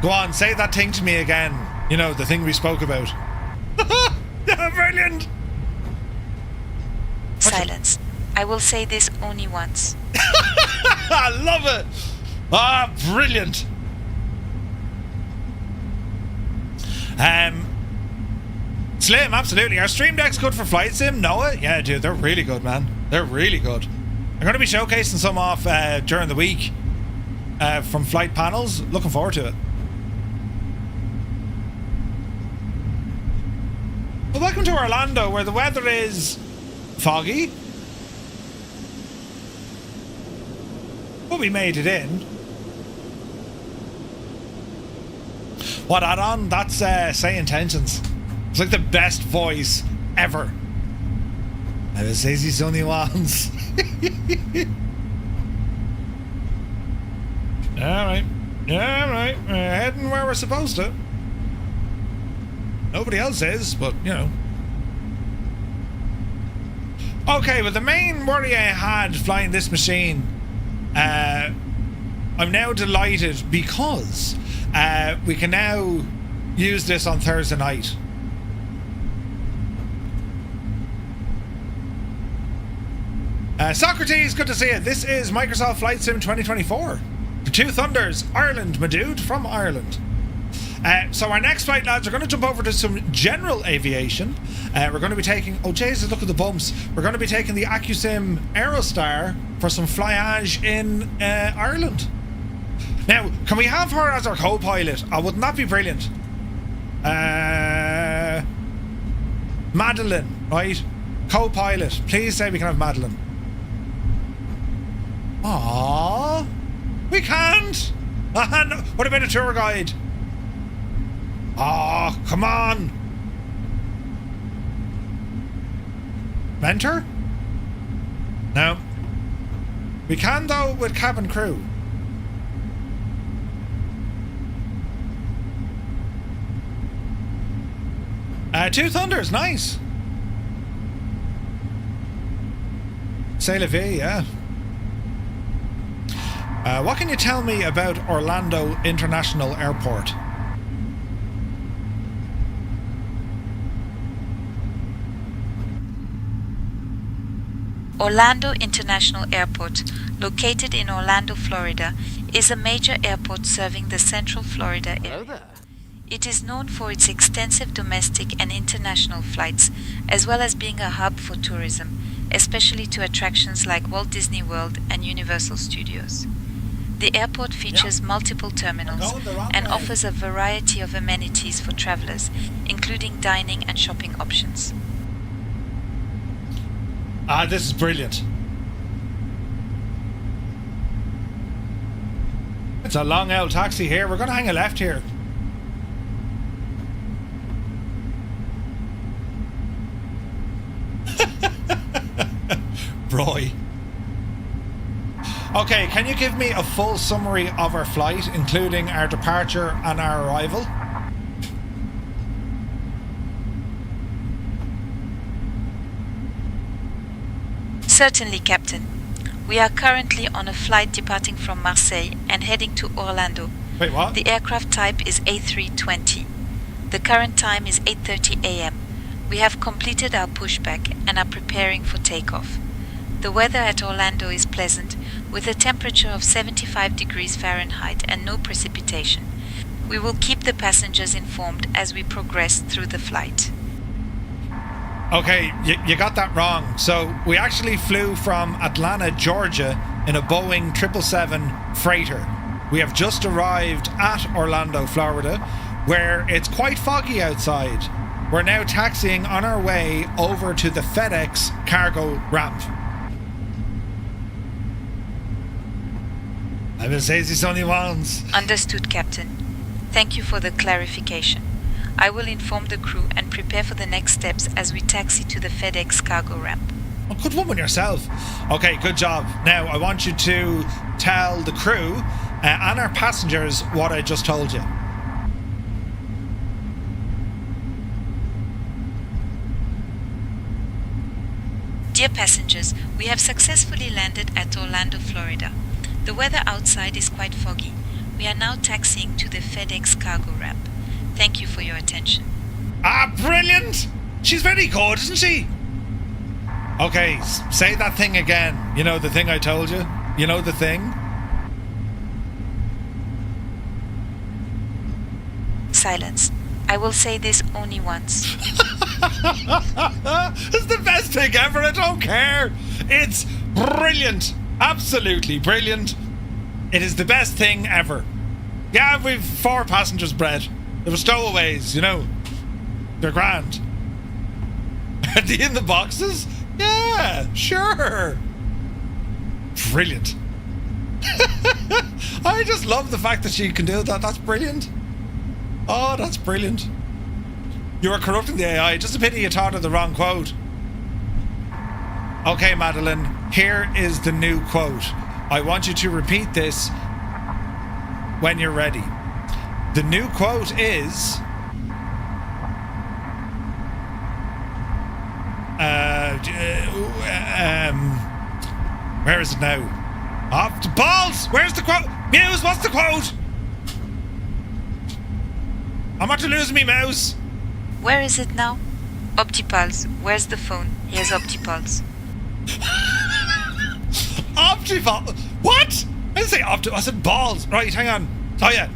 Go on, say that thing to me again. You know, the thing we spoke about. Brilliant! Silence. I will say this only once. I love it! Ah, brilliant! Slim, absolutely. Are stream decks good for flight sim? Noah? Yeah, dude, they're really good, man. They're really good. I'm going to be showcasing some off during the week. from flight panels. Looking forward to it. Well, welcome to Orlando, where the weather is foggy. But we made it in. What add-on? That's Say Intentions. It's like the best voice ever. I will say these only ones. Alright. Alright. We're heading where we're supposed to. Nobody else is, but, you know. Okay, well, the main worry I had flying this machine, I'm now delighted because we can now use this on Thursday night. Socrates, good to see you. This is Microsoft Flight Sim 2024. The Two Thunders, Ireland, my dude, from Ireland. So our next flight, lads, we're going to jump over to some general aviation. We're going to be taking... Oh, Jesus, look at the bumps. We're going to be taking the A2A Aerostar for some flyage in Ireland. Now, can we have her as our co-pilot? Oh, wouldn't that be brilliant? Madeline, right? Co-pilot. Please say we can have Madeline. Aww. We can't. No. What about a tour guide? Oh, come on. Mentor? No. We can, though, with cabin crew. Two Thunders, nice. C'est la vie, yeah. What can you tell me about Orlando International Airport? Orlando International Airport, located in Orlando, Florida, is a major airport serving the Central Florida Hello area. there. It is known for its extensive domestic and international flights, as well as being a hub for tourism, especially to attractions like Walt Disney World and Universal Studios. The airport features multiple terminals and offers a variety of amenities for travelers, including dining and shopping options. This is brilliant. It's a long old taxi here. We're going to hang a left here. Roy. Okay, can you give me a full summary of our flight, including our departure and our arrival? Certainly, Captain. We are currently on a flight departing from Marseille and heading to Orlando. Wait, what? The aircraft type is A320. The current time is 8:30 a.m. We have completed our pushback and are preparing for takeoff. The weather at Orlando is pleasant, with a temperature of 75 degrees Fahrenheit and no precipitation. We will keep the passengers informed as we progress through the flight. Okay, you got that wrong. So we actually flew from Atlanta, Georgia in a Boeing 777 freighter. We have just arrived at Orlando, Florida, where it's quite foggy outside. We're now taxiing on our way over to the FedEx cargo ramp. I will say this only once. Understood, Captain. Thank you for the clarification. I will inform the crew and prepare for the next steps as we taxi to the FedEx cargo ramp. Oh, good woman yourself. Okay, good job. Now, I want you to tell the crew and our passengers what I just told you. Dear passengers, we have successfully landed at Orlando, Florida. The weather outside is quite foggy. We are now taxiing to the FedEx cargo ramp. Thank you for your attention. Ah, brilliant! She's very good, isn't she? Okay, say that thing again. You know, the thing I told you? You know the thing? Silence. I will say this only once. It's the best thing ever, I don't care. It's brilliant. Absolutely brilliant. It is the best thing ever. Yeah, we've 4 passengers, Brett. They were stowaways, you know. They're grand. Are they in the boxes? Yeah, sure. Brilliant. I just love the fact that she can do that. That's brilliant. Oh, that's brilliant. You are corrupting the AI. Just a pity you taught her the wrong quote. Okay, Madeline, here is the new quote. I want you to repeat this when you're ready. The new quote is... where is it now? Off the balls! Where's the quote? Muse, what's the quote? I'm about to lose me mouse. Where is it now? Optipulse. Where's the phone? Here's Optipulse. Optipulse? What? I didn't say I said balls. Right, hang on. Oh, yeah.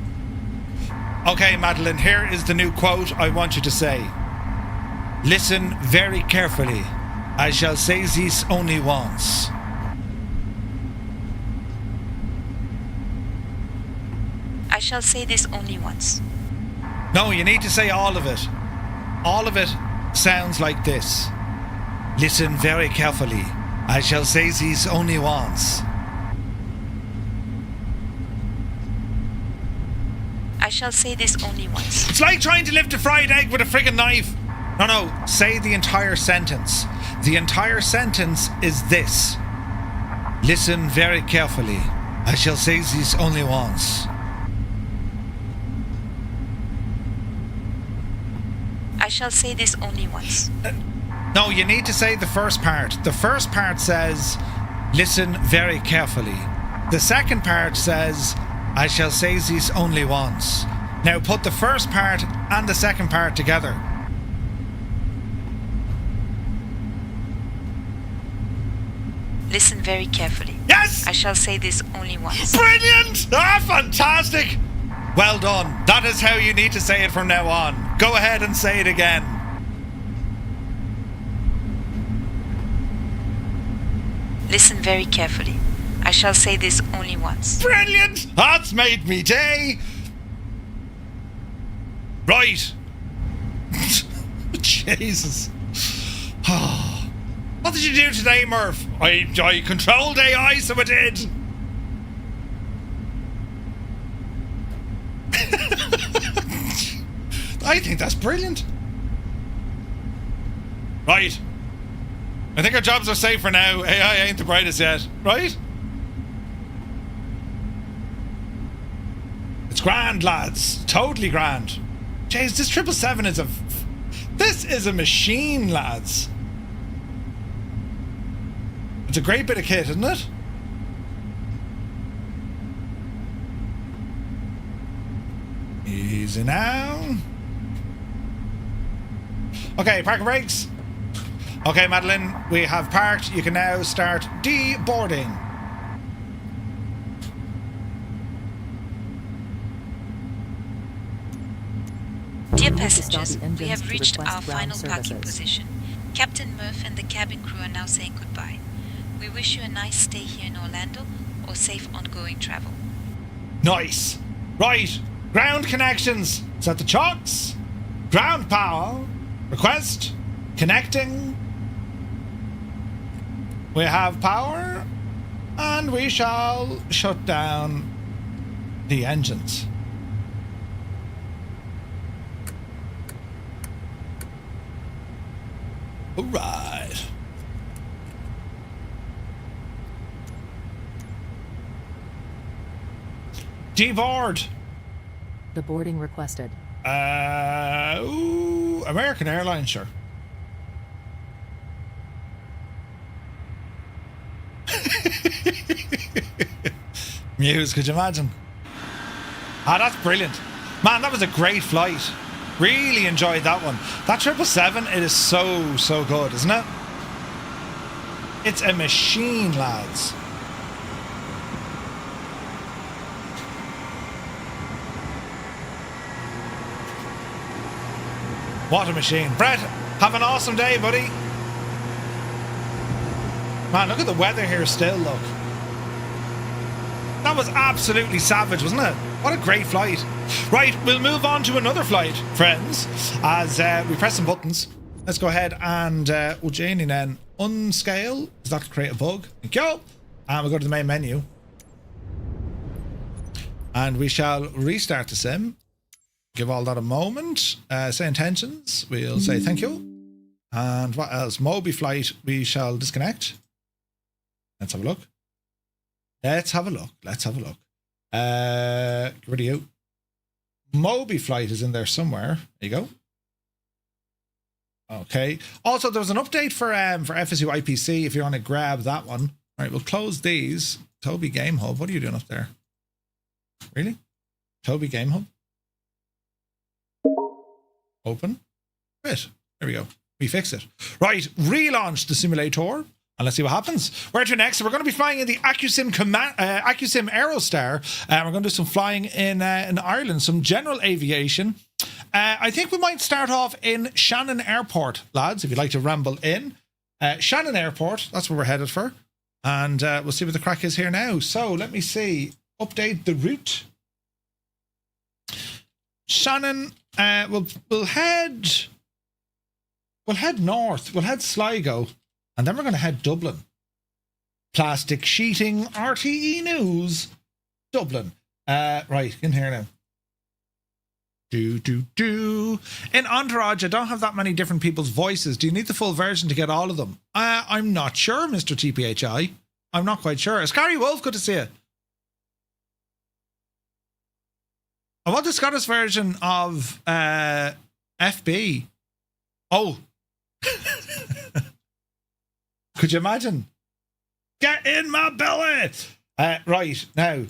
Okay, Madeline, here is the new quote I want you to say. Listen very carefully. I shall say this only once. I shall say this only once. No, you need to say all of it. All of it sounds like this. Listen very carefully. I shall say this only once. I shall say this only once. It's like trying to lift a fried egg with a friggin' knife. No, say the entire sentence. The entire sentence is this. Listen very carefully. I shall say this only once. I shall say this only once. No, you need to say the first part. The first part says, listen very carefully. The second part says, I shall say this only once. Now put the first part and the second part together. Listen very carefully. Yes! I shall say this only once. Brilliant! Ah, fantastic! Well done. That is how you need to say it from now on. Go ahead and say it again. Listen very carefully. I shall say this only once. Brilliant! That's made me day. Right. Jesus. What did you do today, Murph? I controlled AI, so I did. I think that's brilliant. Right. I think our jobs are safe for now. AI ain't the brightest yet, right? It's grand, lads. Totally grand. Jeez, this 777 is this is a machine, lads. It's a great bit of kit, isn't it? Easy now. Okay, parking brakes. Okay, Madeline, we have parked. You can now start deboarding. Dear passengers, we have reached our final parking position. Captain Murph and the cabin crew are now saying goodbye. We wish you a nice stay here in Orlando or safe ongoing travel. Nice. Right. Ground connections. Set the chocks. Ground power. Request. Connecting. We have power. And we shall shut down the engines. All right. Deboard. The boarding requested. American Airlines, sure. Muse, could you imagine? Ah, that's brilliant. Man, that was a great flight. Really enjoyed that one. That 777, it is so good, isn't it? It's a machine, lads. What a machine. Brett, have an awesome day, buddy. Man, look at the weather here still, look. That was absolutely savage, wasn't it? What a great flight. Right, we'll move on to another flight, friends, as we press some buttons. Let's go ahead and Janie then unscale. Does that create a bug? Thank you. And we'll go to the main menu. And we shall restart the sim. Give all that a moment. Say intentions. We'll say thank you. And what else? Moby flight. We shall disconnect. Let's have a look. Let's have a look. Let's have a look. Get rid of you. Moby flight is in there somewhere. There you go. Okay. Also, there was an update for FSU IPC if you want to grab that one. All right, we'll close these. Toby Game Hub. What are you doing up there? Really? Toby Game Hub? Open. Right. There we go. We fixed it. Right. Relaunch the simulator. And let's see what happens. Where to next? So we're going to be flying in the Accu-Sim Aerostar. We're going to do some flying in Ireland, some general aviation. I think we might start off in Shannon Airport, lads, if you'd like to ramble in. Shannon Airport, that's where we're headed for. And we'll see what the crack is here now. So let me see. Update the route. Shannon, we'll head north. We'll head Sligo. And then we're going to head Dublin. Plastic sheeting, RTE News, Dublin. Right, in here now. In Entourage, I don't have that many different people's voices. Do you need the full version to get all of them? I'm not sure, Mr. TPHI. I'm not quite sure. Scary Wolf, good to see you. I want the Scottish version of FB. Oh. Could you imagine? Get in my belly! Right, now.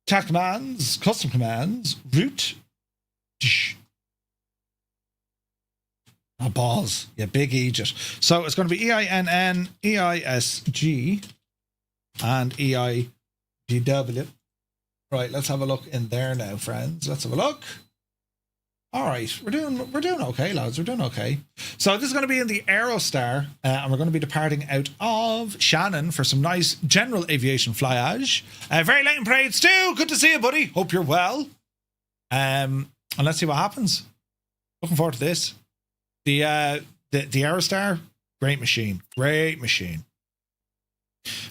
Chat commands, custom commands, route. Oh, balls. Yeah, big Egypt. So it's going to be EINN, EISG, and EIGW. Right, let's have a look in there now, friends. Let's have a look. All right, we're doing okay, lads. We're doing okay. So this is going to be in the Aerostar, and we're going to be departing out of Shannon for some nice general aviation flyage. Very late in parade, Stu. Good to see you, buddy. Hope you're well. And let's see what happens. Looking forward to this. The Aerostar, great machine. Great machine.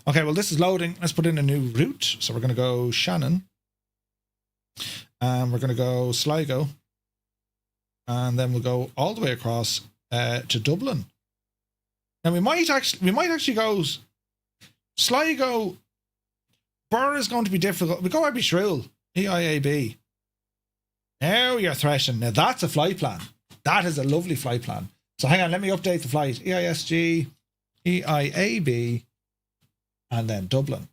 Okay, well, this is loading. Let's put in a new route. So we're going to go Shannon, and we're going to go Sligo. And then we'll go all the way across to Dublin. Now we might actually go Sligo. Burr is going to be difficult. We go Abbey-Shrule, EIAB. Now you're threshing. Now that's a flight plan. That is a lovely flight plan. So hang on, let me update the flight. EISG, EIAB, and then Dublin.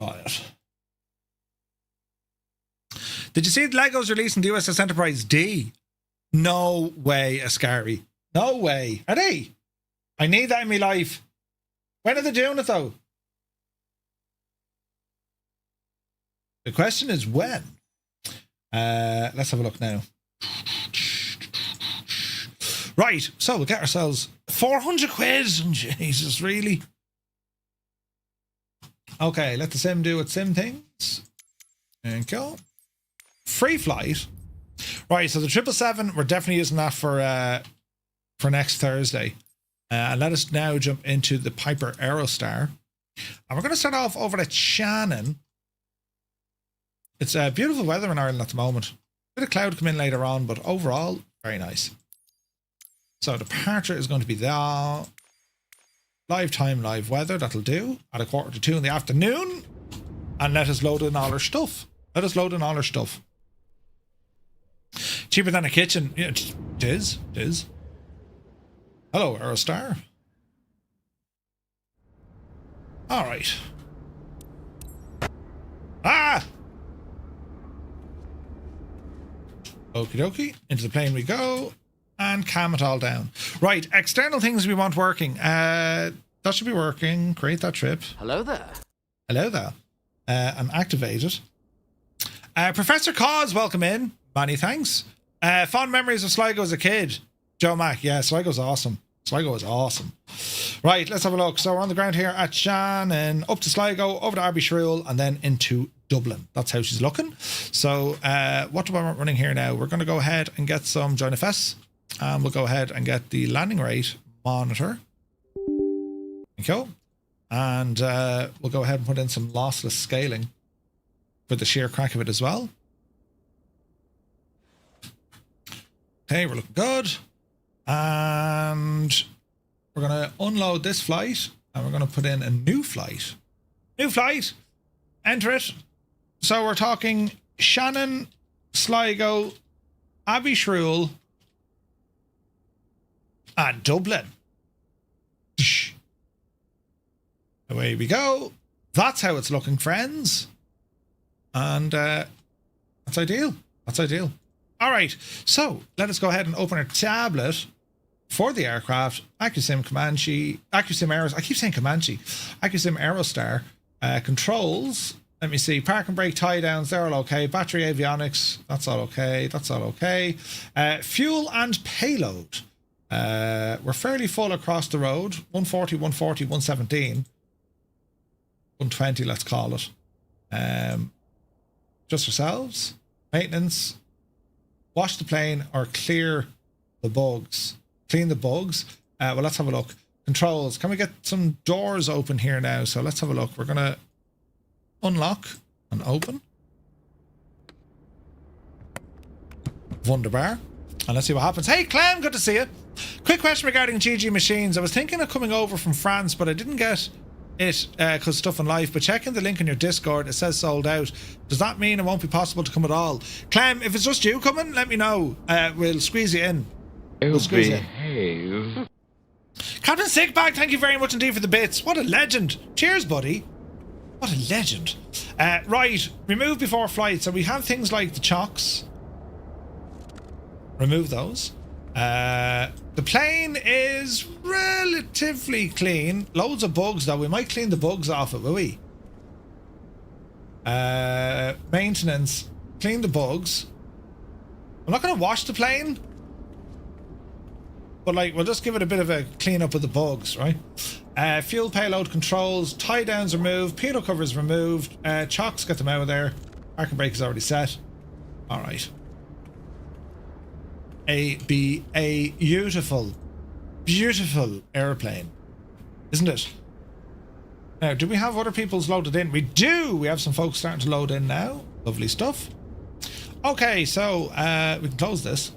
Got it. Did you see the Legos releasing the USS Enterprise D? No way, Ascari. No way. Are they? I need that in my life. When are they doing it, though? The question is when. Let's have a look now. Right, so we'll get ourselves 400 quid. Jesus, really? Okay, let the sim do its sim things. Thank you. Free flight. Right, so the 777, we're definitely using that for next Thursday. And let us now jump into the Piper Aerostar. And we're going to start off over at Shannon. It's beautiful weather in Ireland at the moment. Bit of cloud come in later on, but overall, very nice. So departure is going to be the live time, live weather. That'll do at 1:45 in the afternoon. And let us load in all our stuff. Let us load in all our stuff. Cheaper than a kitchen. Yeah, it is. It is. Hello, Aerostar. All right. Ah! Okie dokie. Into the plane we go. And calm it all down. Right. External things we want working. That should be working. Create that trip. Hello there. Hello there. And activate it. Professor Cause, welcome in. Many thanks. Fond memories of Sligo as a kid. Joe Mack. Yeah, Sligo's awesome. Sligo is awesome. Right, let's have a look. So we're on the ground here at Shannon, up to Sligo, over to Abbeyshrew, and then into Dublin. That's how she's looking. So what do I want running here now? We're going to go ahead and get some join FS, and we'll go ahead and get the landing rate monitor. Thank you. And we'll go ahead and put in some lossless scaling for the sheer crack of it as well. Okay, we're looking good. And we're going to unload this flight and we're going to put in a new flight. New flight. Enter it. So we're talking Shannon, Sligo, Abbeyshrew, and Dublin. Away we go. That's how it's looking, friends. And that's ideal. That's ideal. All right. So let us go ahead and open our tablet for the aircraft. Accu-Sim Comanche. Accu-Sim Aerostar. I keep saying Comanche. Accu-Sim Aerostar. Controls. Let me see. Park and brake tie downs. They're all okay. Battery avionics. That's all okay. That's all okay. Fuel and payload. We're fairly full across the road. 140, 140, 117. 120, let's call it. Just ourselves. Maintenance. Wash the plane or clear the bugs. Clean the bugs. Well, let's have a look. Controls. Can we get some doors open here now? So let's have a look. We're going to unlock and open. Wunderbar. And let's see what happens. Hey, Clem, good to see you. Quick question regarding GG Machines. I was thinking of coming over from France, but I didn't get it because stuff in life. But checking the link in your Discord, it says sold out. Does that mean it won't be possible to come at all? Clem, if it's just you coming, let me know. We'll squeeze you in. We'll squeeze you in. Captain Sickbag, thank you very much indeed for the bits. What a legend. Cheers, buddy. What a legend. Right, remove before flight. So we have things like the chocks. Remove those. The plane is relatively clean. Loads of bugs though. We might clean the bugs off it, will we? Maintenance. Clean the bugs. I'm not going to wash the plane. But like, we'll just give it a bit of a clean up of the bugs, right? Fuel payload controls. Tie downs removed. Pitot covers removed. Chocks, get them out of there. Park and brake is already set. All right. A beautiful, beautiful airplane, isn't it? Now, do we have other people's loaded in? We do. We have some folks starting to load in now. Lovely stuff. Okay, so we can close this.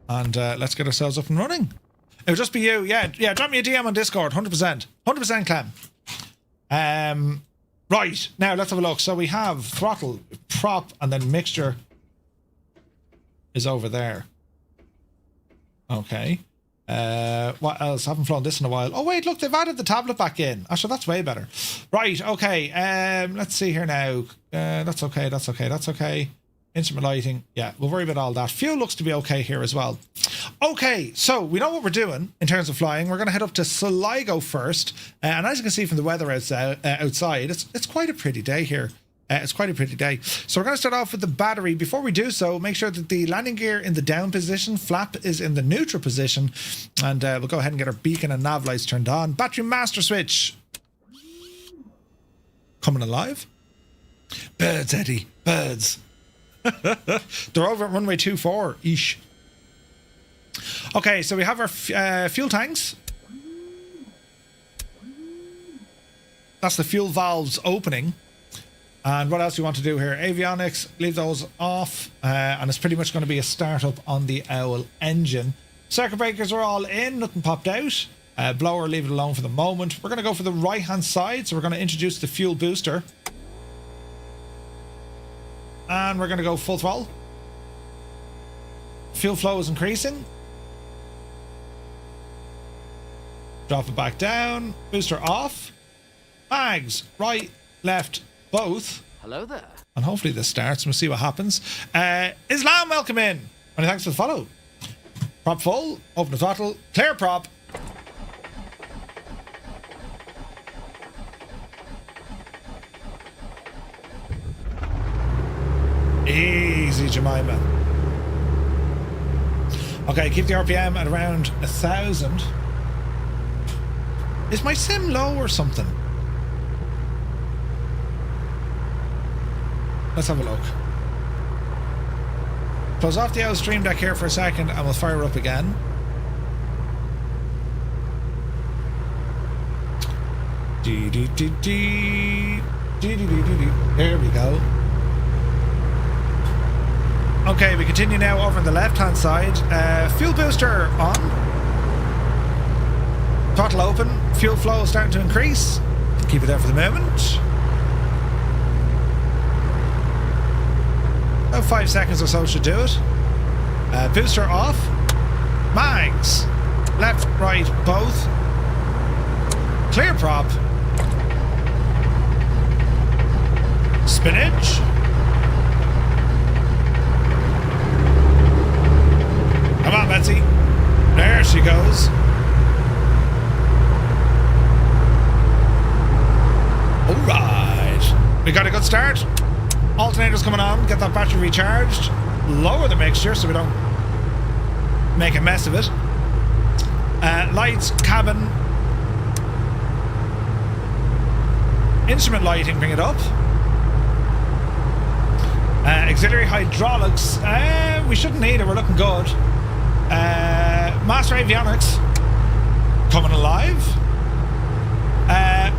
And let's get ourselves up and running. It'll just be you. Yeah, drop me a DM on Discord. 100%. 100% Clem. Right, now let's have a look. So we have throttle, prop, and then mixture is over there. Okay. What else? I haven't flown this in a while. Oh, wait, look, they've added the tablet back in. Actually, that's way better. Right, okay. Let's see here now. That's okay, that's okay, that's okay. Instrument lighting. Yeah, we'll worry about all that. Fuel looks to be okay here as well. Okay, so we know what we're doing in terms of flying. We're going to head up to Sligo first. And as you can see from the weather outside, it's quite a pretty day here. It's quite a pretty day. So we're going to start off with the battery. Before we do so, make sure that the landing gear in the down position, flap is in the neutral position. And we'll go ahead and get our beacon and nav lights turned on. Battery master switch. Coming alive. Birds, Eddie. Birds. They're over at runway 24 ish. Okay, so we have our fuel tanks. That's the fuel valves opening. And what else do you want to do here? Avionics, leave those off. And it's pretty much going to be a startup on the Owl engine. Circuit breakers are all in, nothing popped out. Blower, leave it alone for the moment. We're going to go for the right hand side, so we're going to introduce the fuel booster. And we're going to go full throttle. Fuel flow is increasing. Drop it back down. Booster off. Mags, right, left, both. Hello there. And hopefully this starts and we'll see what happens. Islam, welcome in. Many thanks for the follow. Prop full. Open the throttle. Clear prop. Easy, Jemima. Okay, keep the RPM at around 1,000. Is my sim low or something? Let's have a look. Close off the old stream deck here for a second and we'll fire up again. There we go. Okay, we continue now over on the left hand side. Fuel booster on. Throttle open. Fuel flow is starting to increase. Keep it there for the moment. About 5 seconds or so should do it. Booster off. Mags. Left, right, both. Clear prop. Spinach. Come on, Betsy. There she goes. Alright. We got a good start. Alternators coming on. Get that battery recharged. Lower the mixture so we don't make a mess of it. Lights, cabin. Instrument lighting, bring it up. Auxiliary hydraulics. We shouldn't need it. We're looking good. Master avionics. Coming alive.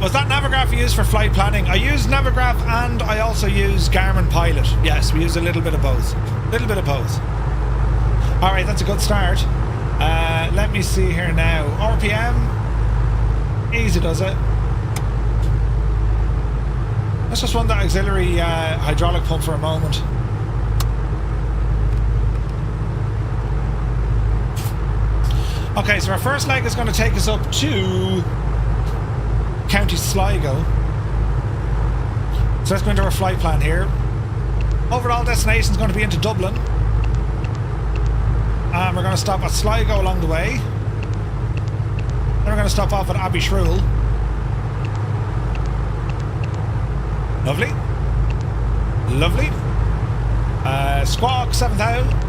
Was that Navigraph used for flight planning? I use Navigraph and I also use Garmin Pilot. Yes, we use a little bit of both. Alright, that's a good start. Let me see here now. RPM. Easy does it. Let's just run that auxiliary hydraulic pump for a moment. Okay, so our first leg is going to take us up to County Sligo. So let's go into our flight plan here. Overall destination is going to be into Dublin. And we're going to stop at Sligo along the way. Then we're going to stop off at Abbeyshrew. Lovely. Lovely. Squawk 7000.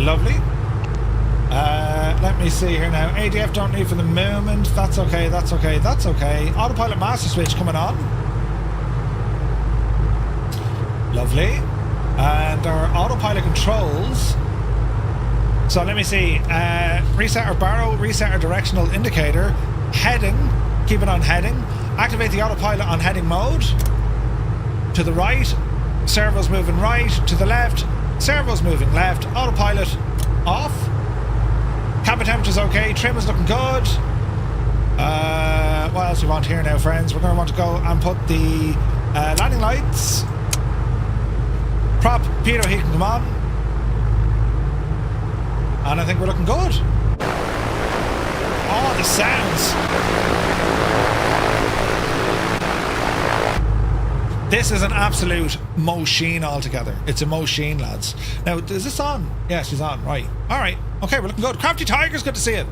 Lovely. Let me see here now. ADF don't need for the moment. That's okay, that's okay, that's okay. Autopilot master switch coming on. Lovely. And our autopilot controls. So let me see. Reset our barrow, reset our directional indicator. Heading. Keep it on heading. Activate the autopilot on heading mode. To the right. Servo's moving right. To the left. Servo's moving left. Autopilot off. Cabin temperature's okay. Trim is looking good. What else do we want here now, friends? We're going to want to go and put the landing lights. Prop pitot heat can come on. And I think we're looking good. Oh, the sounds. This is an absolute machine altogether. It's a machine, lads. Now, is this on? Yeah, she's on. Right. All right. Okay, we're looking good. Crafty Tiger's good to see it.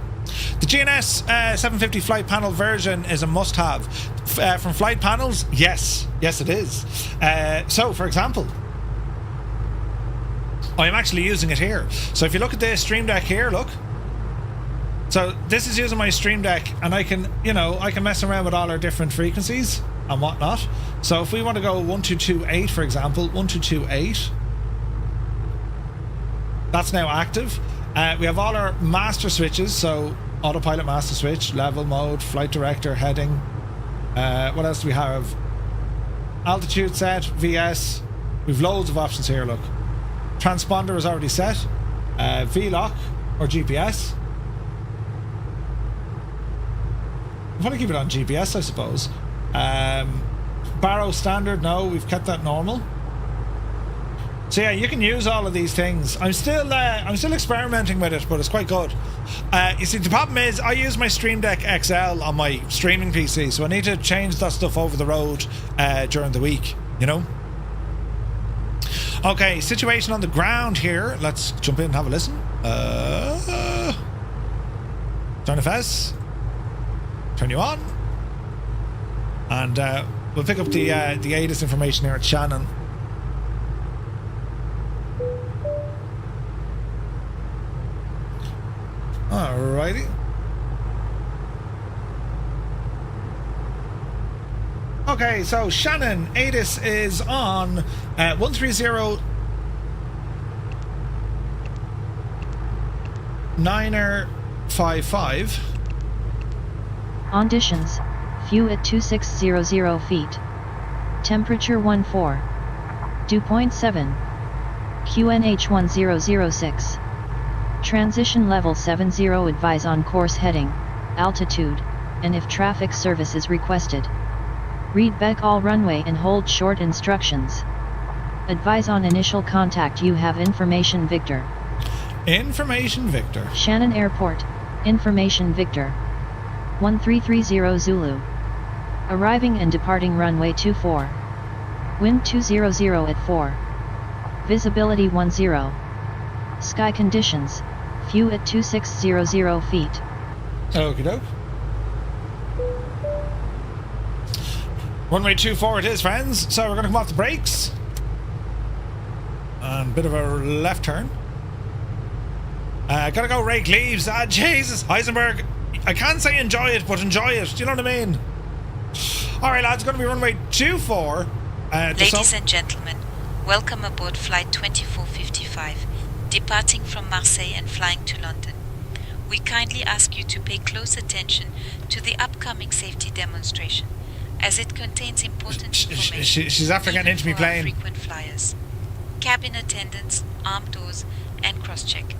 The GNS 750 flight panel version is a must-have. From flight panels, yes. Yes, it is. So, for example, I'm actually using it here. So if you look at the Stream Deck here, look. So this is using my Stream Deck, and I can, I can mess around with all our different frequencies and whatnot. So if we want to go 1228, for example, 1228, that's now active. We have all our master switches, so autopilot master switch, level mode, flight director, heading. What else do we have? Altitude set, VS. We've loads of options here, look. Transponder is already set. VLOC or GPS. I want to keep it on GPS, I suppose. Barrow standard, no, we've kept that normal. So yeah, you can use all of these things. I'm still experimenting with it, but it's quite good. You see, the problem is I use my Stream Deck XL on my streaming PC, so I need to change that stuff over the road during the week, Okay, situation on the ground here. Let's jump in and have a listen. Turn FS. Turn you on. And we'll pick up the ATIS information here at Shannon. Alrighty. Okay, so Shannon, ATIS is on 130 9er55. Conditions. Few at 2600 feet. Temperature 14. Dew point 7. QNH 1006. Transition level 70. Advise on course heading, altitude, and if traffic service is requested. Read back all runway and hold short instructions. Advise on initial contact. You have information Victor. Information Victor. Shannon Airport, information Victor. 1330 Zulu. Arriving and departing runway 24. Wind 200 at 4. Visibility 10. Sky conditions, few at 2600 feet. Okie doke. Runway 24 it is, friends. So we're going to come off the brakes. And bit of a left turn. Gotta go rake leaves. Ah, Jesus, Heisenberg. I can't say enjoy it, but enjoy it. Do you know what I mean? Alright, lads, going to be runway 24. Ladies and gentlemen, welcome aboard flight 2455, departing from Marseille and flying to London. We kindly ask you to pay close attention to the upcoming safety demonstration, as it contains important information. She's after getting into me for our plane. frequent flyers. Cabin attendants, armed doors, and cross-check.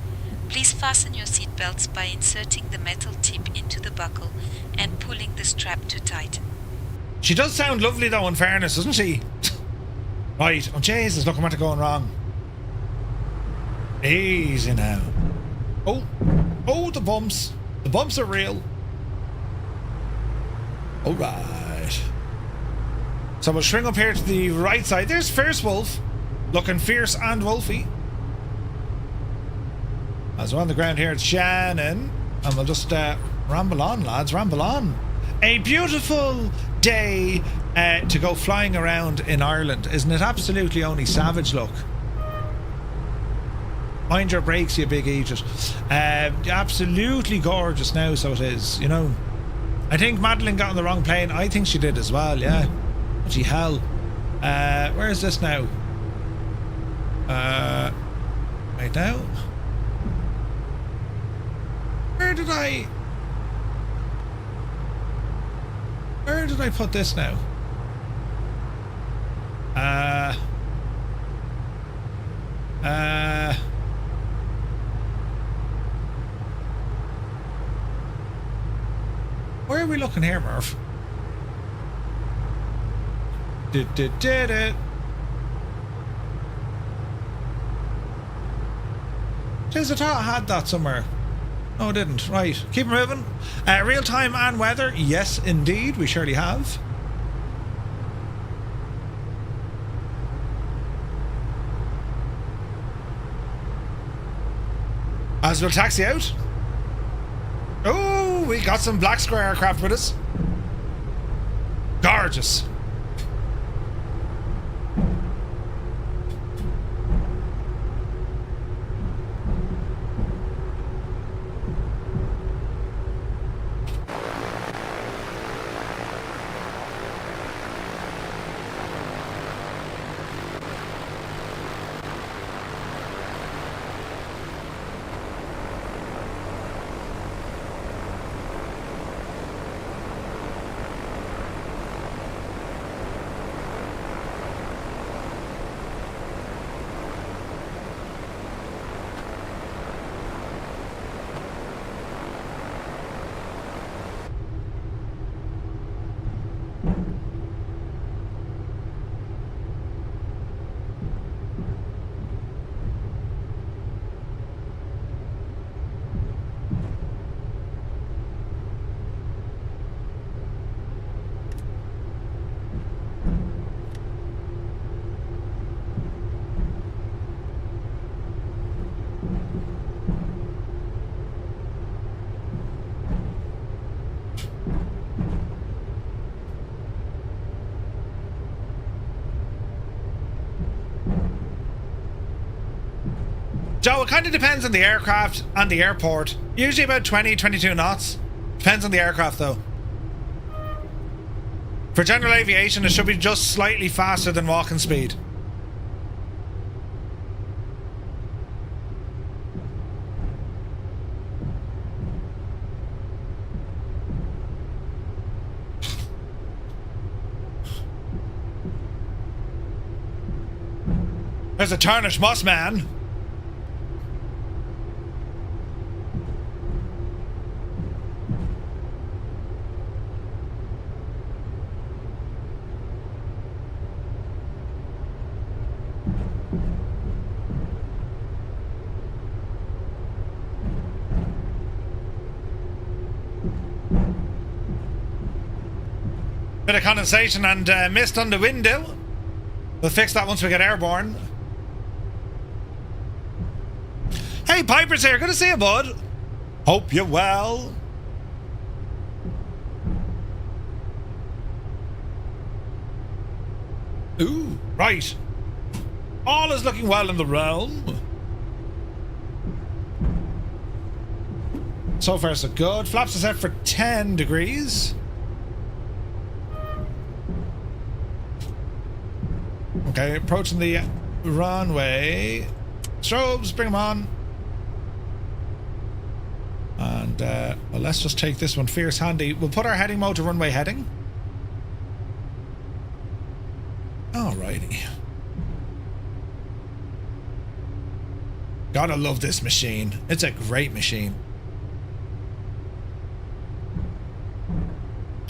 Please fasten your seat belts by inserting the metal tip into the buckle and pulling the strap to tighten. She does sound lovely though, in fairness, doesn't she? Right. Oh, Jesus, look, I'm at going wrong. Easy now. Oh. Oh, the bumps. The bumps are real. Alright. So we'll swing up here to the right side. There's Fierce Wolf. Looking fierce and wolfy. As we're on the ground here, it's Shannon. And we'll just ramble on, lads. Ramble on. A beautiful day to go flying around in Ireland. Isn't it absolutely only savage, look? Mind your brakes, you big idiot. Absolutely gorgeous now, so it is, you know. I think Madeline got on the wrong plane. I think she did as well, yeah. Gee hell. Where is this now? Right now. Where did I put this now? Where are we looking here, Murph? Did it. Jeez, I thought I had that somewhere. No, I didn't. Right, keep moving. Real time and weather. Yes, indeed, we surely have. As we'll taxi out. Oh, we got some black square aircraft with us. Gorgeous. Joe, it kind of depends on the aircraft and the airport. Usually about 20, 22 knots. Depends on the aircraft though. For general aviation, it should be just slightly faster than walking speed. There's a tarnished moss man. Bit of condensation and mist on the window. We'll fix that once we get airborne. Hey, Piper's here. Good to see you, bud. Hope you're well. Ooh, right. All is looking well in the realm. So far, so good. Flaps are set for 10 degrees. Okay, approaching the runway. Strobes, bring them on. And, well, let's just take this one fierce handy. We'll put our heading mode to runway heading. Alrighty. Gotta love this machine. It's a great machine.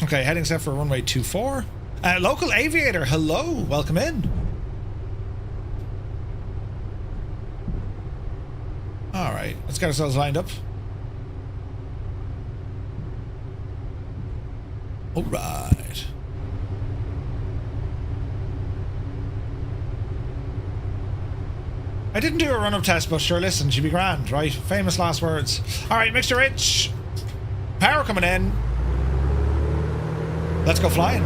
Okay, heading set for runway 24. Local aviator, hello, welcome in. Alright, let's get ourselves lined up. Alright. I didn't do a run-up test, but sure, listen, she'd be grand, right? Famous last words. Alright, Mixture Rich. Power coming in. Let's go flying.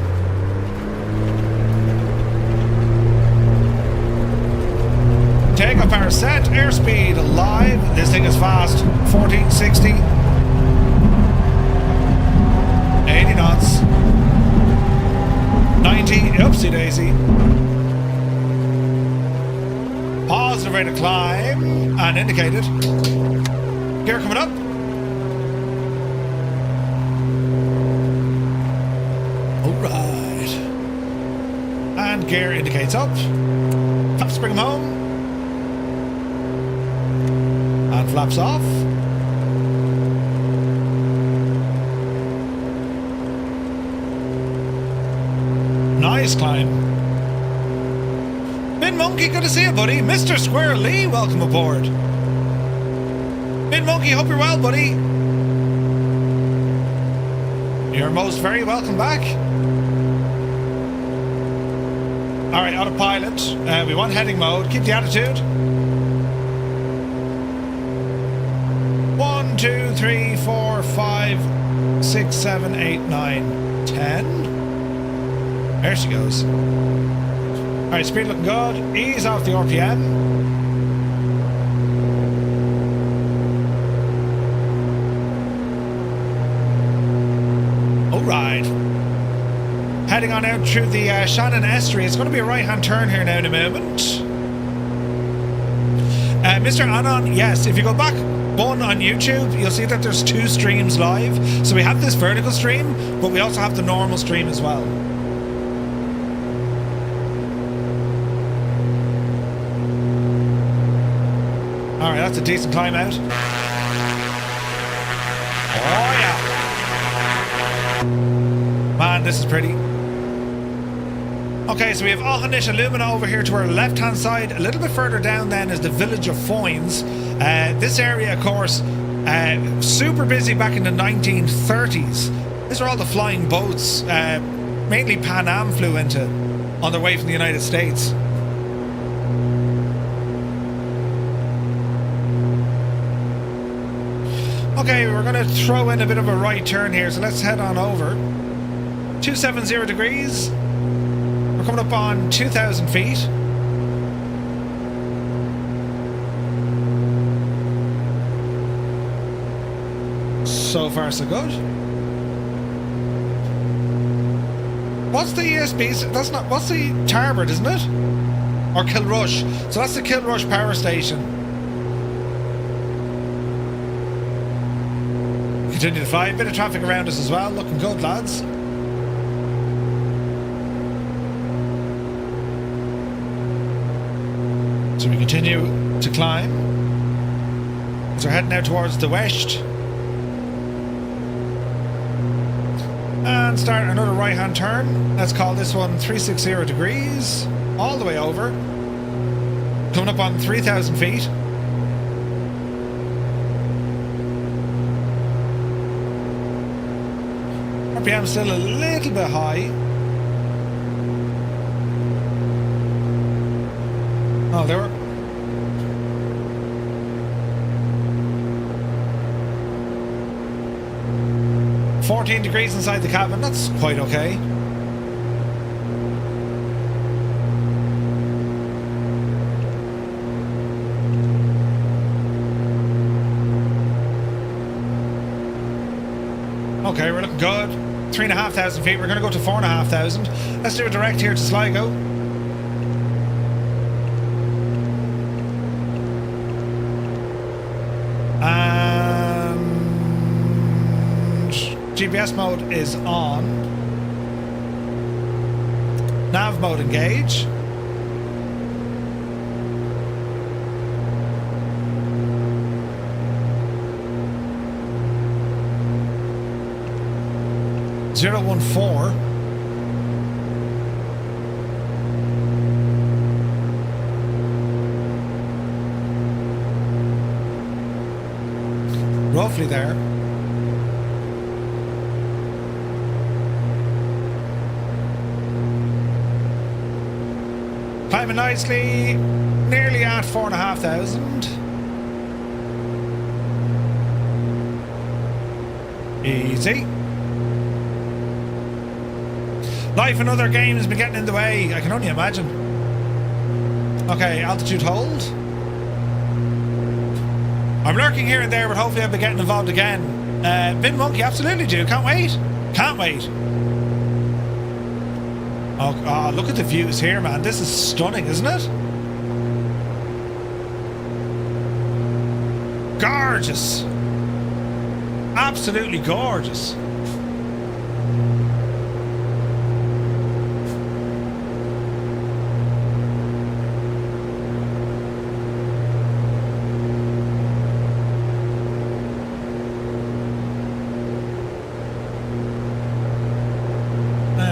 Takeoff power set, airspeed live. This thing is fast. 40, 60. 80 knots. 90, oopsie daisy. Positive rate of climb, and indicated. Gear coming up. Alright. And gear indicates up. Flaps bring them home. And flaps off. Nice climb. Bin Monkey, good to see you, buddy. Mr. Square Lee, welcome aboard. Bin Monkey, hope you're well, buddy. You're most very welcome back. Alright, autopilot. We want heading mode. Keep the attitude. 1, 2, 3, 4, 5, 6, 7, 8, 9, 10. There she goes. Alright, speed looking good. Ease off the RPM. Alright. Heading on out through the Shannon Estuary. It's going to be a right-hand turn here now in a moment. Mr. Anon, yes, if you go back one on YouTube, you'll see that there's 2 streams live. So we have this vertical stream, but we also have the normal stream as well. Alright, that's a decent climb out. Oh yeah! Man, this is pretty. Okay, so we have Auchanish Illumina over here to our left-hand side. A little bit further down then is the village of Foynes. This area, of course, super busy back in the 1930s. These are all the flying boats, mainly Pan Am flew into on their way from the United States. Okay, we're going to throw in a bit of a right turn here, so let's head on over. 270 degrees. We're coming up on 2,000 feet. So far, so good. What's the ESB? That's not. What's the Tarbert, isn't it? Or Kilrush. So that's the Kilrush power station. Continue to fly. A bit of traffic around us as well. Looking good, lads. So we continue to climb. So we're heading now towards the west. And start another right-hand turn. Let's call this one 360 degrees. All the way over. Coming up on 3,000 feet. RPM still a little bit high. Oh, there were... $14 degrees inside the cabin. That's quite okay. Okay, we're looking good. 3,500 feet. We're going to go to 4,500. Let's do a direct here to Sligo. And GPS mode is on. Nav mode engage. Zero 014. Roughly there. Climbing nicely, nearly at 4,500. Easy. Life and other games been getting in the way, I can only imagine. Okay, altitude hold. I'm lurking here and there, but hopefully I'll be getting involved again. Bin Monkey, absolutely do. Can't wait. Can't wait. Oh, look at the views here, man. This is stunning, isn't it? Gorgeous. Absolutely gorgeous.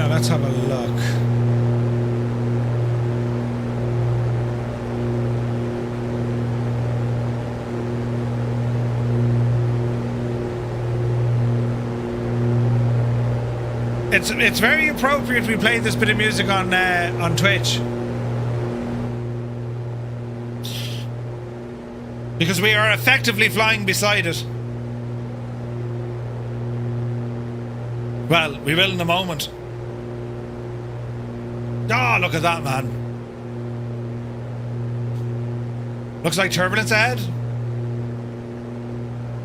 Let's have a look. It's very appropriate we play this bit of music on Twitch, because we are effectively flying beside it. Well, we will in a moment. Oh, look at that, man. Looks like turbulence ahead.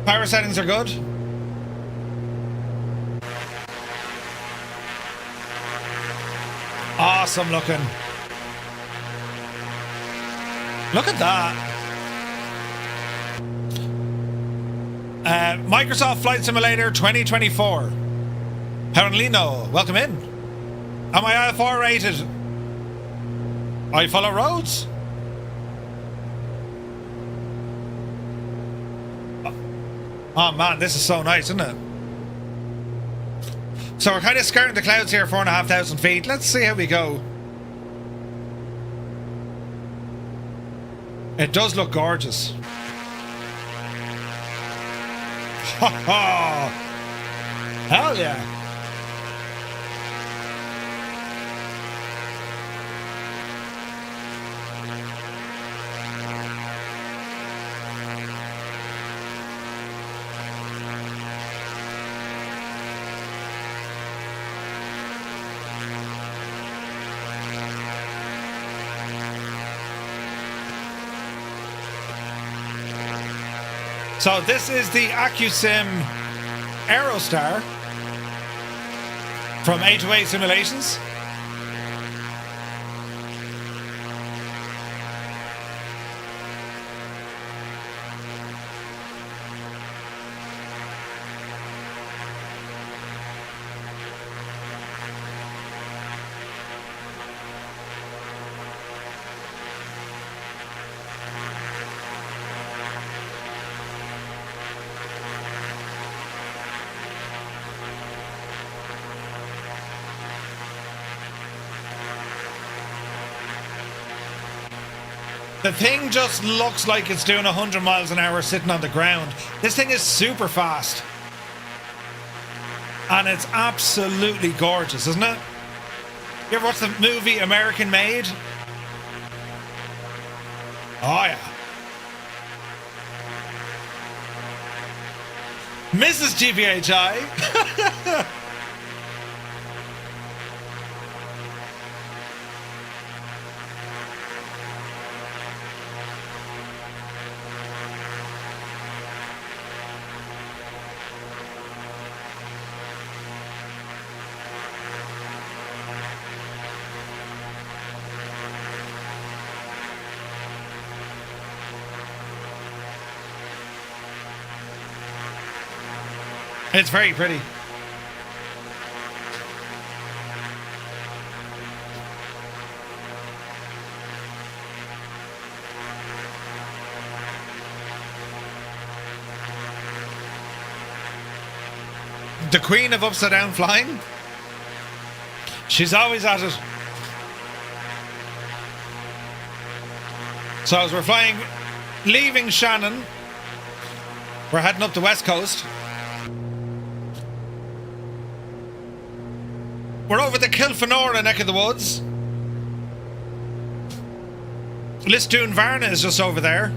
Power settings are good. Awesome looking. Look at that. Microsoft Flight Simulator 2024. Lino, welcome in. Am I IFR rated? I follow roads. Oh man, this is so nice, isn't it? So we're kind of skirting the clouds here, 4,500 feet. Let's see how we go. It does look gorgeous. Ha ha! Hell yeah! So this is the Accu-Sim Aerostar from A2A Simulations. The thing just looks like it's doing 100 miles an hour sitting on the ground. This thing is super fast. And it's absolutely gorgeous, isn't it? You ever watch the movie American Made? Oh, yeah. Mrs. GPHI. It's very pretty. The queen of upside down flying. She's always at it. So as we're flying, leaving Shannon, we're heading up the west coast. We're over the Kilfenora neck of the woods. Lisdoon Varna is just over there.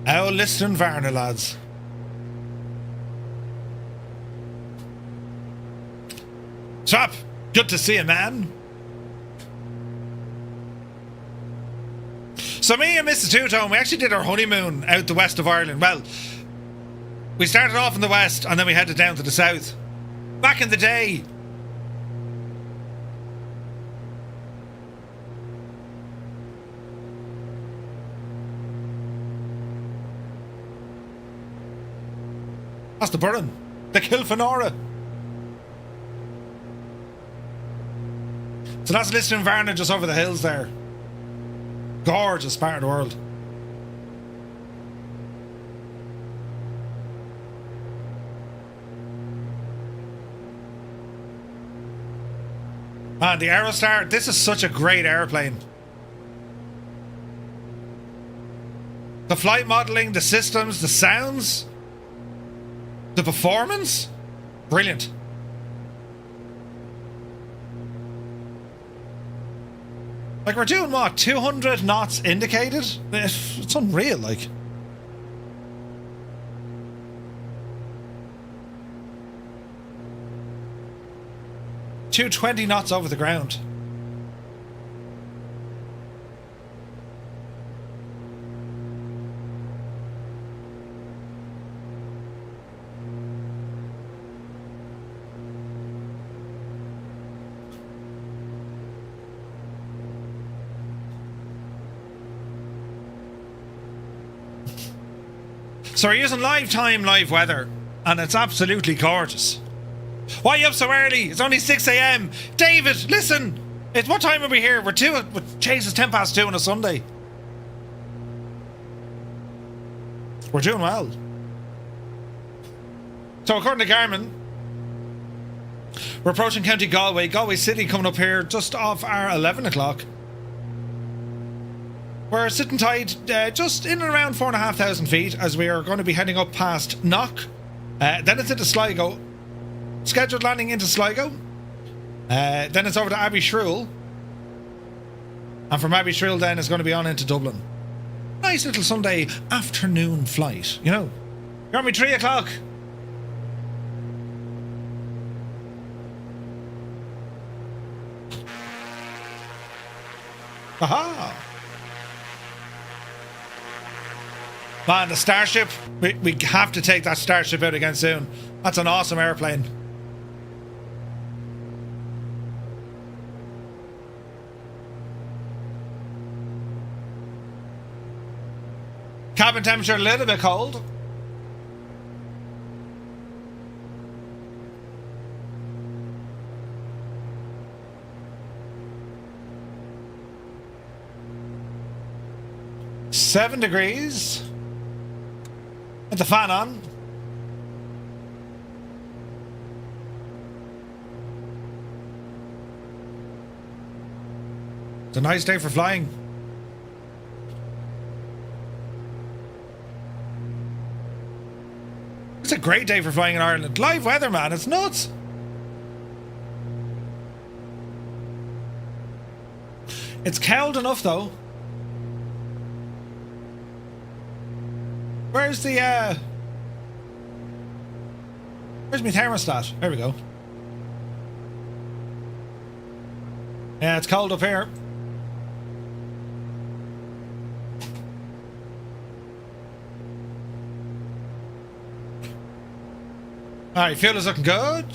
Oh, Lisdoon Varna, lads. Stop! Good to see you, man. So me and Mrs. Two-Tone, we actually did our honeymoon out the west of Ireland. Well, we started off in the west and then we headed down to the south. Back in the day. That's the Burren. The Kilfenora. So that's Lisdoon Varna just over the hills there. Gorgeous part of the world. Man, the Aerostar, this is such a great airplane. The flight modelling, the systems, the sounds, the performance, brilliant. Like, we're doing what? 200 knots indicated? It's unreal, like. $220 knots over the ground. So we're using live weather, and it's absolutely gorgeous. Why are you up so early? It's only 6 a.m. David, listen! What time are we here? Jeez, it's 10 past 2 on a Sunday. We're doing well. So according to Garmin, we're approaching County Galway. Galway City coming up here just off our 11 o'clock. We're sitting tight just in and around 4,500 feet as we are going to be heading up past Knock. Then it's into Sligo. Scheduled landing into Sligo. Then it's over to Abbey-Shrule. And from Abbey-Shrule then it's going to be on into Dublin. Nice little Sunday afternoon flight, you know. Got me 3 o'clock. Aha! Man, the Starship, we have to take that Starship out again soon. That's an awesome airplane. Cabin temperature a little bit cold. Seven degrees. With the fan on. It's a nice day for flying. It's a great day for flying in Ireland. Live weather, man. It's nuts. It's cold enough, though. Where's the, where's my thermostat? There we go. Yeah, it's cold up here. Alright, fuel is looking good.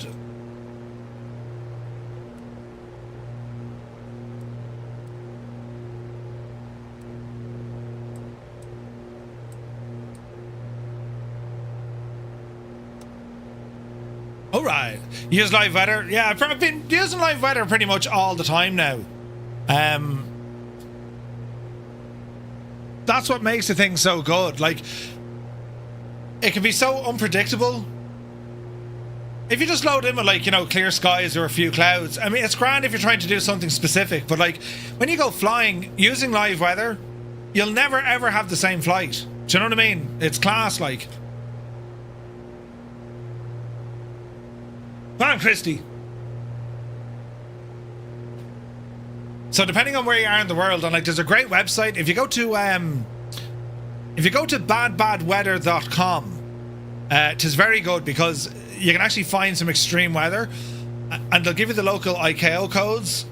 Alright. Use live weather. Yeah, I've been using live weather pretty much all the time now. That's what makes the thing so good. Like, it can be so unpredictable. If you just load in with, like, you know, clear skies or a few clouds, I mean, it's grand if you're trying to do something specific, but, like, when you go flying using live weather, you'll never ever have the same flight. Do you know what I mean? It's class, like. Come on, Christy. So depending on where you are in the world, and like, there's a great website. If you go to badbadweather.com, it is very good because you can actually find some extreme weather, and they'll give you the local ICAO codes,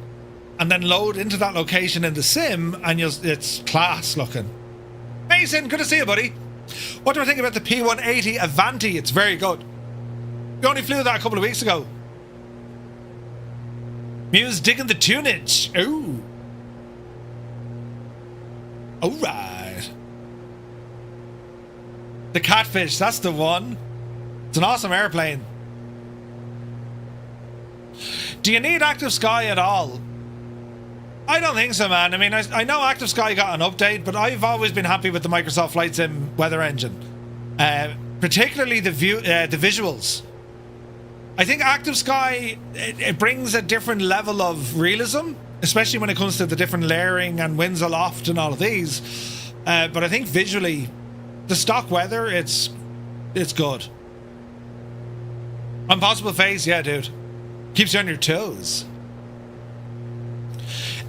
and then load into that location in the sim, and it's class looking. Mason, good to see you, buddy. What do I think about the P180 Avanti? It's very good. We only flew that a couple of weeks ago. Muse digging the tunage. Ooh. Alright. The Catfish, that's the one. It's an awesome airplane. Do you need Active Sky at all? I don't think so, man. I mean, I know Active Sky got an update, but I've always been happy with the Microsoft Flight Sim weather engine. Particularly the visuals. I think Active Sky, it brings a different level of realism, especially when it comes to the different layering and winds aloft and all of these. But I think visually, the stock weather, it's good. Impossible Phase, yeah, dude. Keeps you on your toes.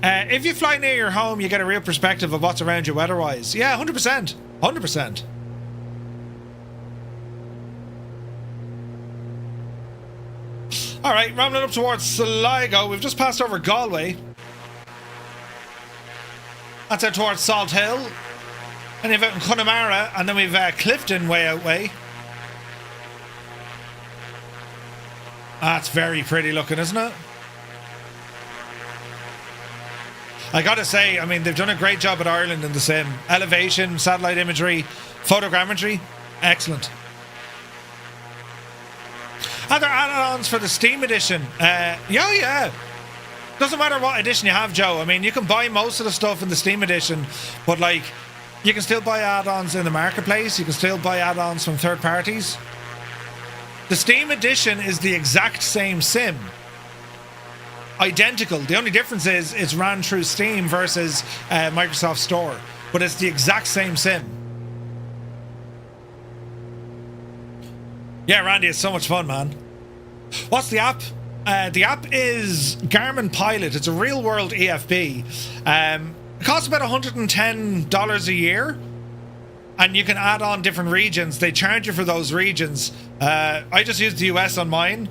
If you fly near your home, you get a real perspective of what's around you weather-wise. Yeah, 100%. 100%. Alright, rounding up towards Sligo. We've just passed over Galway. That's out towards Salt Hill. And you've out in Connemara, and then we've Clifton way out way. That's very pretty looking, isn't it? I gotta say, I mean, they've done a great job at Ireland in the sim. Elevation, satellite imagery, photogrammetry, excellent. Other add-ons for the Steam edition? Yeah. Doesn't matter what edition you have, Joe. I mean, you can buy most of the stuff in the Steam edition, but like, you can still buy add-ons in the marketplace. You can still buy add-ons from third parties. The Steam edition is the exact same sim. Identical. The only difference is it's ran through Steam versus Microsoft Store, but it's the exact same sim. Yeah, Randy, it's so much fun, man. What's the app? The app is Garmin Pilot. It's a real-world EFB. It costs about $110 a year. and you can add on different regions. They charge you for those regions. I just use the US on mine,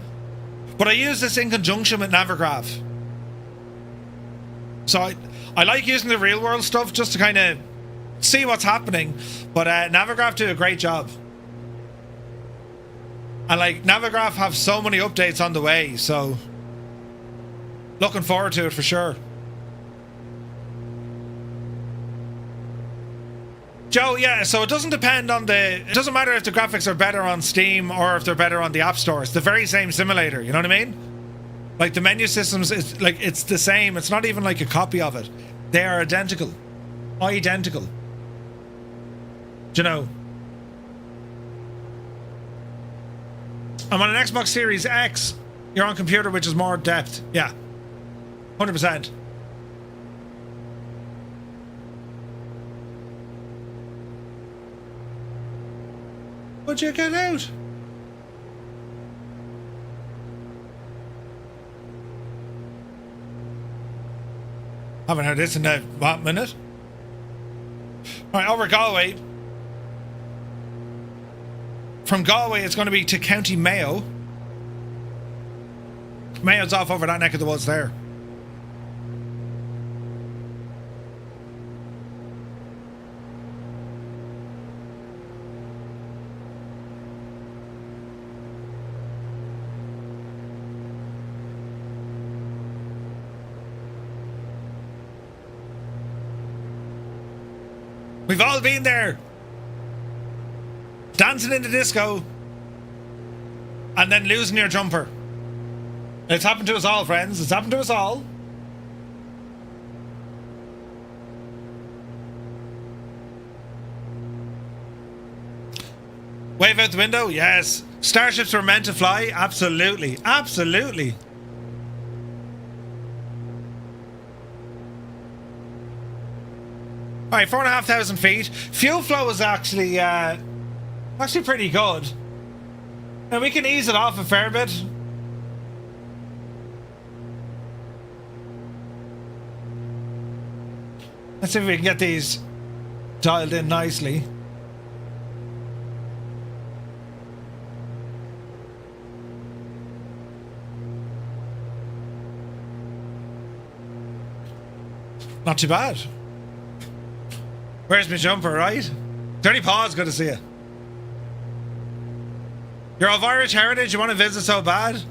but I use this in conjunction with Navigraph. So I like using the real world stuff just to kind of see what's happening, but Navigraph do a great job. And like Navigraph have so many updates on the way, so looking forward to it for sure. Joe, yeah, so it doesn't depend on it doesn't matter if the graphics are better on Steam or if they're better on the App Store. It's the very same simulator, you know what I mean? Like the menu systems, it's the same. It's not even like a copy of it. They are identical. Identical. Do you know? I'm on an Xbox Series X. You're on computer, which is more depth. Yeah. 100%. Would you get out? Haven't heard this in a what minute? Alright, over Galway. From Galway, it's going to be to County Mayo. Mayo's off over that neck of the woods there. We've all been there. Dancing in the disco and then losing your jumper. It's happened to us all, friends. It's happened to us all. Wave out the window? Yes. Starships were meant to fly? Absolutely. Absolutely. Alright, 4,500 feet. Fuel flow is actually pretty good. And we can ease it off a fair bit. Let's see if we can get these dialed in nicely. Not too bad. Where's my jumper, right? Dirty Paws, good to see you. You're of Irish heritage, you want to visit so bad?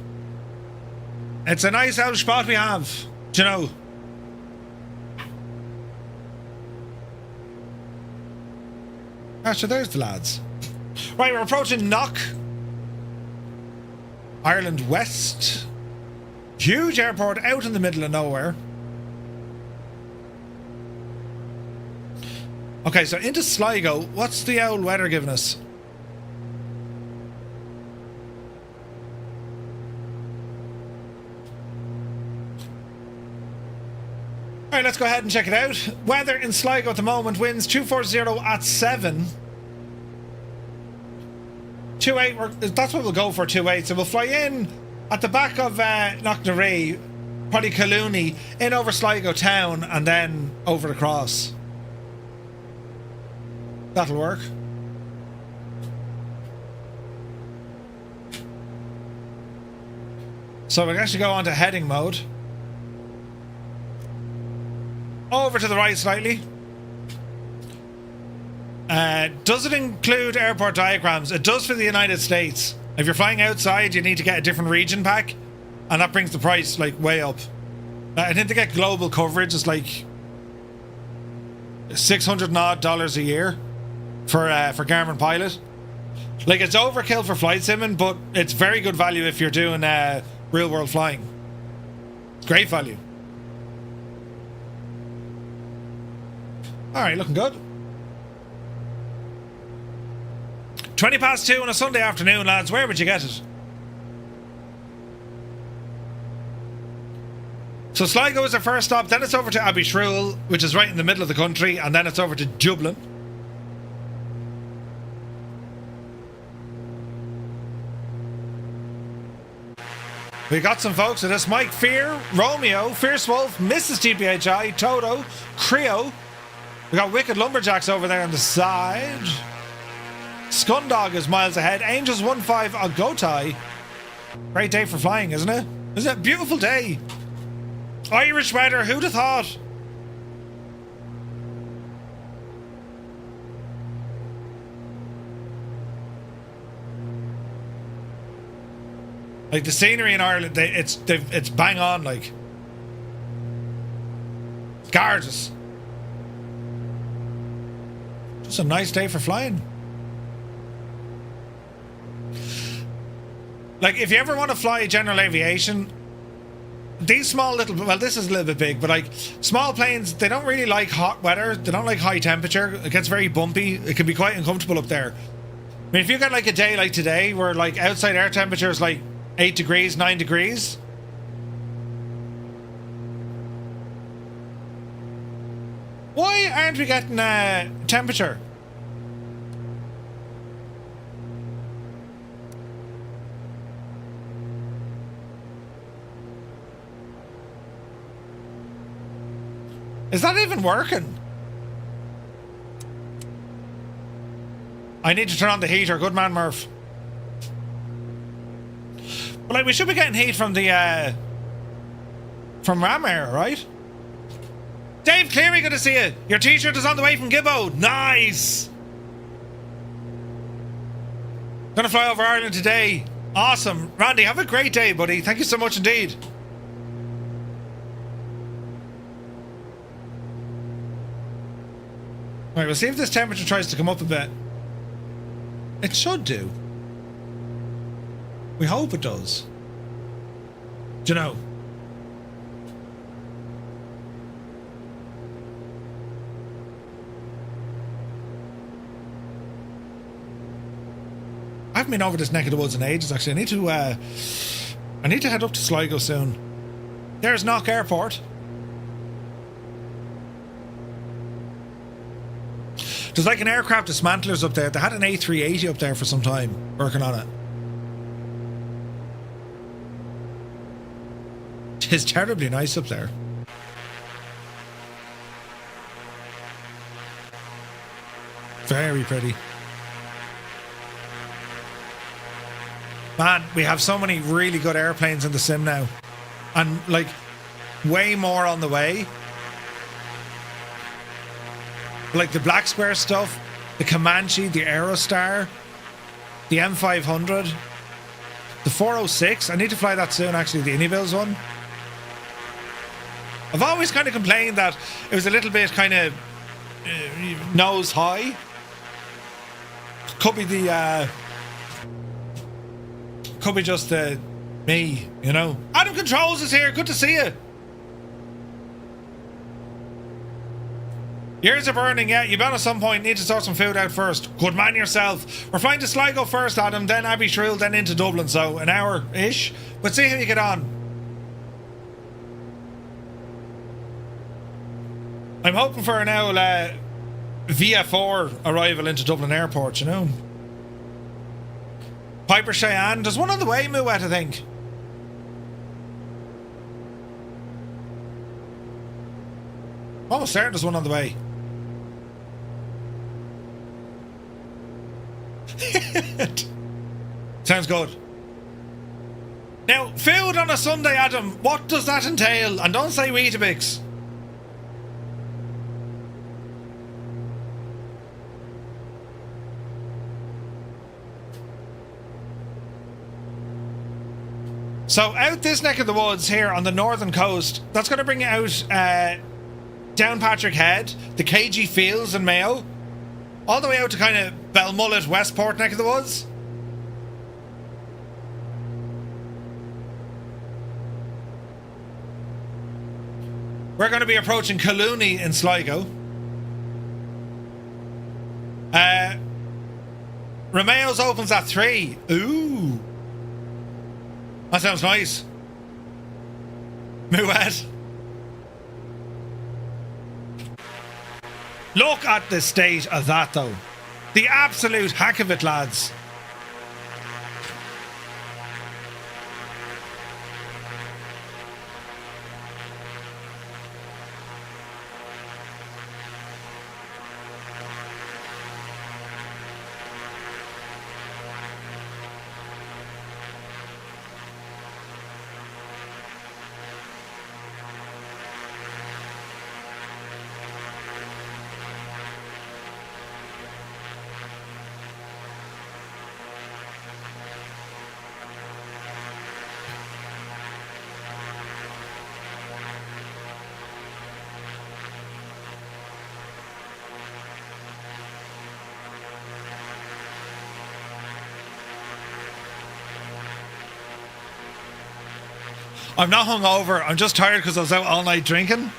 It's a nice out spot we have, do you know? Actually, there's the lads. Right, we're approaching Knock. Ireland West. Huge airport out in the middle of nowhere. Okay, so into Sligo. What's the old weather giving us? Alright, let's go ahead and check it out. Weather in Sligo at the moment, winds 240 at 7. 2.8, that's what we'll go for, 2.8. So we'll fly in at the back of Knocknarea, probably Collooney, in over Sligo town, and then over across. That'll work. So we can actually go on to heading mode. Over to the right slightly. Does it include airport diagrams? It does for the United States. If you're flying outside, you need to get a different region pack, and that brings the price like way up. I think to get global coverage is like $600 odd a year for Garmin Pilot. Like, it's overkill for flight simming, but it's very good value if you're doing real world flying. It's great value. Alright, looking good. 20 past 2 on a Sunday afternoon, lads. Where would you get it? So Sligo is our first stop, then it's over to Abbeyshrew, which is right in the middle of the country, and then it's over to Dublin. We got some folks with us. Mike Fear, Romeo, Fierce Wolf, Mrs. TPHI, Toto, Creo. We got Wicked Lumberjacks over there on the side. Scundog is miles ahead. Angels 1-5 Agotai. Great day for flying, isn't it? Isn't it a beautiful day? Irish weather, who'd have thought? Like the scenery in Ireland, it's bang on. Like, it's gorgeous. Just a nice day for flying. Like, if you ever want to fly general aviation, these small little, well, this is a little bit big, but like small planes, they don't really like hot weather. They don't like high temperature. It gets very bumpy. It can be quite uncomfortable up there. I mean, if you get like a day like today, where like outside air temperature is like 8 degrees, 9 degrees. Why aren't we getting temperature? Is that even working? I need to turn on the heater. Good man, Murph. But like, we should be getting heat from the from Ram Air, right? Dave Cleary, good to see you. Your t-shirt is on the way from Gibbo. Nice. Gonna fly over Ireland today. Awesome. Randy, have a great day, buddy. Thank you so much indeed. Alright, we'll see if this temperature tries to come up a bit. It should do. We hope it does. Do you know? I haven't been over this neck of the woods in ages, actually. I need to head up to Sligo soon. There's Knock Airport. There's like an aircraft dismantlers up there. They had an A380 up there for some time, working on it. It's terribly nice up there. Very pretty. Man, we have so many really good airplanes in the sim now. And like, way more on the way. Like the Black Square stuff, the Comanche, the Aerostar, the M500, the 406. I need to fly that soon, actually, the Unibills one. I've always kind of complained that it was a little bit kind of nose high. Could be the could be just me, you know. Adam Controls is here. Good to see you. Ears are burning, yeah. You better at some point need to sort some food out first. Good man yourself. We're flying to Sligo first, Adam, then Abbeyshrew, then into Dublin, so an hour-ish. But see how you get on. I'm hoping for an old VFR arrival into Dublin Airport, you know. Piper Cheyenne, there's one on the way, Moet, I think. Almost certain there's one on the way. Sounds good. Now, food on a Sunday, Adam, what does that entail? And don't say Weetabix. So out this neck of the woods here on the northern coast, that's going to bring you out Downpatrick Head, the KG Fields in Mayo, all the way out to kind of Belmullet, Westport neck of the woods. We're going to be approaching Collooney in Sligo. Romeo's opens at 3. Ooh. That sounds nice. Moet. Look at the state of that, though. The absolute hack of it, lads. I'm not hungover. I'm just tired because I was out all night drinking.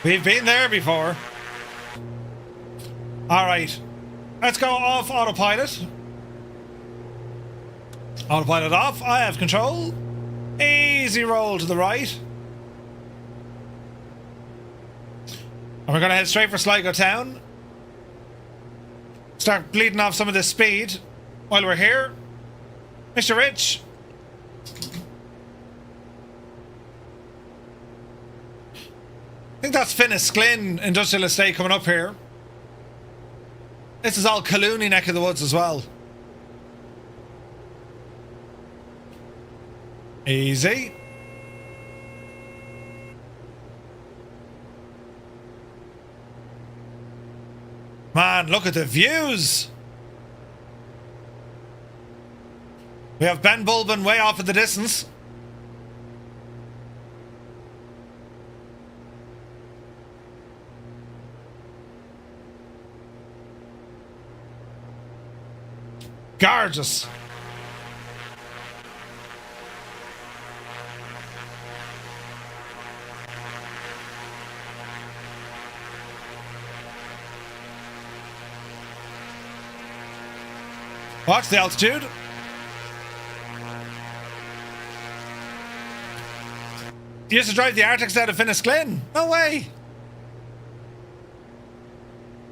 We've been there before. All right. Let's go off autopilot. Autopilot off. I have control. Easy roll to the right. And we're going to head straight for Sligo Town. Start bleeding off some of this speed while we're here. Mr. Rich. I think that's Finnisglyn Industrial Estate coming up here. This is all Collooney neck of the woods as well. Easy. Man, look at the views. We have Ben Bulben way off in the distance. Gorgeous. What's the altitude? You used to drive the Arctics out of Finnisglyn? No way.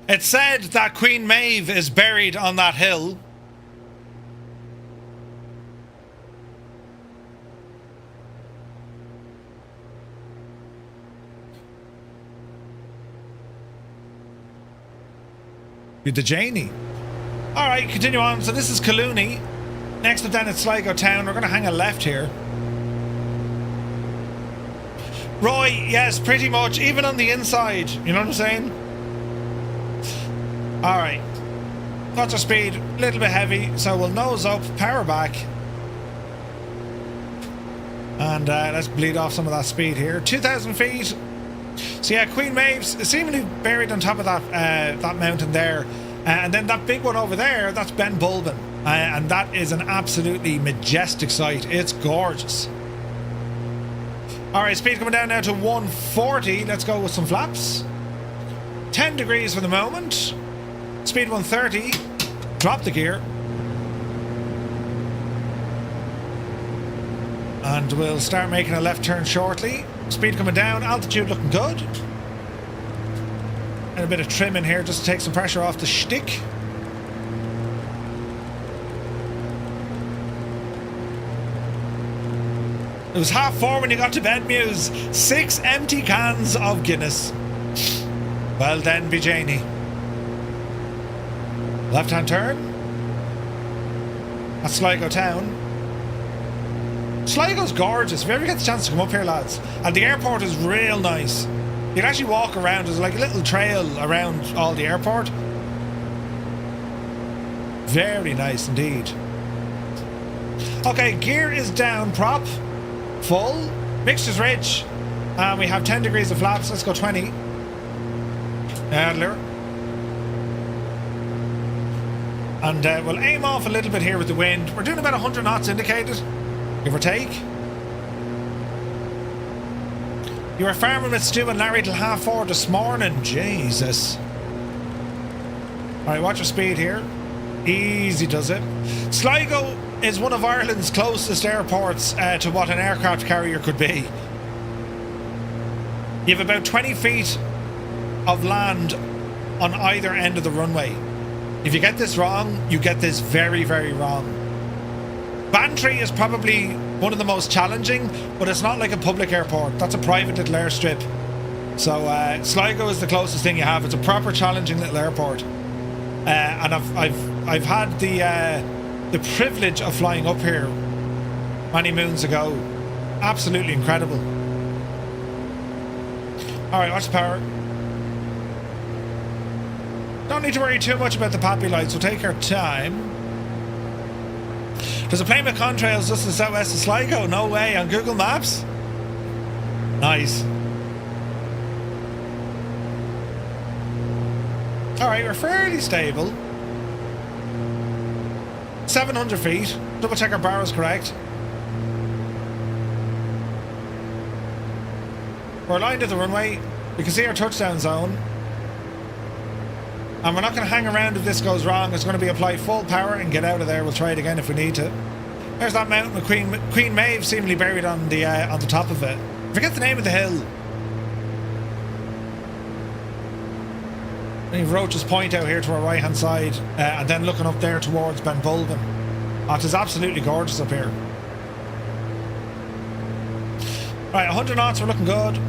It's said that Queen Maeve is buried on that hill. With the Janie. Alright, continue on. So this is Collooney. Next up down at Sligo Town. We're going to hang a left here. Roy, yes, pretty much. Even on the inside. You know what I'm saying? Alright. Got your speed. A little bit heavy. So we'll nose up, power back. And let's bleed off some of that speed here. 2,000 feet. So yeah, Queen Maeve's seemingly buried on top of that that mountain there. And then that big one over there, that's Ben Bulben. And that is an absolutely majestic sight. It's gorgeous. Alright, speed coming down now to 140. Let's go with some flaps. 10 degrees for the moment. Speed 130. Drop the gear. And we'll start making a left turn shortly. Speed coming down, altitude looking good. And a bit of trim in here just to take some pressure off the shtick. It was 4:30 when you got to bed, Muse. 6 empty cans of Guinness. Well then, Bijani. Left hand turn. That's Sligo Town. Sligo's gorgeous. If you ever get the chance to come up here, lads. And the airport is real nice. You can actually walk around. There's like a little trail around all the airport. Very nice indeed. Okay, gear is down, prop. Full. Mixture's rich. And we have 10 degrees of flaps. Let's go 20. Adler. And we'll aim off a little bit here with the wind. We're doing about 100 knots indicated, give or take. You were farming with Stu and Larry till 4:30 this morning. Jesus. Alright, watch your speed here. Easy does it. Sligo is one of Ireland's closest airports to what an aircraft carrier could be. You have about 20 feet of land on either end of the runway. If you get this wrong, you get this very, very wrong. Bantry is probably one of the most challenging, but it's not like a public airport. That's a private little airstrip. So Sligo is the closest thing you have. It's a proper challenging little airport. And I've had the privilege of flying up here many moons ago. Absolutely incredible. Alright, watch the power. Don't need to worry too much about the poppy lights. We'll take our time. There's a plane with contrails just to the southwest of Sligo. No way, on Google Maps. Nice. Alright, we're fairly stable. 700 feet. Double check our bar is correct. We're aligned at the runway. We can see our touchdown zone. And we're not going to hang around if this goes wrong. It's going to be apply full power and get out of there. We'll try it again if we need to. There's that mountain with Queen Maeve seemingly buried on the top of it. Forget the name of the hill. And Roach's Point out here to our right hand side, and then looking up there towards Ben Bulben. Oh, it is absolutely gorgeous up here. Right, 100 knots, we're looking good.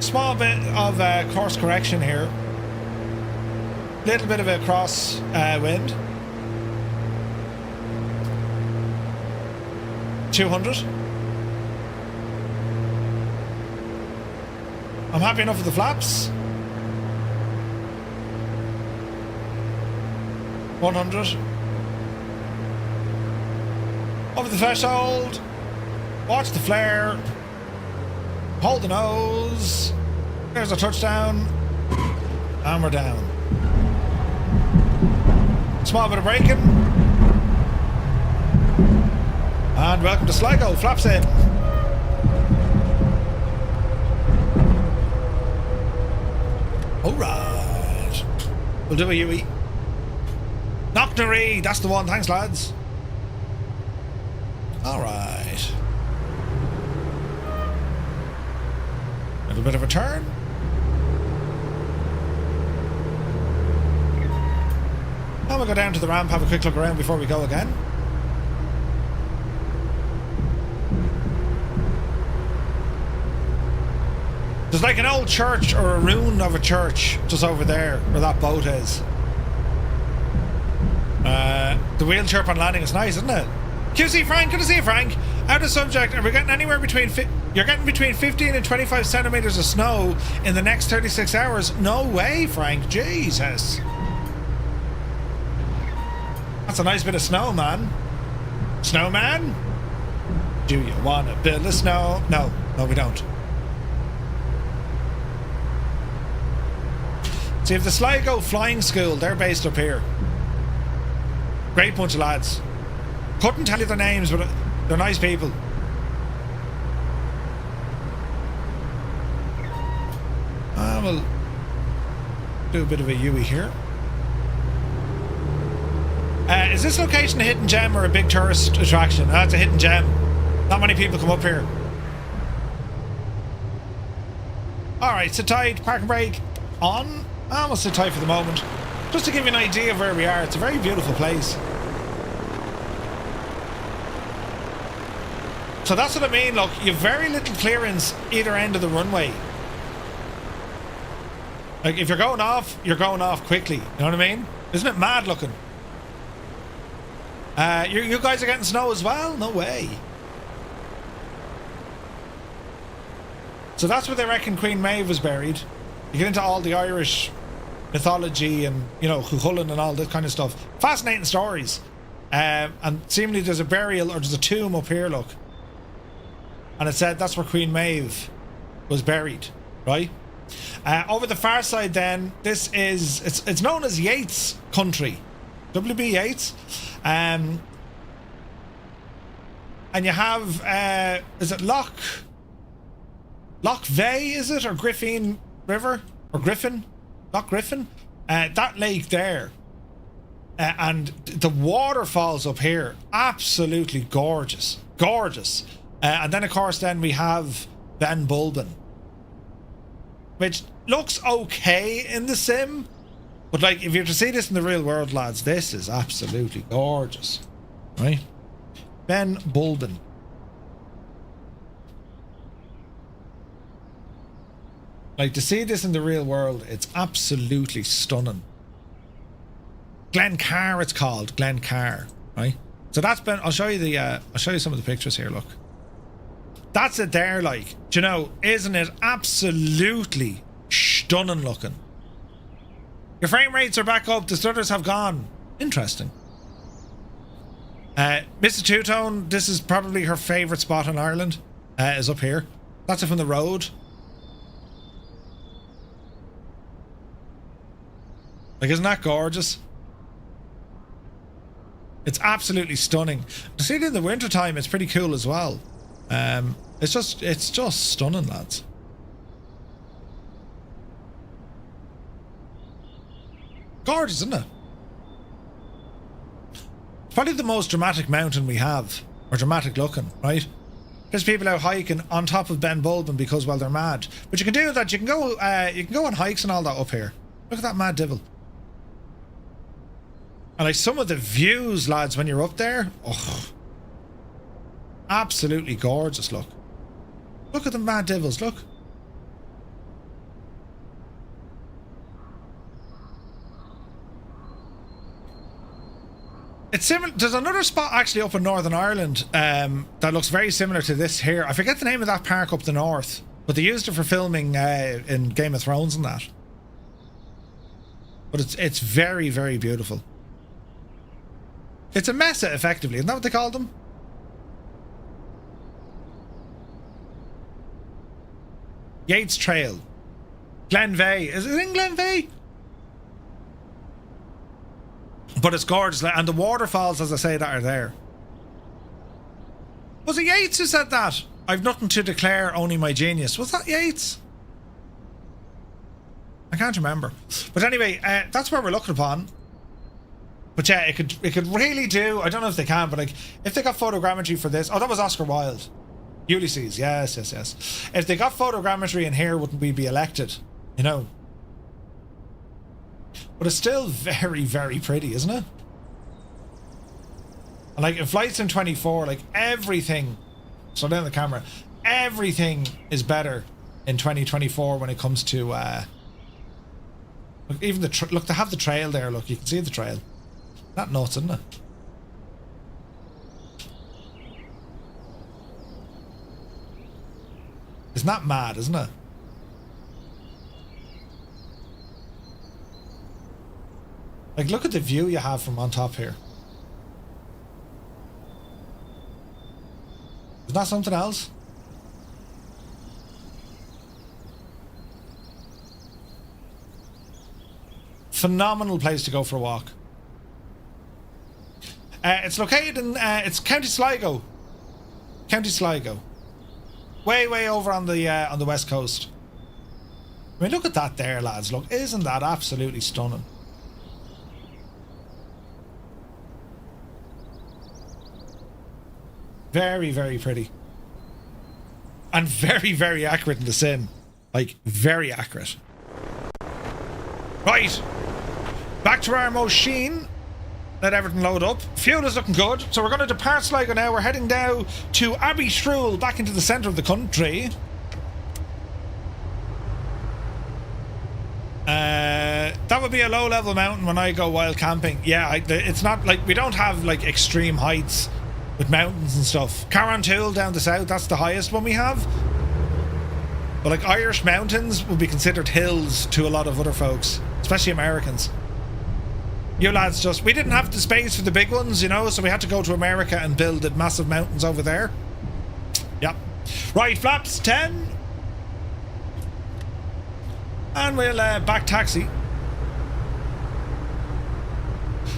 Small bit of course correction here. Little bit of a cross wind. 200. I'm happy enough with the flaps. 100. Over the threshold. Watch the flare. Hold the nose. There's a touchdown. And we're down. Small bit of braking. And welcome to Sligo. Flaps in. Alright. We'll do a UE. Knocknary. That's the one. Thanks, lads. Alright. A little bit of a turn. Now we'll go down to the ramp, have a quick look around before we go again. There's like an old church or a ruin of a church just over there where that boat is. The wheel chirp on landing is nice, isn't it? QC Frank, good to see you, Frank. Out of subject, are we getting anywhere between... You're getting between 15 and 25 centimetres of snow in the next 36 hours? No way, Frank. Jesus. That's a nice bit of snow, man. Snowman? Do you want to build a snow? No, we don't. See, if the Sligo Flying School, they're based up here. Great bunch of lads. Couldn't tell you their names, but they're nice people. We'll do a bit of a UE here. Is this location a hidden gem or a big tourist attraction? That's a hidden gem. Not many people come up here. Alright, sit tight, park and brake on. We'll sit tight for the moment. Just to give you an idea of where we are, it's a very beautiful place. So that's what I mean, look, you have very little clearance either end of the runway. Like, if you're going off quickly, you know what I mean? Isn't it mad looking? You guys are getting snow as well? No way. So that's where they reckon Queen Maeve was buried. You get into all the Irish mythology and, you know, Cuchulainn and all this kind of stuff. Fascinating stories. And seemingly there's a burial, or there's a tomb up here, look. And it said that's where Queen Maeve was buried, right? Over the far side then, this is, it's known as Yeats Country. W.B. Yeats. And you have, is it Loch Vey, is it? Or Griffin River? Or Griffin? Loch Griffin? That lake there. And the waterfalls up here, absolutely gorgeous. Gorgeous. And then, of course, then we have Ben Bulben, which looks okay in the sim, but like, if you're to see this in the real world, lads, this is absolutely gorgeous, right? Ben Bulben. Like, to see this in the real world, it's absolutely stunning. Glencar, it's called Glencar, right? So that's been. I'll show you some of the pictures here. Look, that's it there. Like, do you know, isn't it absolutely stunning looking? Your frame rates are back up. The stutters have gone. Interesting. Mr. Two-Tone, this is probably her favourite spot in Ireland. Is up here. That's it from the road. Like, isn't that gorgeous? It's absolutely stunning. To see it in the winter time, it's pretty cool as well. It's just stunning, lads. Gorgeous, isn't it? Probably the most dramatic mountain we have, or dramatic looking, right? There's people out hiking on top of Ben Bulben because, well, they're mad. But you can do that. You can go on hikes and all that up here. Look at that mad devil. And like some of the views, lads, when you're up there, oh, absolutely gorgeous. Look at the mad devils. Look. It's similar. There's another spot actually up in Northern Ireland that looks very similar to this here. I forget the name of that park up the north, but they used it for filming in Game of Thrones and that. But it's very, very beautiful. It's a mesa, effectively. Isn't that what they called them? Yates Trail. Glenveigh. Is it in Glenveigh? But it's gorgeous. And the waterfalls, as I say, that are there. Was it Yates who said that? I've nothing to declare, only my genius. Was that Yates? I can't remember. But anyway, that's where we're looking upon. But yeah, it could really do. I don't know if they can, but like if they got photogrammetry for this. Oh, that was Oscar Wilde. Ulysses, yes. If they got photogrammetry in here, wouldn't we be elected? You know. But it's still very, very pretty, isn't it? And like in Flight Sim 24, like everything, slow down the camera, everything is better in 2024 when it comes to look, even the look, they have the trail there. Look, you can see the trail. That nuts, isn't it? Isn't that mad, isn't it? Like, look at the view you have from on top here. Isn't that something else? Phenomenal place to go for a walk. It's located in it's County Sligo. County Sligo. Way over on the west coast. I mean, look at that there, lads. Look, isn't that absolutely stunning? Very, very pretty. And very, very accurate in the sim. Like, very accurate. Right. Back to our machine. Let everything load up. Fuel is looking good. So we're going to depart Sligo now. We're heading down to Abbeystrule, back into the centre of the country. That would be a low-level mountain when I go wild camping. Yeah, it's not like we don't have like extreme heights with mountains and stuff. Carrontool down the south, that's the highest one we have. But like Irish mountains would be considered hills to a lot of other folks, especially Americans. You lads just, we didn't have the space for the big ones, you know, so we had to go to America and build the massive mountains over there. Yep. Right, flaps 10. And we'll back taxi.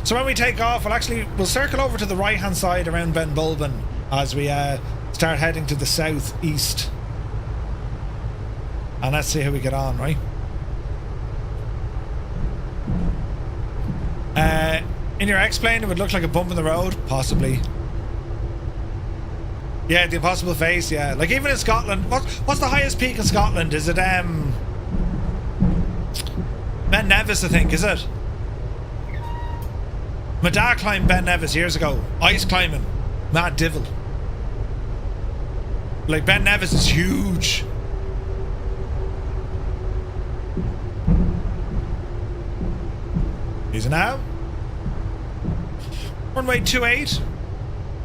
So when we take off, we'll circle over to the right hand side around Ben Bulben as we start heading to the southeast. And let's see how we get on, right? In your X-plane, it would look like a bump in the road, possibly. Yeah, the impossible face, yeah. Like even in Scotland, what's the highest peak in Scotland? Is it Ben Nevis, I think, is it? My dad climbed Ben Nevis years ago. Ice climbing. Mad divil. Like Ben Nevis is huge. Easy now. Runway 28.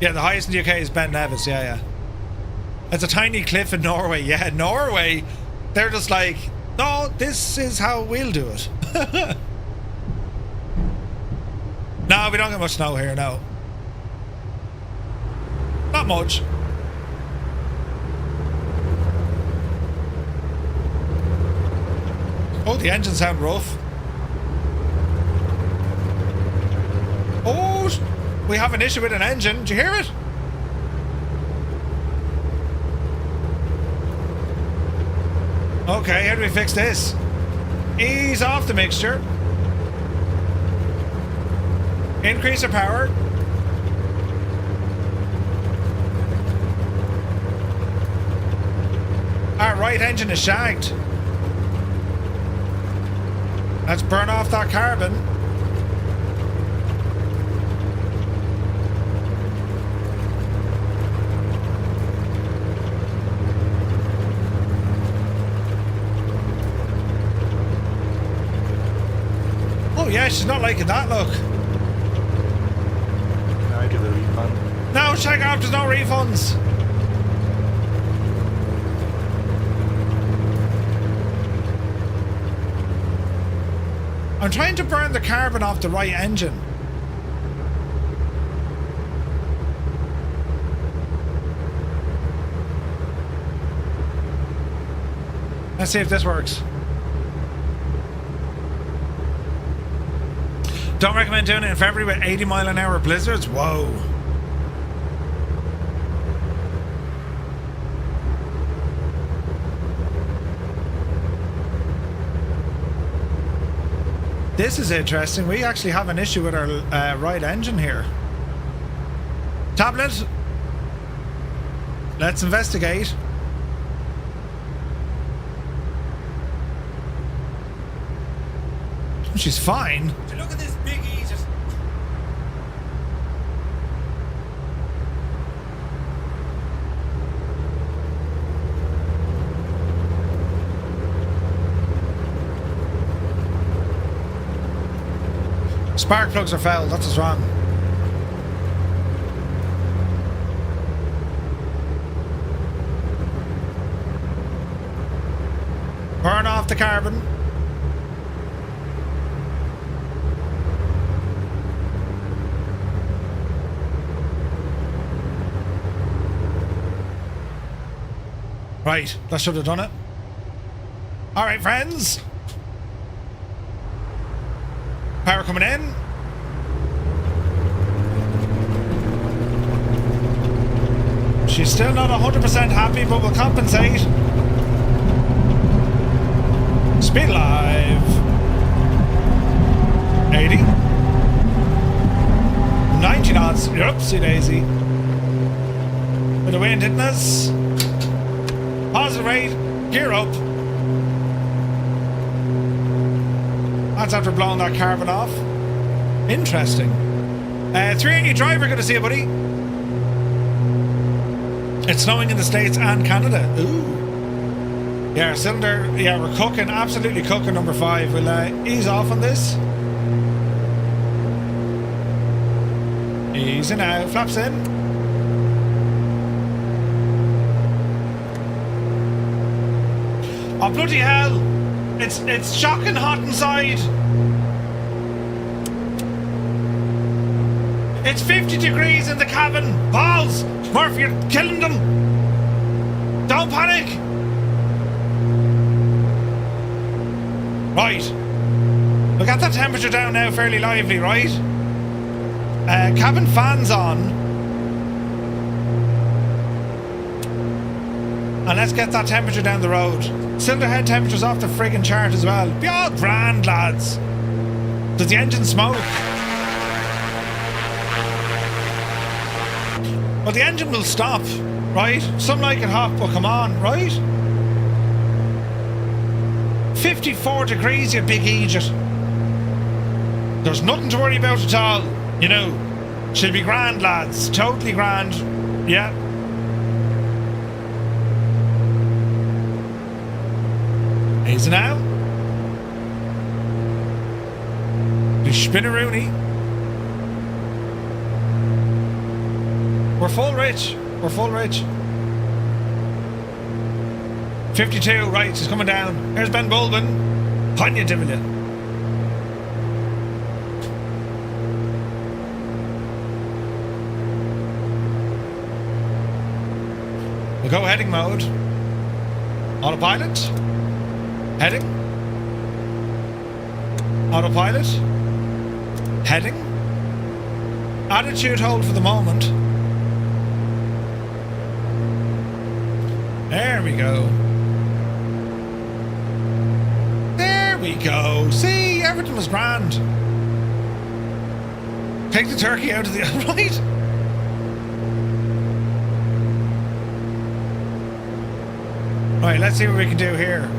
Yeah, the highest in the UK is Ben Nevis. Yeah. It's a tiny cliff in Norway. Yeah, Norway. They're just like, no, this is how we'll do it. No, we don't get much snow here, no. Not much. Oh, the engines sound rough. Oh, we have an issue with an engine. Did you hear it? Okay, how do we fix this? Ease off the mixture. Increase the power. Our right engine is shagged. Let's burn off that carbon. Oh yeah, she's not liking that look. I give the refund. No, check out, there's no refunds. I'm trying to burn the carbon off the right engine. Let's see if this works. Don't recommend doing it in February with 80-mile-an-hour blizzards. Whoa. This is interesting. We actually have an issue with our right engine here. Tablet. Let's investigate. She's fine. Look at this big Egypt. Spark plugs are fouled. That's what's wrong. Burn off the carbon. Right, that should have done it. Alright, friends. Power coming in. She's still not 100% happy, but will compensate. Speed alive. 80. 90 knots. Oopsie daisy. Bit of wind hitting us. Positive rate, gear up. That's after blowing that carbon off. Interesting. 380 driver, good to see you, buddy. It's snowing in the States and Canada. Ooh. Yeah, cylinder, yeah, we're cooking, absolutely cooking number 5. We'll ease off on this. Easing out, flaps in. Oh bloody hell! It's shocking hot inside. It's 50 degrees in the cabin. Balls! Murph, you're killing them. Don't panic. Right. We got that temperature down now fairly lively, right? Cabin fans on. And let's get that temperature down the road. Cylinder head temperature's off the friggin' chart as well. Be all grand, lads. Does the engine smoke? Well, the engine will stop, right? Some like it hot, but come on, right? 54 degrees, you big idiot. There's nothing to worry about at all. You know, she'll be grand, lads. Totally grand. Yeah. Easing out. The spinneroony. We're full rich. We're full rich. 52, right, she's coming down. Here's Ben Bulbin. Panya Divilla. We'll go heading mode. Autopilot. Heading. Autopilot. Heading. Attitude hold for the moment. There we go. we go. See, everything was grand. Take the turkey out of the right. Right, let's see what we can do here.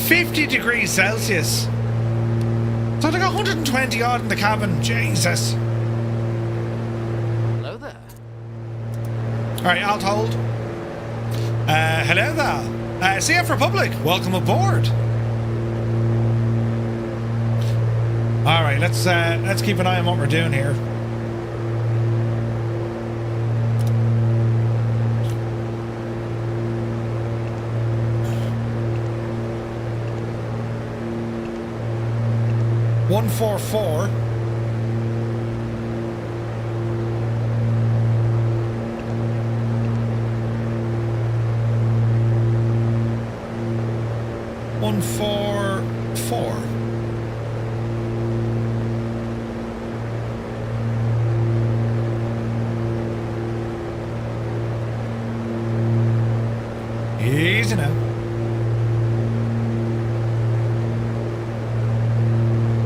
50 degrees Celsius. So like 120 odd in the cabin. Jesus. Hello there. Alright, Alt hold. Hello there. CF Republic, welcome aboard. Alright, let's keep an eye on what we're doing here. One 144. One 144. Easy now.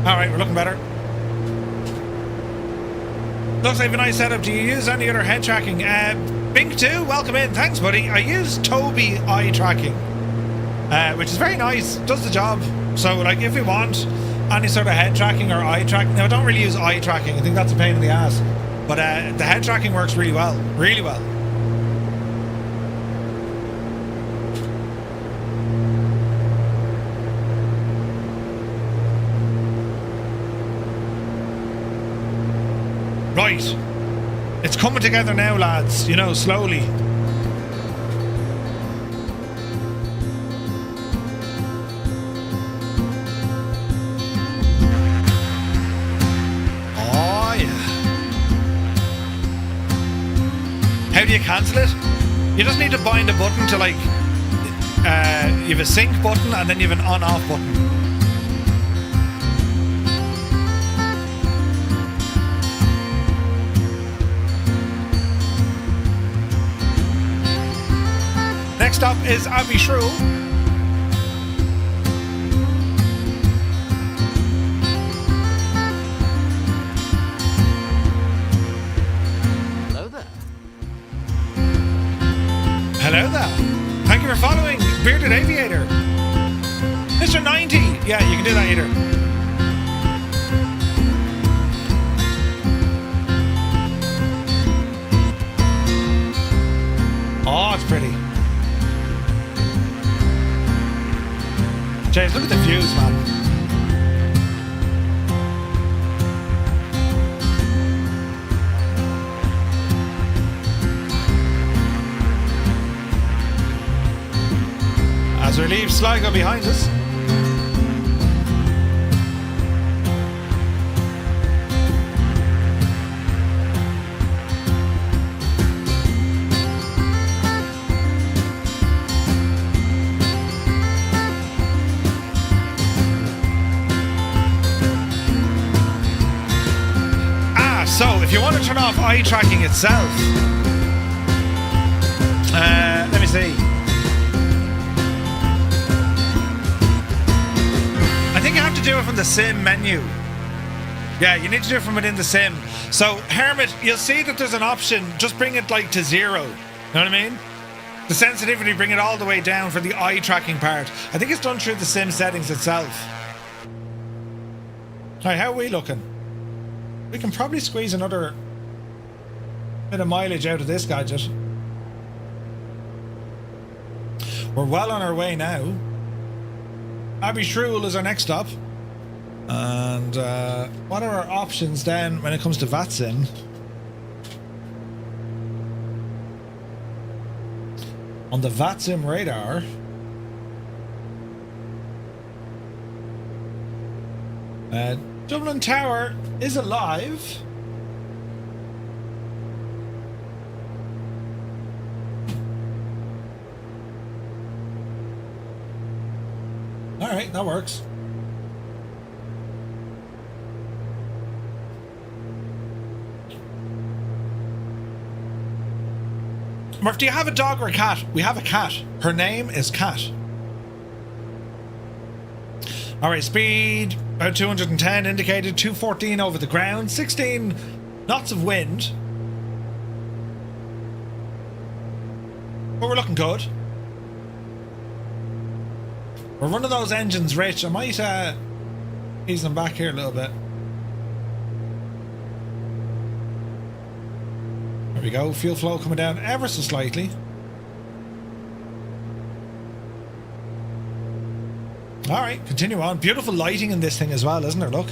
Alright, we're looking better. Looks like a nice setup. Do you use any other head tracking? Bink 2, welcome in. Thanks, buddy. I use Toby eye tracking, which is very nice. Does the job. So, like, if you want any sort of head tracking or eye tracking... Now, I don't really use eye tracking. I think that's a pain in the ass. But the head tracking works really well. Really well. Right. It's coming together now, lads. You know, slowly. Oh, yeah. How do you cancel it? You just need to bind a button to, like, you have a sync button and then you have an on-off button. Next up is Abby Shrew. Hello there. Hello there. Thank you for following, Bearded Aviator. Mr. 90. Yeah, you can do that either. Oh, it's pretty. James, look at the views, man. As we leave Sligo behind us. So, if you want to turn off eye tracking itself, let me see. I think you have to do it from the sim menu. Yeah, you need to do it from within the sim. So, Hermit, you'll see that there's an option. Just bring it like to 0. You know what I mean? The sensitivity, bring it all the way down for the eye tracking part. I think it's done through the sim settings itself. Alright, how are we looking? We can probably squeeze another bit of mileage out of this gadget. We're well on our way now. Abbey Shrewl is our next stop. And what are our options then when it comes to VATSIM? On the VATSIM radar, Dublin Tower is alive. All right, that works. Murph, do you have a dog or a cat? We have a cat. Her name is Cat. Alright, speed about 210 indicated, 214 over the ground, 16 knots of wind. But we're looking good. We're running those engines rich. I might ease them back here a little bit. There we go. Fuel flow coming down ever so slightly. Alright, continue on. Beautiful lighting in this thing as well, isn't there? Look.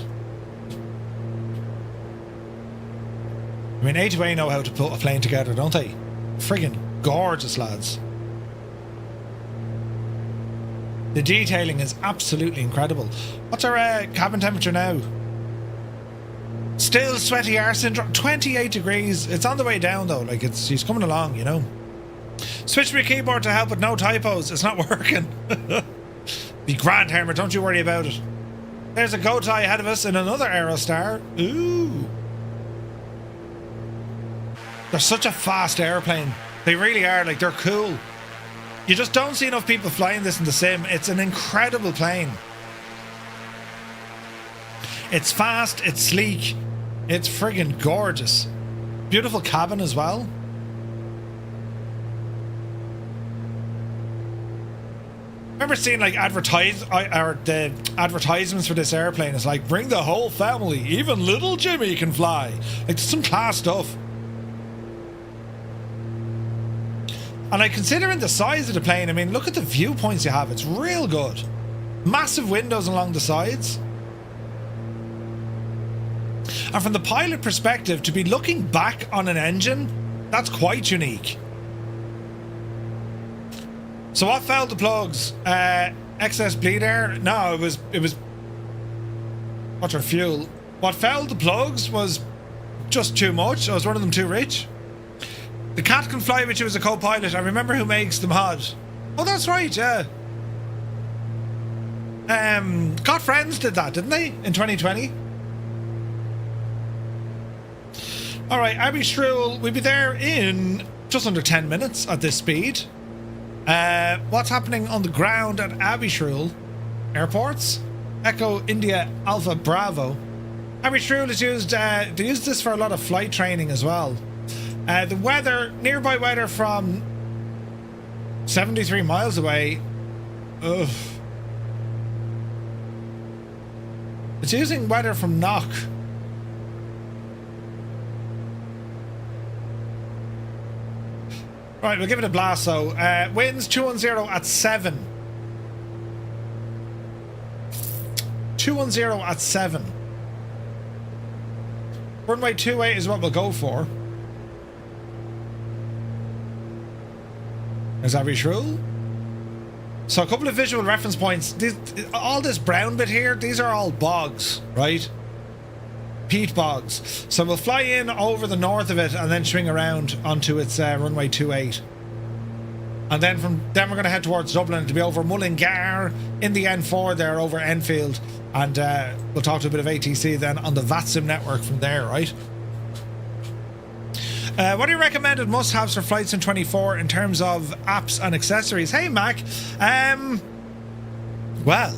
I mean, A2A know how to put a plane together, don't they? Friggin' gorgeous, lads. The detailing is absolutely incredible. What's our cabin temperature now? Still sweaty arse syndrome. 28 degrees. It's on the way down though. Like he's coming along, you know. Switch my keyboard to help with no typos. It's not working. Be grand, Hermit. Don't you worry about it. There's a GoTy ahead of us in another Aerostar. Ooh. They're such a fast airplane. They really are. Like, they're cool. You just don't see enough people flying this in the sim. It's an incredible plane. It's fast, it's sleek, it's friggin' gorgeous. Beautiful cabin as well. Remember seeing like the advertisements for this airplane? It's like, bring the whole family, even little Jimmy can fly. Like, some class stuff. And like, considering the size of the plane, I mean, look at the viewpoints you have. It's real good. Massive windows along the sides. And from the pilot perspective, to be looking back on an engine, that's quite unique. So what fouled the plugs? Excess bleed air? No, it was what's our fuel? What fouled the plugs was just too much. I was running them too rich. The cat can fly with you as a co-pilot. I remember who makes the mod. Oh, that's right, yeah. Got Friends did that, didn't they? In 2020. Alright, Abbey Shrewl, we'll be there in just under 10 minutes at this speed. What's happening on the ground at Abbey Shrewl Airports? Echo India Alpha Bravo. Abbey Shrewl is used, they use this for a lot of flight training as well. The weather, nearby weather from 73 miles away. Ugh. It's using weather from Knock. Right, we'll give it a blast though. Winds 210 at 7. 210 at 7. Runway 28 is what we'll go for. There's Abbey Shrewl. So a couple of visual reference points. All this brown bit here, these are all bogs, right? Peat bogs. So we'll fly in over the north of it and then swing around onto its runway 28. And then we're going to head towards Dublin to be over Mullingar in the N4 there over Enfield. And we'll talk to a bit of ATC then on the VATSIM network from there, right? What are your recommended must-haves for Flight Sim 24 in terms of apps and accessories? Hey, Mac. Well,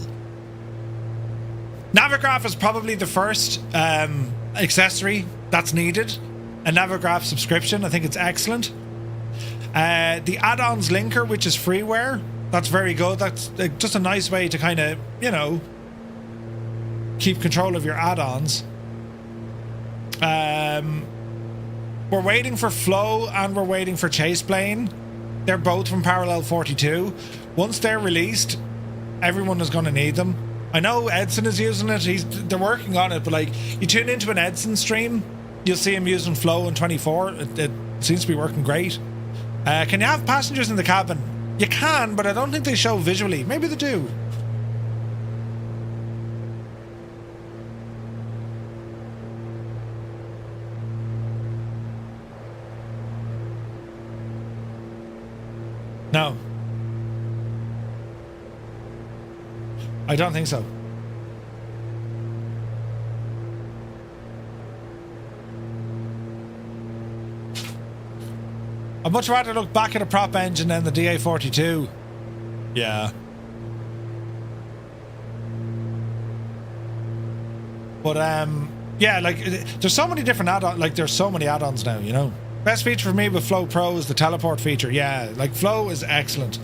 Navigraph is probably the first accessory that's needed. A Navigraph subscription. I think it's excellent. The add-ons linker, which is freeware, that's very good. That's just a nice way to kind of, you know, keep control of your add-ons. We're waiting for Flow and we're waiting for Chase Plane. They're both from Parallel 42. Once they're released, everyone is going to need them. I know Edson is using it. They're working on it, but like, you tune into an Edson stream, you'll see him using Flow in 24. It seems to be working great. Can you have passengers in the cabin? You can, but I don't think they show visually. Maybe they do. No. I don't think so. I'd much rather look back at a prop engine than the DA42. Yeah. But yeah, like there's so many different add-ons. Like there's so many add-ons now, you know. Best feature for me with Flow Pro is the teleport feature. Yeah, like Flow is excellent.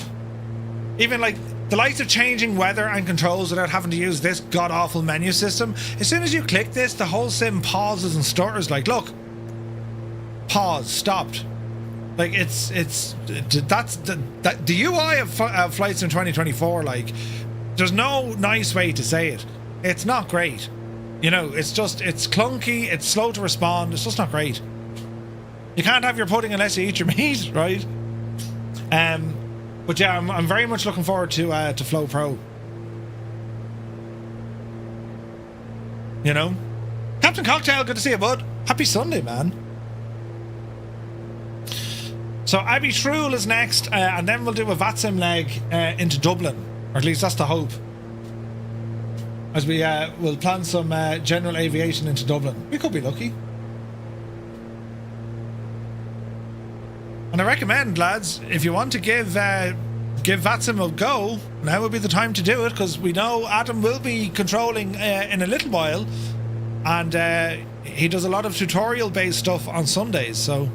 Even like the likes of changing weather and controls without having to use this god-awful menu system. As soon as you click this, the whole sim pauses and stutters. Like, look, pause, stopped. Like that's the UI of Flight Sim 2024. Like, there's no nice way to say it. It's not great. You know, it's clunky, it's slow to respond, it's just not great. You can't have your pudding unless you eat your meat, right? But yeah, I'm very much looking forward to Flow Pro. You know? Captain Cocktail, good to see you, bud. Happy Sunday, man. So Abbey Shrule is next, and then we'll do a VATSIM leg into Dublin. Or at least that's the hope. As we will plan some general aviation into Dublin. We could be lucky. And I recommend, lads, if you want to give VATSIM a go, now would be the time to do it, because we know Adam will be controlling in a little while, and he does a lot of tutorial-based stuff on Sundays, so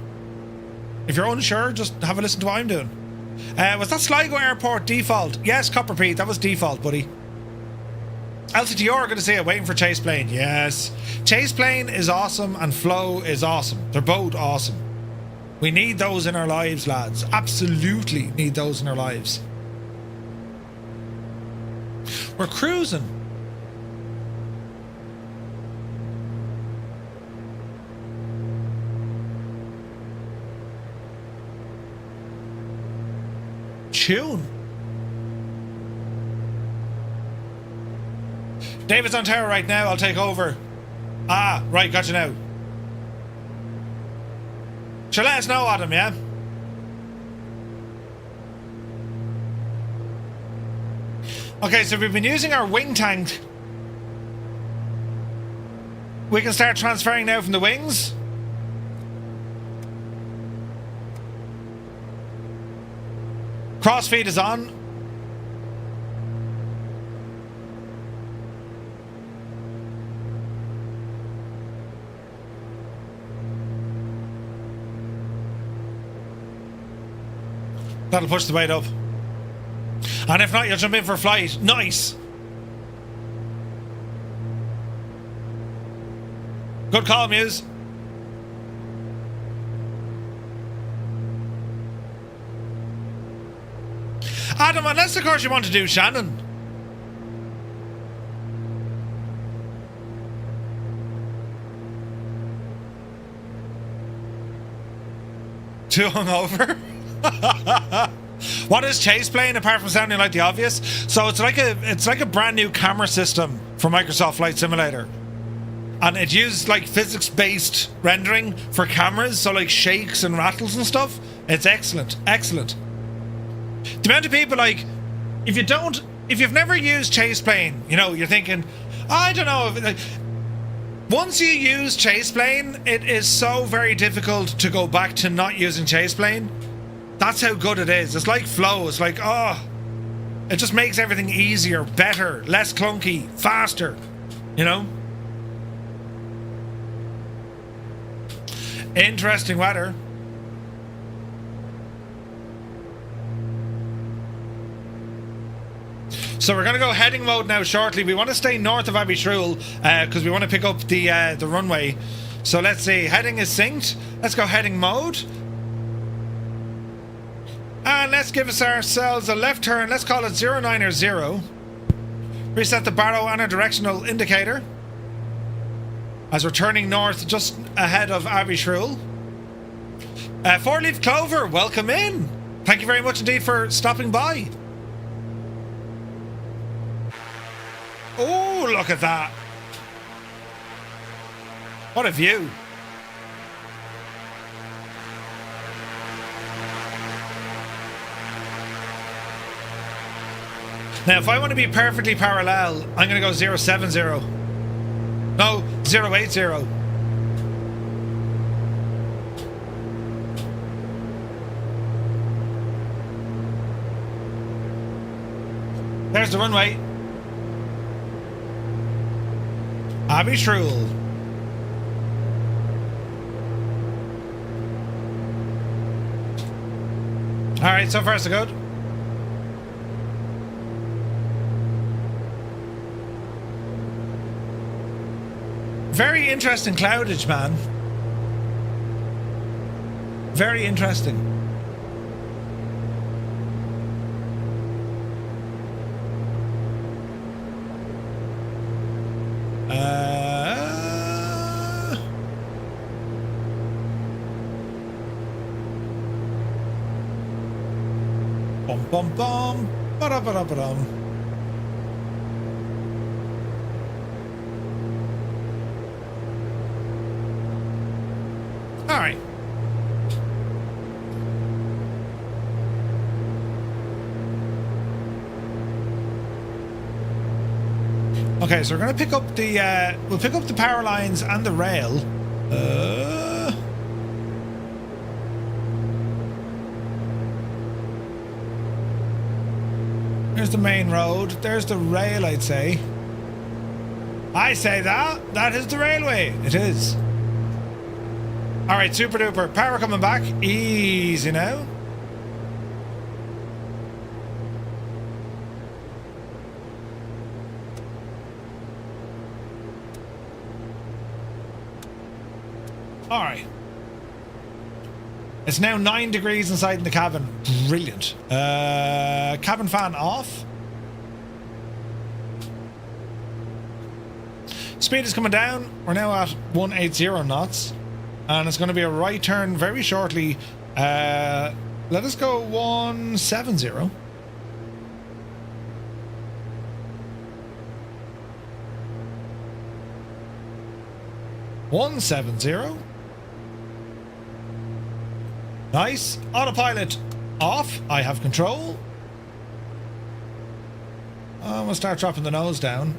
if you're unsure, just have a listen to what I'm doing. Was that Sligo Airport default? Yes, Copper Pete, that was default, buddy. LCTR, good to see you. Waiting for Chase Plane. Yes. Chase Plane is awesome and Flow is awesome. They're both awesome. We need those in our lives, lads. Absolutely need those in our lives. We're cruising. Tune. David's on tower right now. I'll take over. Ah, right, gotcha now. Sure, let us know, Adam, yeah? Okay, so we've been using our wing tank. We can start transferring now from the wings. Crossfeed is on. That'll push the weight up. And if not, you'll jump in for a flight. Nice. Good call, Muse. Adam, unless of course you want to do Shannon. Too hungover? What is Chase Plane apart from sounding like the obvious? So it's like a brand new camera system for Microsoft Flight Simulator. And it used like physics-based rendering for cameras, so like shakes and rattles and stuff. It's excellent. Excellent. The amount of people, like, if you've never used Chase Plane, you know, you're thinking, I don't know. Like, once you use Chase Plane, it is so very difficult to go back to not using Chase Plane. That's how good it is. It's like Flow. It's like, oh, it just makes everything easier, better, less clunky, faster, you know? Interesting weather. So we're going to go heading mode now shortly. We want to stay north of Abbey Shrule because we want to pick up the runway. So let's see. Heading is synced. Let's go heading mode. And let's give ourselves a left turn. Let's call it 090. Reset the barrow and our directional indicator as we're turning north just ahead of Abbey Shrule. Four-leaf clover, welcome in. Thank you very much indeed for stopping by. Oh, look at that. What a view. Now, if I want to be perfectly parallel, I'm going to go 070. No, 080. There's the runway. Abbey Shruel. Alright, so far so good. Very interesting cloudage, man. Very interesting. Bum bum bum. Ba-da-ba-da-ba-dum. All right. Okay, so we're gonna pick up the we'll pick up the power lines and the rail. There's the main road. There's the rail, I'd say. I say that. That is the railway. It is. All right, super duper. Power coming back. Easy now. All right. It's now 9 degrees inside in the cabin. Brilliant. Cabin fan off. Speed is coming down. We're now at 180 knots. And it's going to be a right turn very shortly. Let us go 170. 170. Nice. Autopilot off. I have control. I'm gonna start dropping the nose down.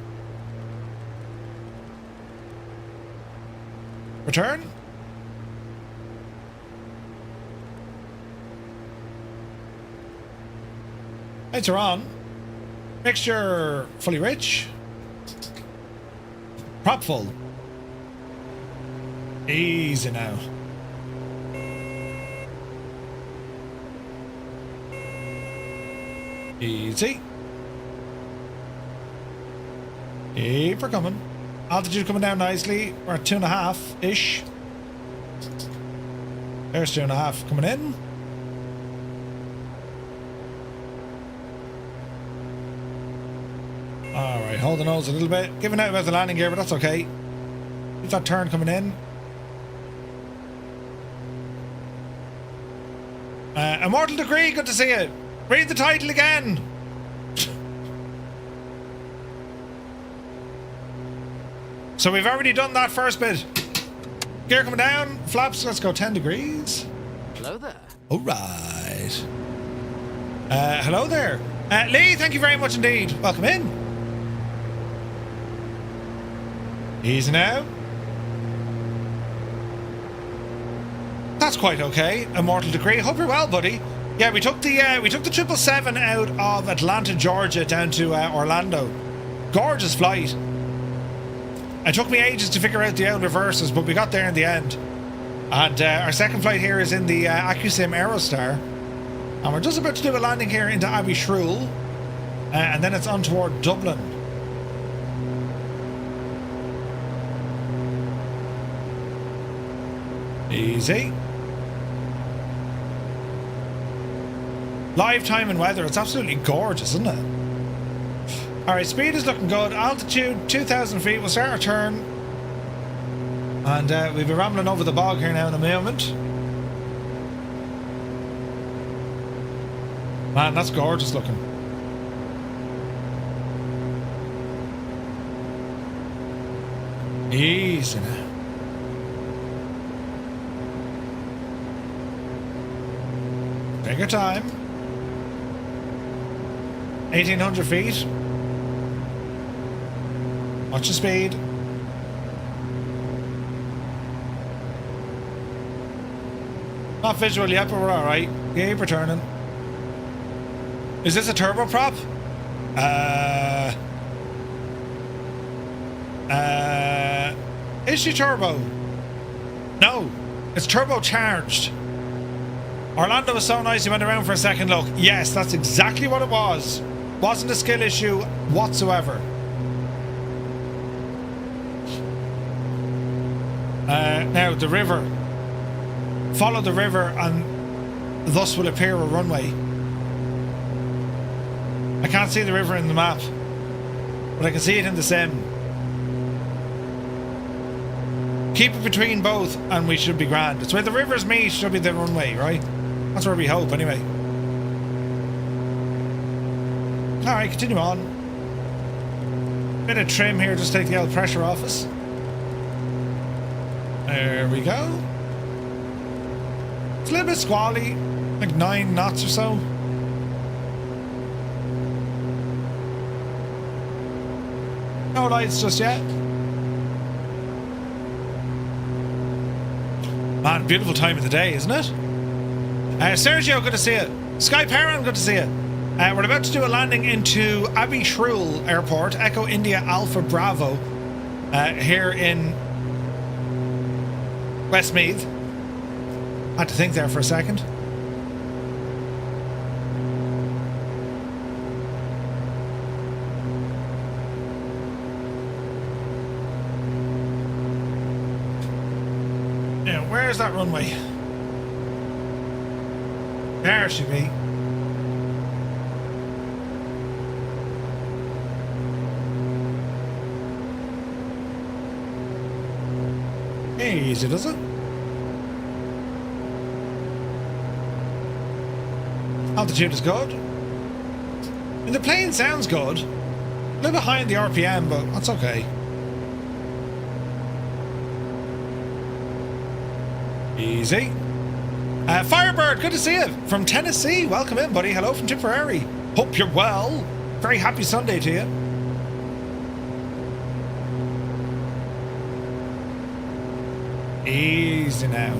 Return. Lights are on. Mixture fully rich. Prop full. Easy now. Easy. Keep her coming. Altitude coming down nicely. We're at 2.5-ish. There's 2.5 coming in. Alright, hold the nose a little bit. Giving out about the landing gear, but that's okay. Keep that turn coming in. Immortal Degree, good to see you. Read the title again. So we've already done that first bit. Gear coming down. Flaps, let's go 10 degrees. Hello there. All right. Hello there. Lee, thank you very much indeed. Welcome in. Easy now. That's quite okay. Immortal Degree. Hope you're well, buddy. Yeah, we took the 777 out of Atlanta, Georgia, down to Orlando. Gorgeous flight. It took me ages to figure out the old reverses, but we got there in the end. And our second flight here is in the Accu-Sim Aerostar, and we're just about to do a landing here into Abbey Shruel, and then it's on toward Dublin. Easy. Live time and weather, it's absolutely gorgeous, isn't it? Alright, speed is looking good. Altitude, 2,000 feet. We'll start our turn. And we'll be rambling over the bog here now in a moment. Man, that's gorgeous looking. Easy now. Take your time. 1,800 feet. Watch the speed. Not visual yet, but we're alright. Keep returning. Is this a turboprop? Is she turbo? No, it's turbocharged. Orlando was so nice he went around for a second look. Yes, that's exactly what it was. Wasn't a skill issue whatsoever. Now the river. Follow the river and thus will appear a runway. I can't see the river in the map, but I can see it in the sim. Keep it between both and we should be grand. It's where the rivers meet should be the runway, right? That's where we hope anyway. Alright, continue on. Bit of trim here, just take the old pressure off us. There we go. It's a little bit squally, like 9 knots or so. No lights just yet. Man, beautiful time of the day, isn't it? Sergio, good to see you. Sky Perrin, good to see you. We're about to do a landing into Abishrul Airport, Echo India Alpha Bravo, here in Westmeath. Had to think there for a second. Now, where's that runway? There she be. Easy, does it? Altitude is good. And the plane sounds good. A little bit high in the RPM, but that's okay. Easy. Firebird, good to see you from Tennessee. Welcome in, buddy. Hello from Tipperary. Hope you're well. Very happy Sunday to you. Easy now.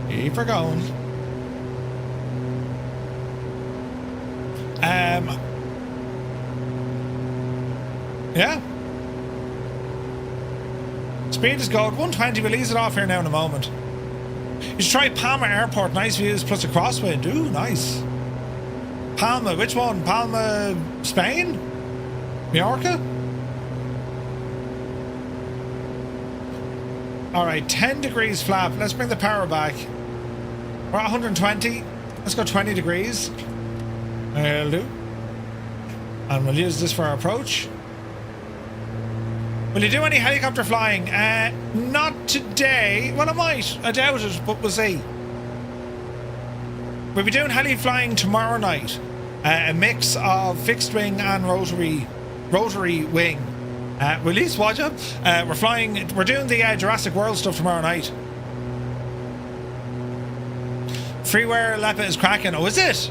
Keep her going. Yeah. Speed is good. 120. We'll ease it off here now in a moment. You should try Palma Airport. Nice views plus a crosswind. Ooh, nice. Palma. Which one? Palma, Spain? Mallorca? Alright, 10 degrees flap. Let's bring the power back. We're at 120. Let's go 20 degrees. That'll do. And we'll use this for our approach. Will you do any helicopter flying? Not today. Well, I might. I doubt it, but we'll see. We'll be doing heli flying tomorrow night. A mix of fixed wing and rotary wing. Release Wajab. We're doing the Jurassic World stuff tomorrow night. Freeware Lepa is cracking. Oh, is it?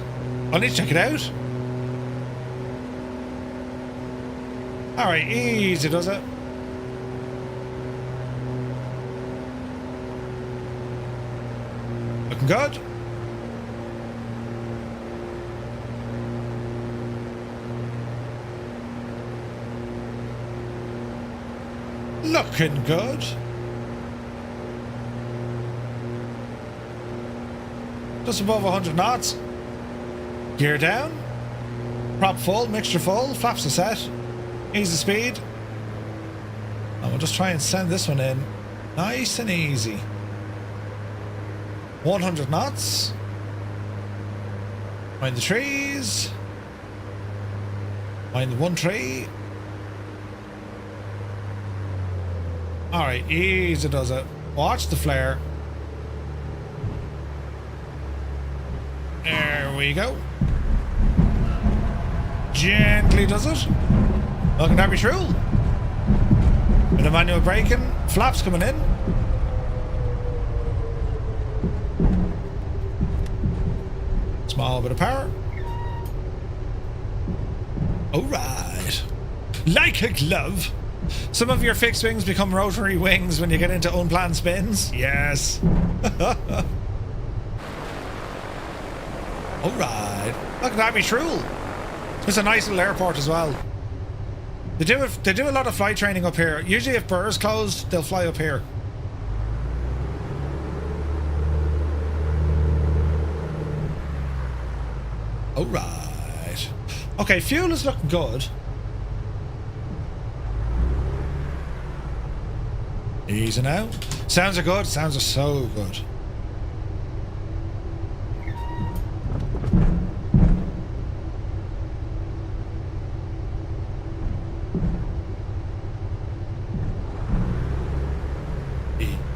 I'll need to check it out. Alright, easy does it. Looking good. Looking good. Just above 100 knots. Gear down. Prop full, mixture full, flaps are set. Easy speed. And we'll just try and send this one in. Nice and easy. 100 knots. Mind the trees. Mind the one tree. Alright, easy does it. Watch the flare. There we go. Gently does it. Looking to be true. Bit of manual braking. Flaps coming in. Small bit of power. Alright. Like a glove. Some of your fixed wings become rotary wings when you get into unplanned spins. Yes. Alright. Look at that, be true. It's a nice little airport as well. They do a lot of flight training up here. Usually if Burr's closed, they'll fly up here. Alright. Okay, fuel is looking good. Easy now. Sounds are good. Sounds are so good.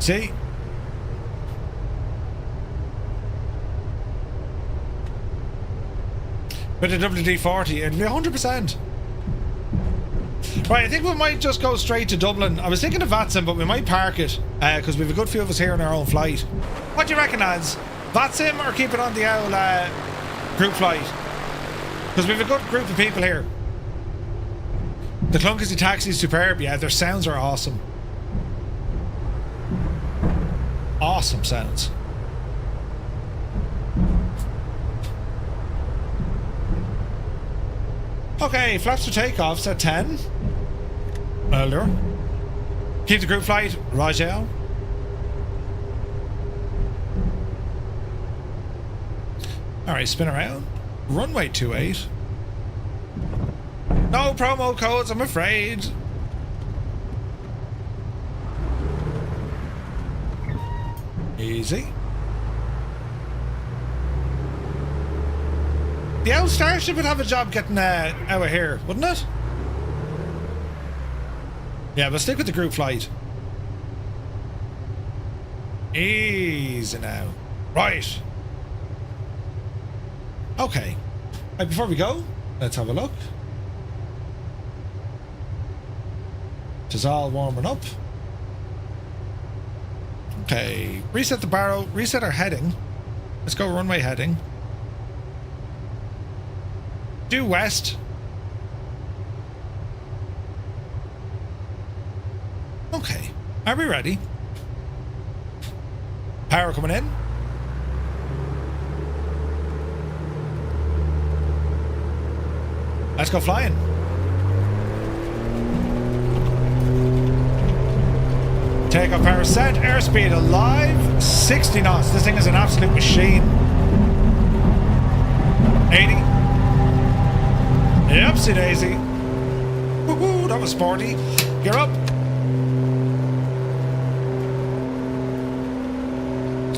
See? With the WD-40, it'll be 100%. Right, I think we might just go straight to Dublin. I was thinking of VATSIM, but we might park it because we have a good few of us here on our own flight. What do you reckon, lads? VATSIM or keep it on the old group flight? Because we have a good group of people here. The Clunkesy taxi is superb. Yeah, their sounds are awesome. Awesome sounds. Okay, flaps for takeoffs at 10. Earlier. Keep the group flight, Rajel. Alright, spin around. Runway 28. No promo codes, I'm afraid. Easy. The old Starship would have a job getting out of here, wouldn't it? Yeah, but stick with the group flight. Easy now. Right. Okay. Right, before we go, let's have a look. It's all warming up. Okay, reset the barrow, reset our heading. Let's go runway heading. Due west. Okay, are we ready? Power coming in. Let's go flying. Takeoff power set, airspeed alive, 60 knots. This thing is an absolute machine. 80. Yepsy daisy. Woohoo, that was sporty. Gear up.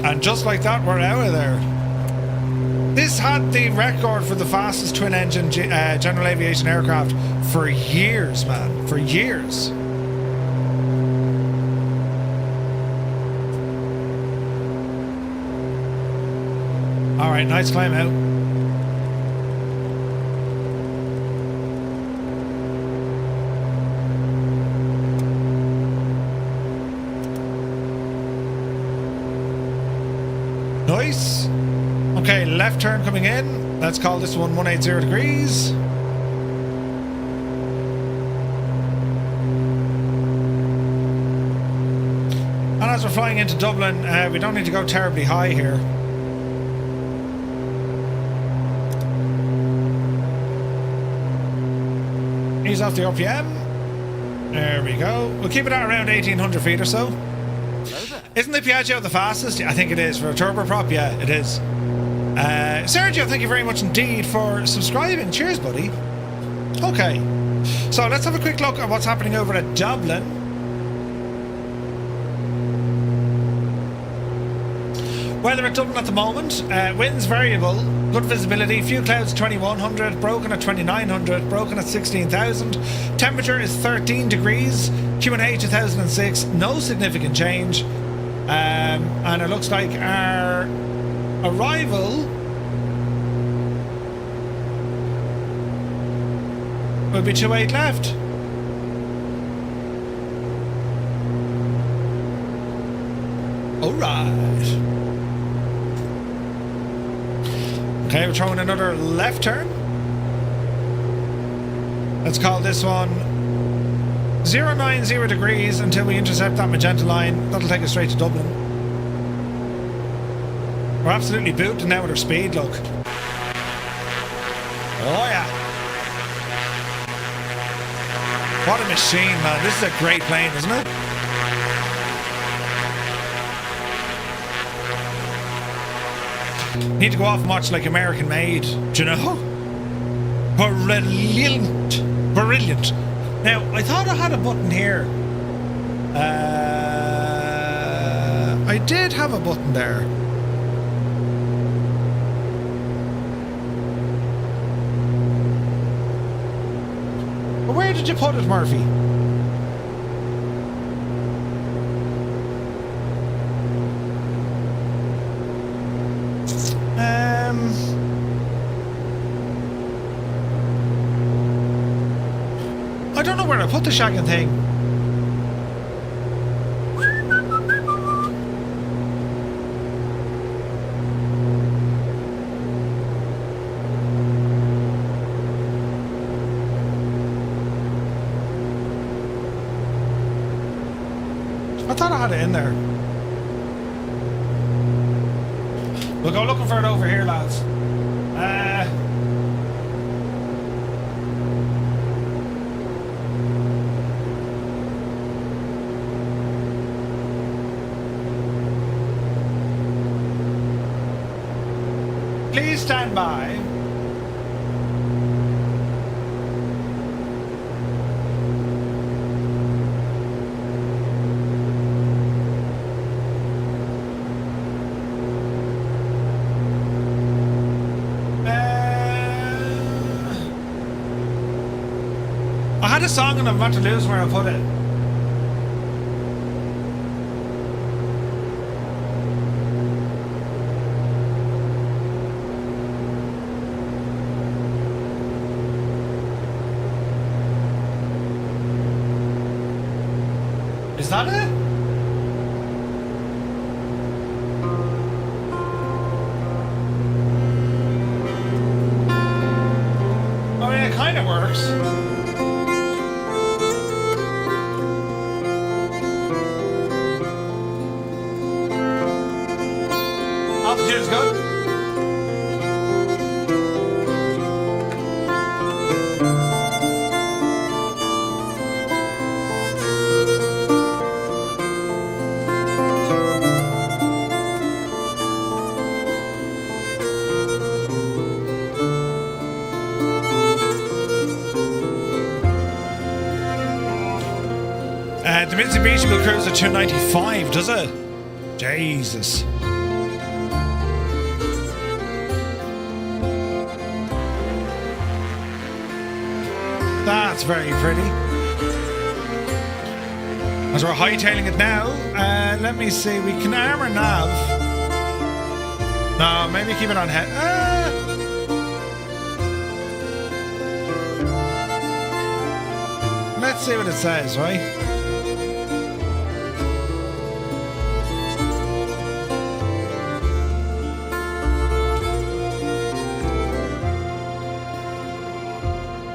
And just like that, we're out of there. This had the record for the fastest twin-engine general aviation aircraft for years, man. For years. Alright, nice climb out. Nice. Okay, left turn coming in. Let's call this one 180 degrees. And as we're flying into Dublin, we don't need to go terribly high here. Ease off the RPM. There we go. We'll keep it at around 1800 feet or so. Isn't the Piaggio the fastest? I think it is. For a turboprop, yeah, it is. Sergio, thank you very much indeed for subscribing. Cheers, buddy. Okay. So let's have a quick look at what's happening over at Dublin. Weather at Dublin at the moment. Winds variable. Good visibility. Few clouds 2100. Broken at 2900. Broken at 16,000. Temperature is 13 degrees. Q&A 2006. No significant change. And it looks like our arrival will be 28 left. Alright. Okay, we're throwing another left turn. Let's call this one 090 degrees until we intercept that magenta line. That'll take us straight to Dublin. We're absolutely booted now with our speed, look. Oh yeah. What a machine, man. This is a great plane, isn't it? Need to go off and watch like American Made, do you know? Brilliant. Brilliant. Now, I thought I had a button here. I did have a button there. But where did you put it, Murphy? I don't know where I put the shagging thing. I thought I had it in there. We'll go looking for it over here, lads. Please stand by. I had a song and I'm about to lose where I put it. Is that it? Oh yeah, it kind of works. Altitude is good. The Mitsubishi will cruise at 295, does it? Jesus. That's very pretty. As we're hightailing it now, let me see. We can armor nav. No, maybe keep it on head. Let's see what it says, right?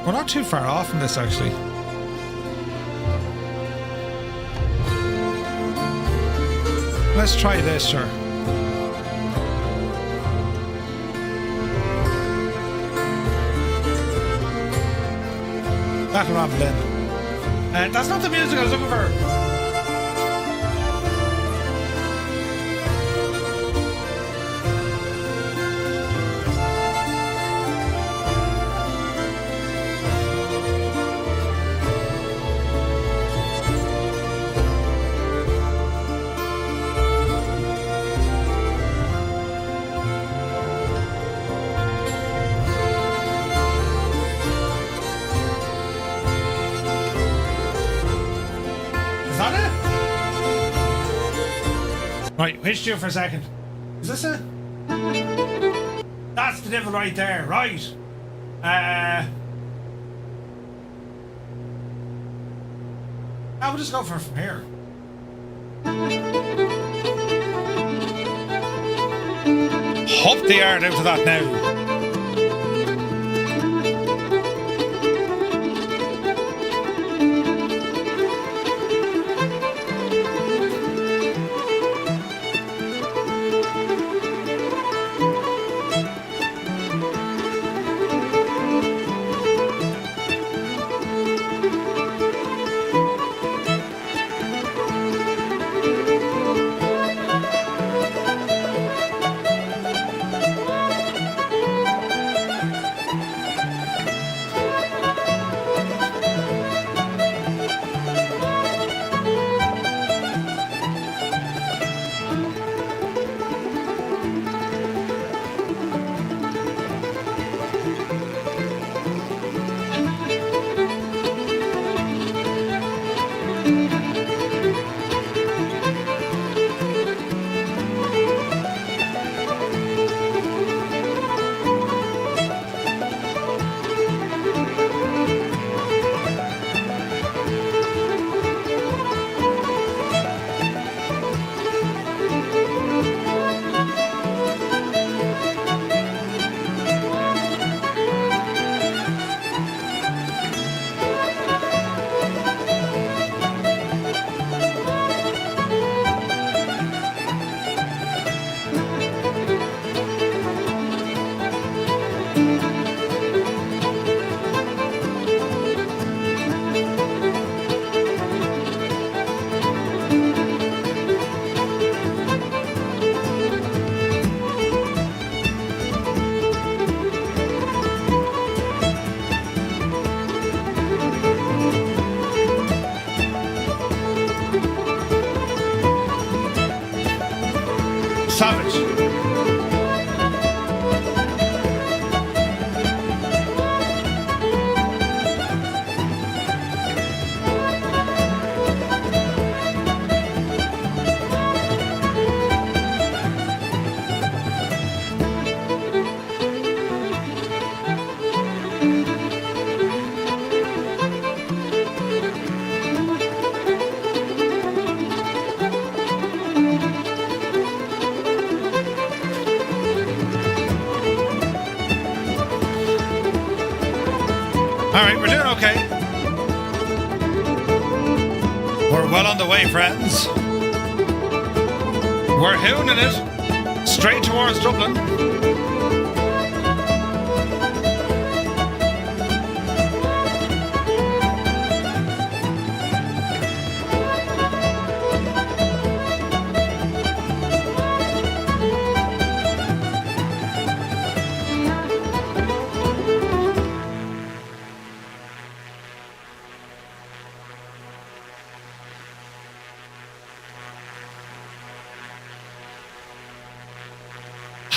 We're not too far off from this, actually. Let's try this, sure. That'll ramp in. That's not the music I was looking for. Right, hitched you for a second. Is this it? That's the devil right there, right. I'll just go from here. Hop the yard out of that now. Savage. Alright, we're doing okay. We're well on the way, friends. We're hooning it straight towards Dublin.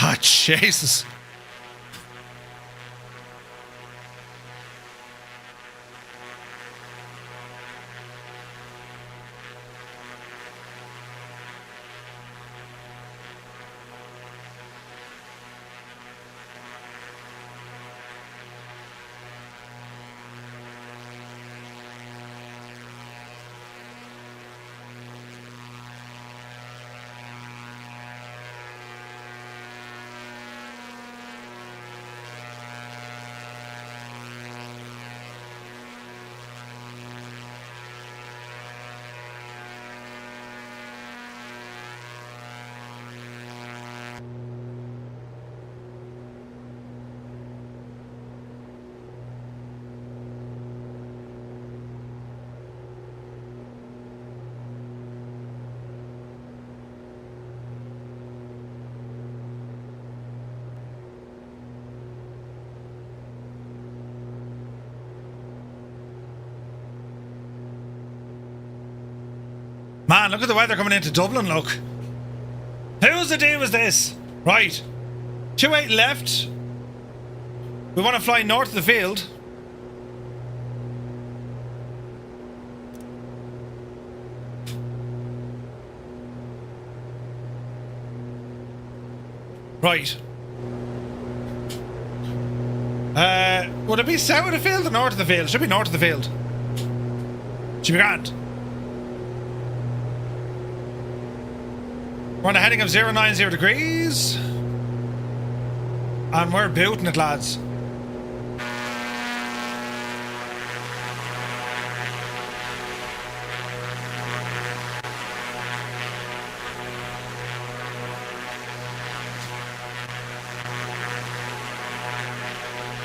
Ah, Jesus. Man, look at the weather coming into Dublin, look. Whose idea was this? Right. 28 left. We want to fly north of the field. Right. Would it be south of the field or north of the field? Should be north of the field. Should be grand. We're on a heading of 090 degrees. And we're booting it, lads.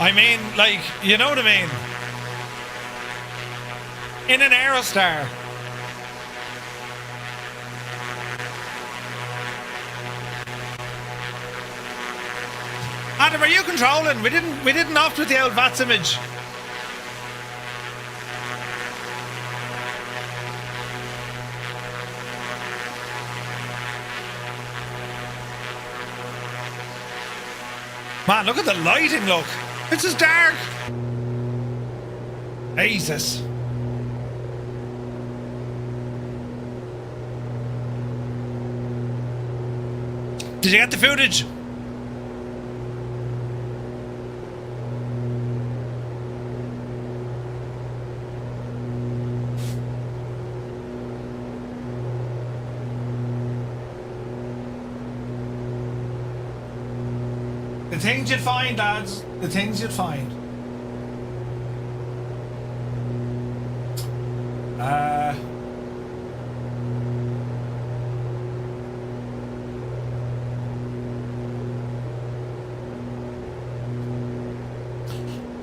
I mean, like, you know what I mean? In an Aerostar. Adam, are you controlling? We didn't opt with the old VATS image. Man, look at the lighting, look. It's just dark. Jesus. Did you get the footage? The things you'd find, lads. The things you'd find.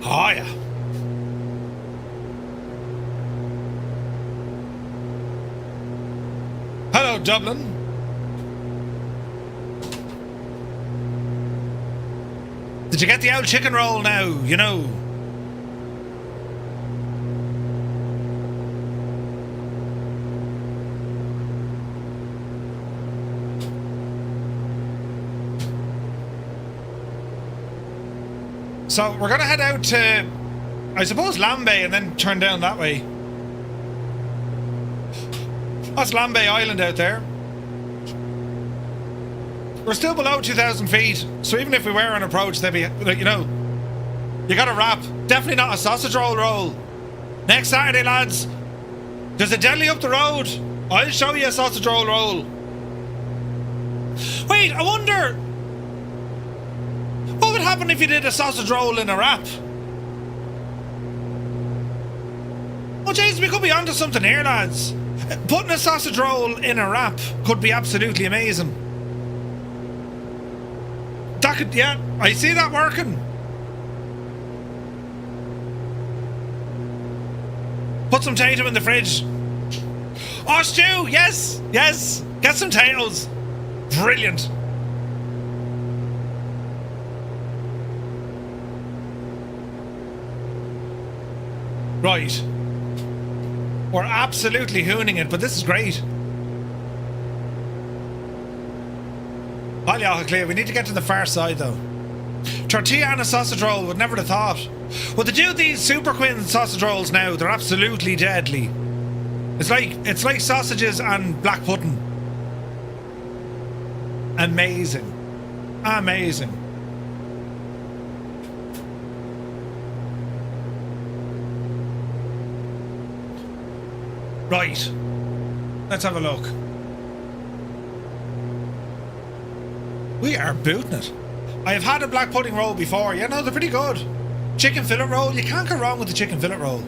Oh yeah. Hello, Dublin. Did you get the old chicken roll now? You know. So we're gonna head out to, I suppose, Lambay and then turn down that way. That's Lambay Island out there. We're still below 2,000 feet, so even if we were on approach, they'd be, like, you know, you gotta wrap. Definitely not a sausage roll. Next Saturday, lads, there's a deli up the road. I'll show you a sausage roll. Wait, I wonder, what would happen if you did a sausage roll in a wrap? Oh, jeez, we could be onto something here, lads. Putting a sausage roll in a wrap could be absolutely amazing. That could, yeah, I see that working. Put some tato in the fridge. Oh, stew, yes. Get some potatoes. Brilliant. Right. We're absolutely hooning it, but this is great. We need to get to the far side though. Tortilla and a sausage roll, would never have thought. Well, they do these Super Quinn sausage rolls now. They're absolutely deadly. It's like sausages and black pudding. Amazing. Right. Let's have a look. We are booting it. I have had a black pudding roll before. Yeah, no, they're pretty good. Chicken fillet roll. You can't go wrong with the chicken fillet roll.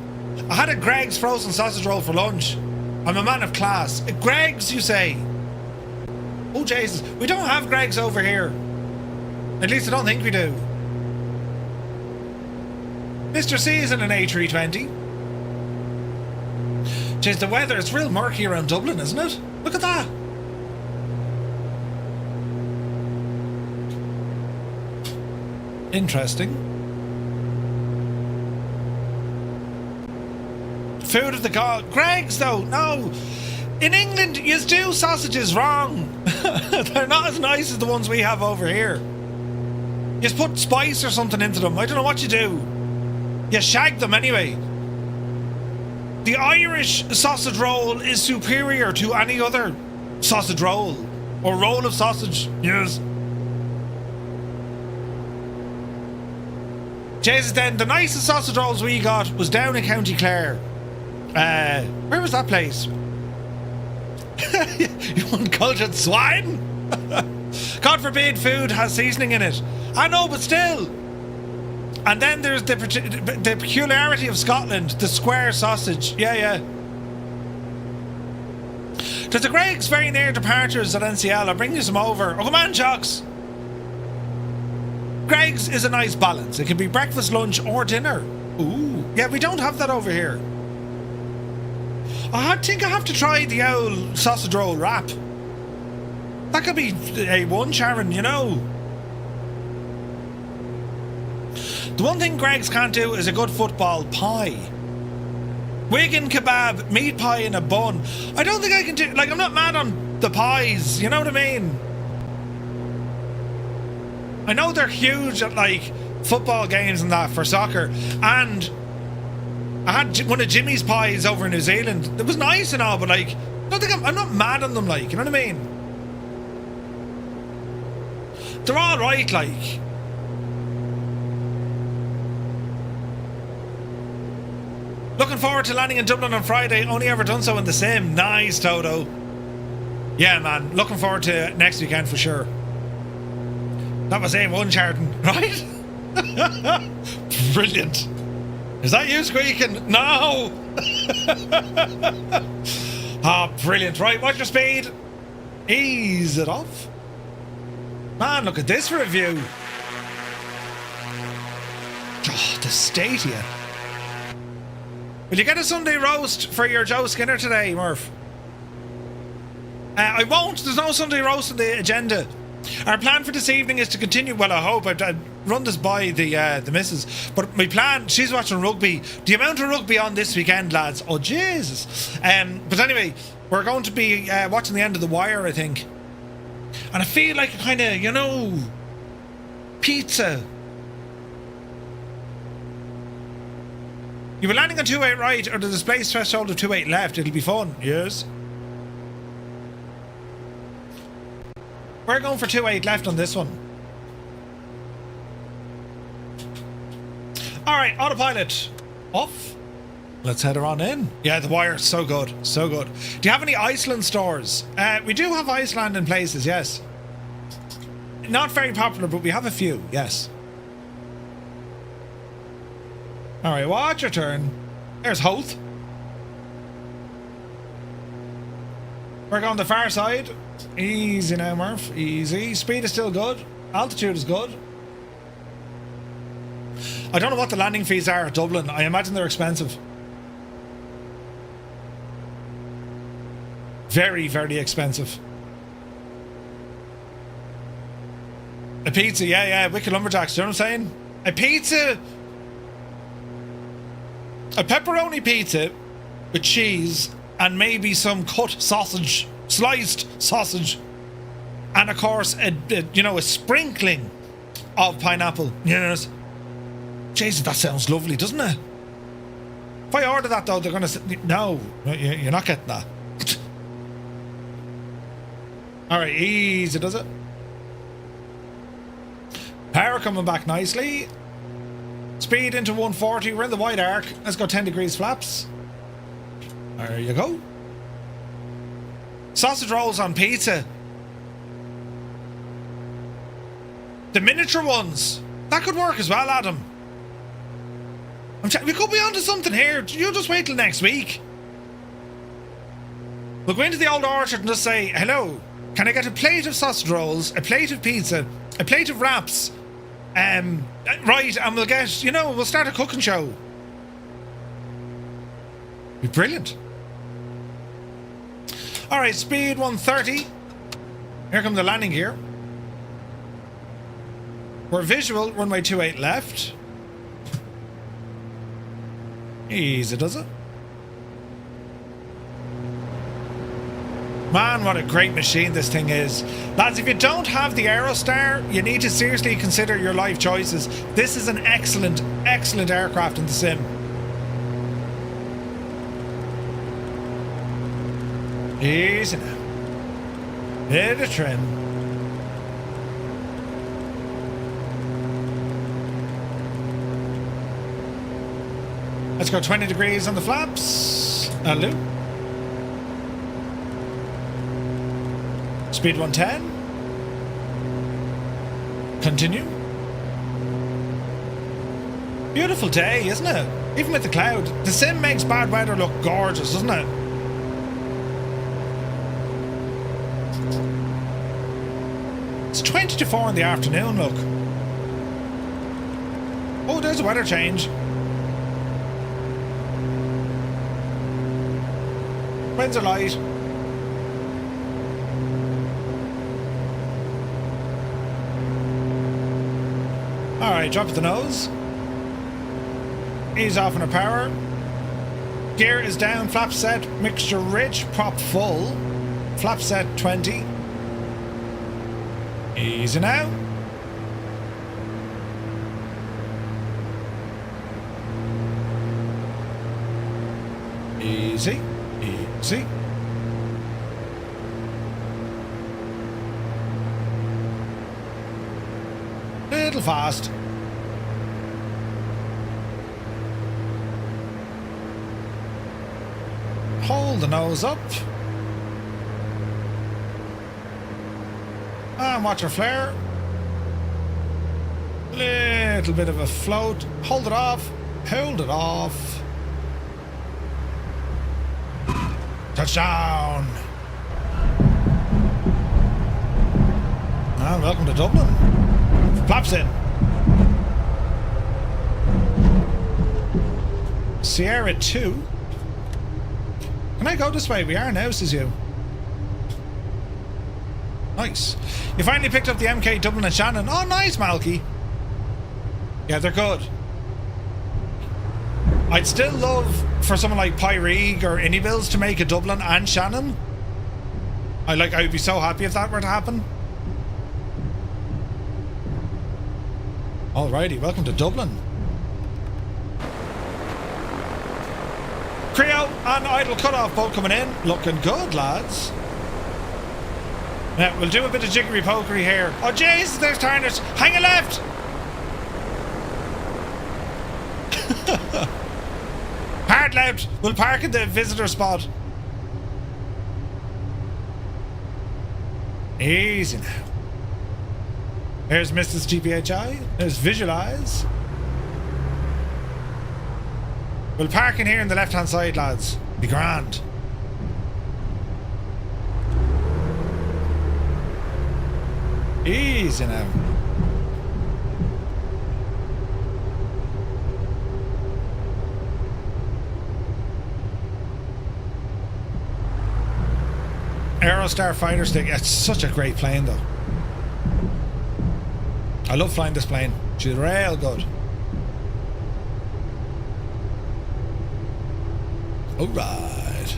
I had a Greg's frozen sausage roll for lunch. I'm a man of class. Greg's, you say? Oh, Jesus. We don't have Greg's over here. At least I don't think we do. Mr. C is in an A320. Jeez, the weather, it's real murky around Dublin, isn't it? Look at that. Interesting. Food of the god. Greg's, though, no. In England, you do sausages wrong. They're not as nice as the ones we have over here. You just put spice or something into them. I don't know what you do. You shag them anyway. The Irish sausage roll is superior to any other sausage roll. Or roll of sausage. Yes. Jesus, then, the nicest sausage rolls we got was down in County Clare. Where was that place? You uncultured swine? God forbid food has seasoning in it. I know, but still. And then there's the peculiarity of Scotland, the square sausage. Yeah. There's a Greg's very near departures at NCL. I'll bring you some over. Oh, come on, Jocks. Greg's is a nice balance. It can be breakfast, lunch, or dinner. Ooh. Yeah, we don't have that over here. I think I have to try the old sausage roll wrap. That could be A1, Sharon, you know. The one thing Greg's can't do is a good football pie. Wigan kebab, meat pie in a bun. I don't think I can do... Like, I'm not mad on the pies, you know what I mean? I know they're huge at, like, football games and that for soccer. And I had one of Jimmy's pies over in New Zealand. It was nice and all, but, like, I don't think I'm not mad on them, like, you know what I mean? They're all right, like. Looking forward to landing in Dublin on Friday. Only ever done so in the sim. Nice, Toto. Yeah, man. Looking forward to next weekend for sure. That was A1 charting, right? Brilliant. Is that you squeaking? No! Ah, brilliant. Right, watch your speed. Ease it off. Man, look at this for a view. Oh, the Stadia. Will you get a Sunday roast for your Joe Skinner today, Murph? I won't. There's no Sunday roast on the agenda. Our plan for this evening is to continue. Well, I hope I'd run this by the missus. But my plan, she's watching rugby. The amount of rugby on this weekend, lads. Oh, Jesus. But anyway, we're going to be watching the end of The Wire, I think. And I feel like a kind of, you know, pizza. You were landing on 28 right, or the display threshold of 28 left. It'll be fun. Yes. We're going for 28 left on this one. Alright, autopilot off. Let's head her on in. Yeah, The Wire, so good. So good. Do you have any Iceland stores? We do have Iceland in places, yes. Not very popular, but we have a few, yes. Alright, watch your turn. There's Hoth. We're going the far side. Easy now, Murph. Easy. Speed is still good. Altitude is good. I don't know what the landing fees are at Dublin. I imagine they're expensive. Very, very expensive. A pizza, yeah. Wicked Lumberjacks, do you know what I'm saying? A pizza... A pepperoni pizza with cheese and maybe some cut sausage, sliced sausage, and of course a sprinkling of pineapple. Yes. Jesus, that sounds lovely, doesn't it? If I order that though, they're gonna say no, you're not getting that. All right, easy does it. Power coming back nicely. Speed into 140. We're in the wide arc. Let's go 10 degrees flaps. There you go. Sausage rolls on pizza. The miniature ones. That could work as well, Adam. We could be onto something here. You just wait till next week. We'll go into the old orchard and just say, hello, can I get a plate of sausage rolls, a plate of pizza, a plate of wraps, right, and we'll get, we'll start a cooking show. Be brilliant. Alright, speed 130. Here come the landing gear. We're visual, runway 28 left. Easy does it. Man, what a great machine this thing is. Lads, if you don't have the Aerostar, you need to seriously consider your life choices. This is an excellent, excellent aircraft in the sim. Easy now. Bit of trim. Let's go 20 degrees on the flaps. Hello. Speed 110. Continue. Beautiful day, isn't it? Even with the cloud. The sim makes bad weather look gorgeous, doesn't it? It's 20 to 4 in the afternoon, look. Oh, there's a weather change. Winds are light. Alright, drop the nose. Ease off on our power. Gear is down, flap set, mixture rich, prop full. Flap set 20. Easy now. Easy. Easy. little fast. Hold the nose up. And watch her flare. Little bit of a float. Hold it off. Hold it off. Touchdown. And welcome to Dublin. Flaps in. Sierra 2. Can I go this way? We are now, says you. Nice. You finally picked up the MK Dublin and Shannon. Oh, nice, Malky. Yeah, they're good. I'd still love for someone like Pyreeg or Anybills to make a Dublin and Shannon. I'd be so happy if that were to happen. Alrighty, welcome to Dublin. Creo and Idle Cutoff both coming in. Looking good, lads. Now, we'll do a bit of jiggery pokery here. Oh, jeez, there's Tarnish. Hang a left. Hard left. We'll park in the visitor spot. Easy now. There's Mrs. GPHI. There's Visualize. We'll park in here on the left-hand side, lads. Be grand. Easy now. Aerostar fighter stick. It's such a great plane, though. I love flying this plane. She's real good. All right.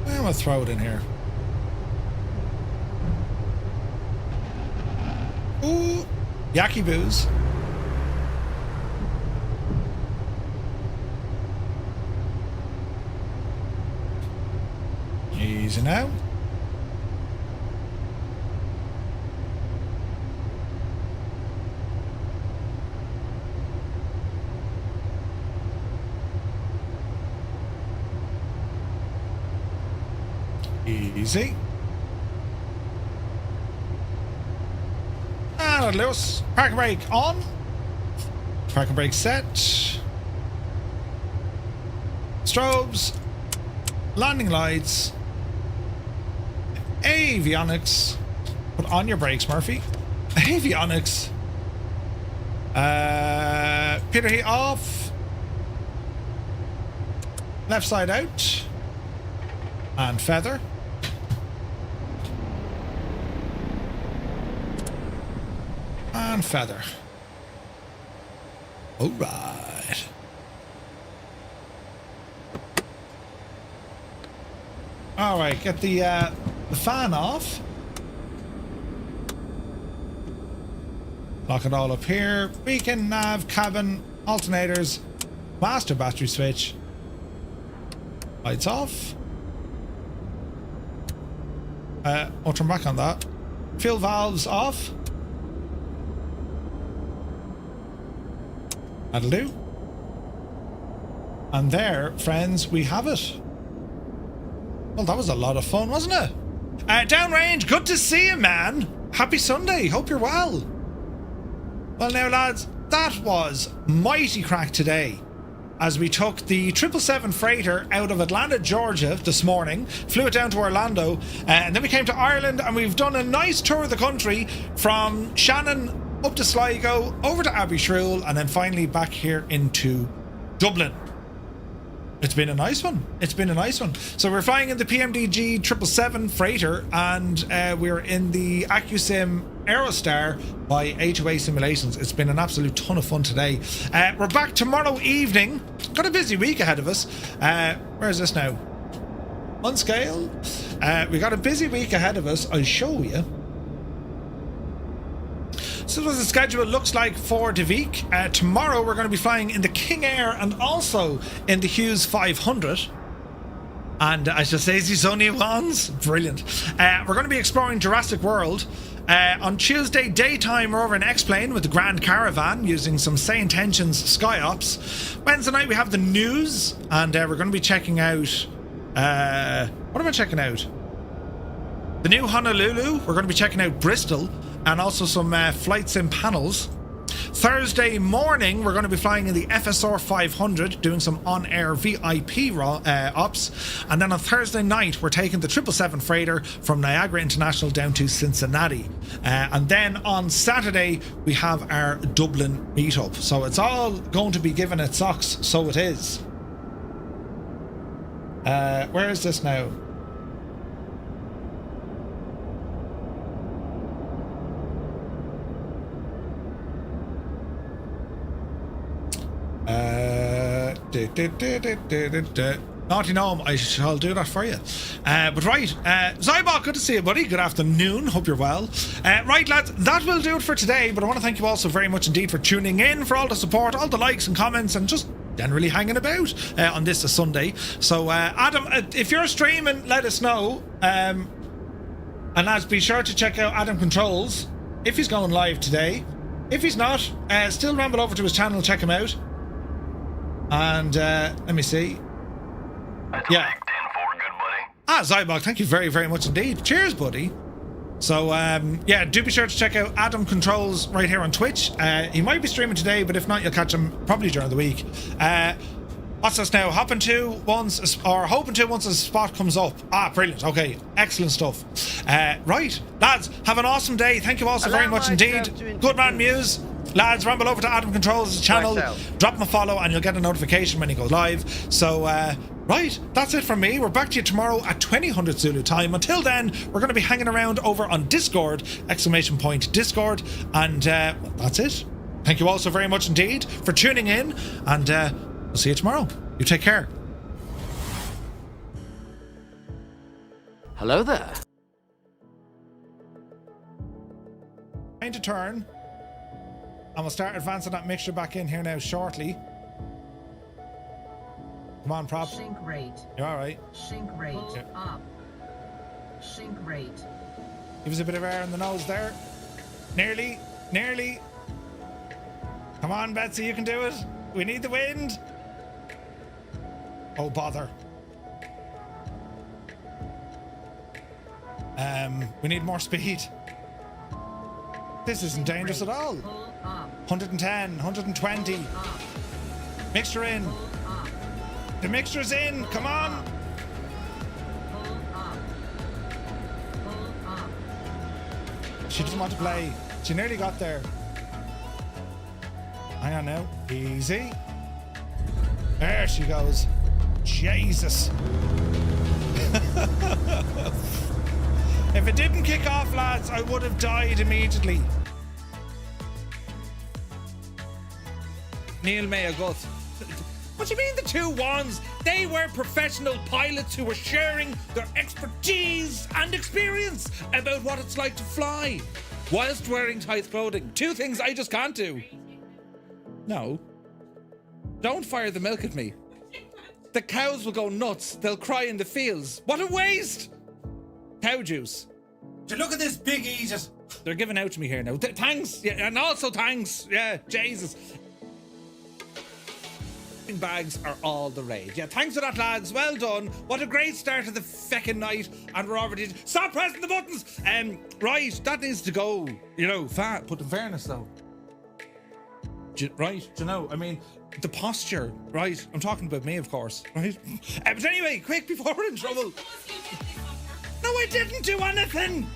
I'm gonna throw it in here. Ooh, Yaki Booze. Easy now. Easy. And loose. Parking brake on. Parking brake set. Strobes. Landing lights. Avionics. Put on your brakes, Murphy. Avionics. Pitter heat off. Left side out. And feather. And feather. All right. All right, get the fan off. Lock it all up here. Beacon, nav, cabin, alternators, master battery switch. Lights off. I'll turn back on that. Fuel valves off. That'll do. And there, friends, we have it. Well, that was a lot of fun, wasn't it? Downrange, good to see you, man. Happy Sunday. Hope you're well. Well, now, lads, that was mighty crack today. As we took the 777 freighter out of Atlanta, Georgia this morning, flew it down to Orlando, and then we came to Ireland, and we've done a nice tour of the country from Shannon up to Sligo, over to Abbeyshrew, and then finally back here into Dublin. It's been a nice one. It's been a nice one. So we're flying in the PMDG 777 freighter, and we're in the Accu-Sim Aerostar by A2A Simulations. It's been an absolute ton of fun today. We're back tomorrow evening. Got a busy week ahead of us. Where is this now? Unscale. We got a busy week ahead of us. I'll show you. So what the schedule looks like for the week. Tomorrow we're going to be flying in the King Air and also in the Hughes 500. And I shall say these only ones. Brilliant. We're going to be exploring Jurassic World. On Tuesday daytime we're over in X-Plane with the Grand Caravan using some Say Intentions Sky Ops. Wednesday night we have the news and we're going to be checking out what am I checking out? The new Honolulu. We're going to be checking out Bristol and also some flight sim panels. Thursday morning we're going to be flying in the FSR 500 doing some on-air VIP ops, and then on Thursday night we're taking the 777 freighter from Niagara International down to Cincinnati, and then on Saturday we have our Dublin meetup. So it's all going to be given its socks, so it is. Where is this now? Naughty gnome, I shall do that for you. But right, Zybok, good to see you, buddy. Good afternoon, hope you're well. Right, lads, that will do it for today, but I want to thank you all so very much indeed for tuning in, for all the support, all the likes and comments, and just generally hanging about on this Sunday. So, Adam, if you're streaming, let us know. And lads, be sure to check out Adam Controls, if he's going live today. If he's not, still ramble over to his channel, check him out. And let me see. That's Yeah. a big 10-4, good buddy. Zybog, thank you very, very much indeed. Cheers, buddy. So, yeah, do be sure to check out Adam Controls right here on Twitch. He might be streaming today, but if not, you'll catch him probably during the week. What's this now? Hoping to once a spot comes up. Brilliant. Okay, excellent stuff. Right, lads, have an awesome day. Thank you all so very much indeed. Good man, Muse. Lads, ramble over to Adam Controls' channel, drop him a follow, and you'll get a notification when he goes live. So, right, that's it from me. We're back to you tomorrow at 2000 Zulu time. Until then, we're going to be hanging around over on Discord, !Discord, and that's it. Thank you all so very much indeed for tuning in, and we'll see you tomorrow. You take care. Hello there. Time to turn. And we'll start advancing that mixture back in here now shortly. Come on, prop. Sink rate. You're all right. Sink rate. Up. Sink rate. Give us a bit of air in the nose there. Nearly. Nearly. Come on, Betsy, you can do it. We need the wind. Oh, bother. We need more speed. This isn't dangerous at all. 110, 120. Mixture in. The mixture's in. Come on. She doesn't want to play. She nearly got there. Hang on now. Easy. There she goes. Jesus. If it didn't kick off, lads, I would have died immediately. Neil May Agut. What do you mean the two ones? They were professional pilots who were sharing their expertise and experience about what it's like to fly whilst wearing tight clothing. Two things I just can't do. No. Don't fire the milk at me. The cows will go nuts. They'll cry in the fields. What a waste! Cow juice. So look at this big eat. They're giving out to me here now. Thanks. Yeah, and also thanks. Yeah, Jesus. Bags are all the rage. Yeah, thanks for that, lads. Well done. What a great start to the feckin' night. And we're already... Stop pressing the buttons! Right, that needs to go. You know, fat. But in fairness, though. Right, you know, I mean, the posture, right? I'm talking about me, of course, right? But anyway, quick, before we're in trouble. No, I didn't do anything.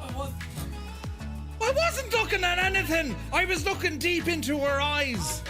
I wasn't looking at anything. I was looking deep into her eyes.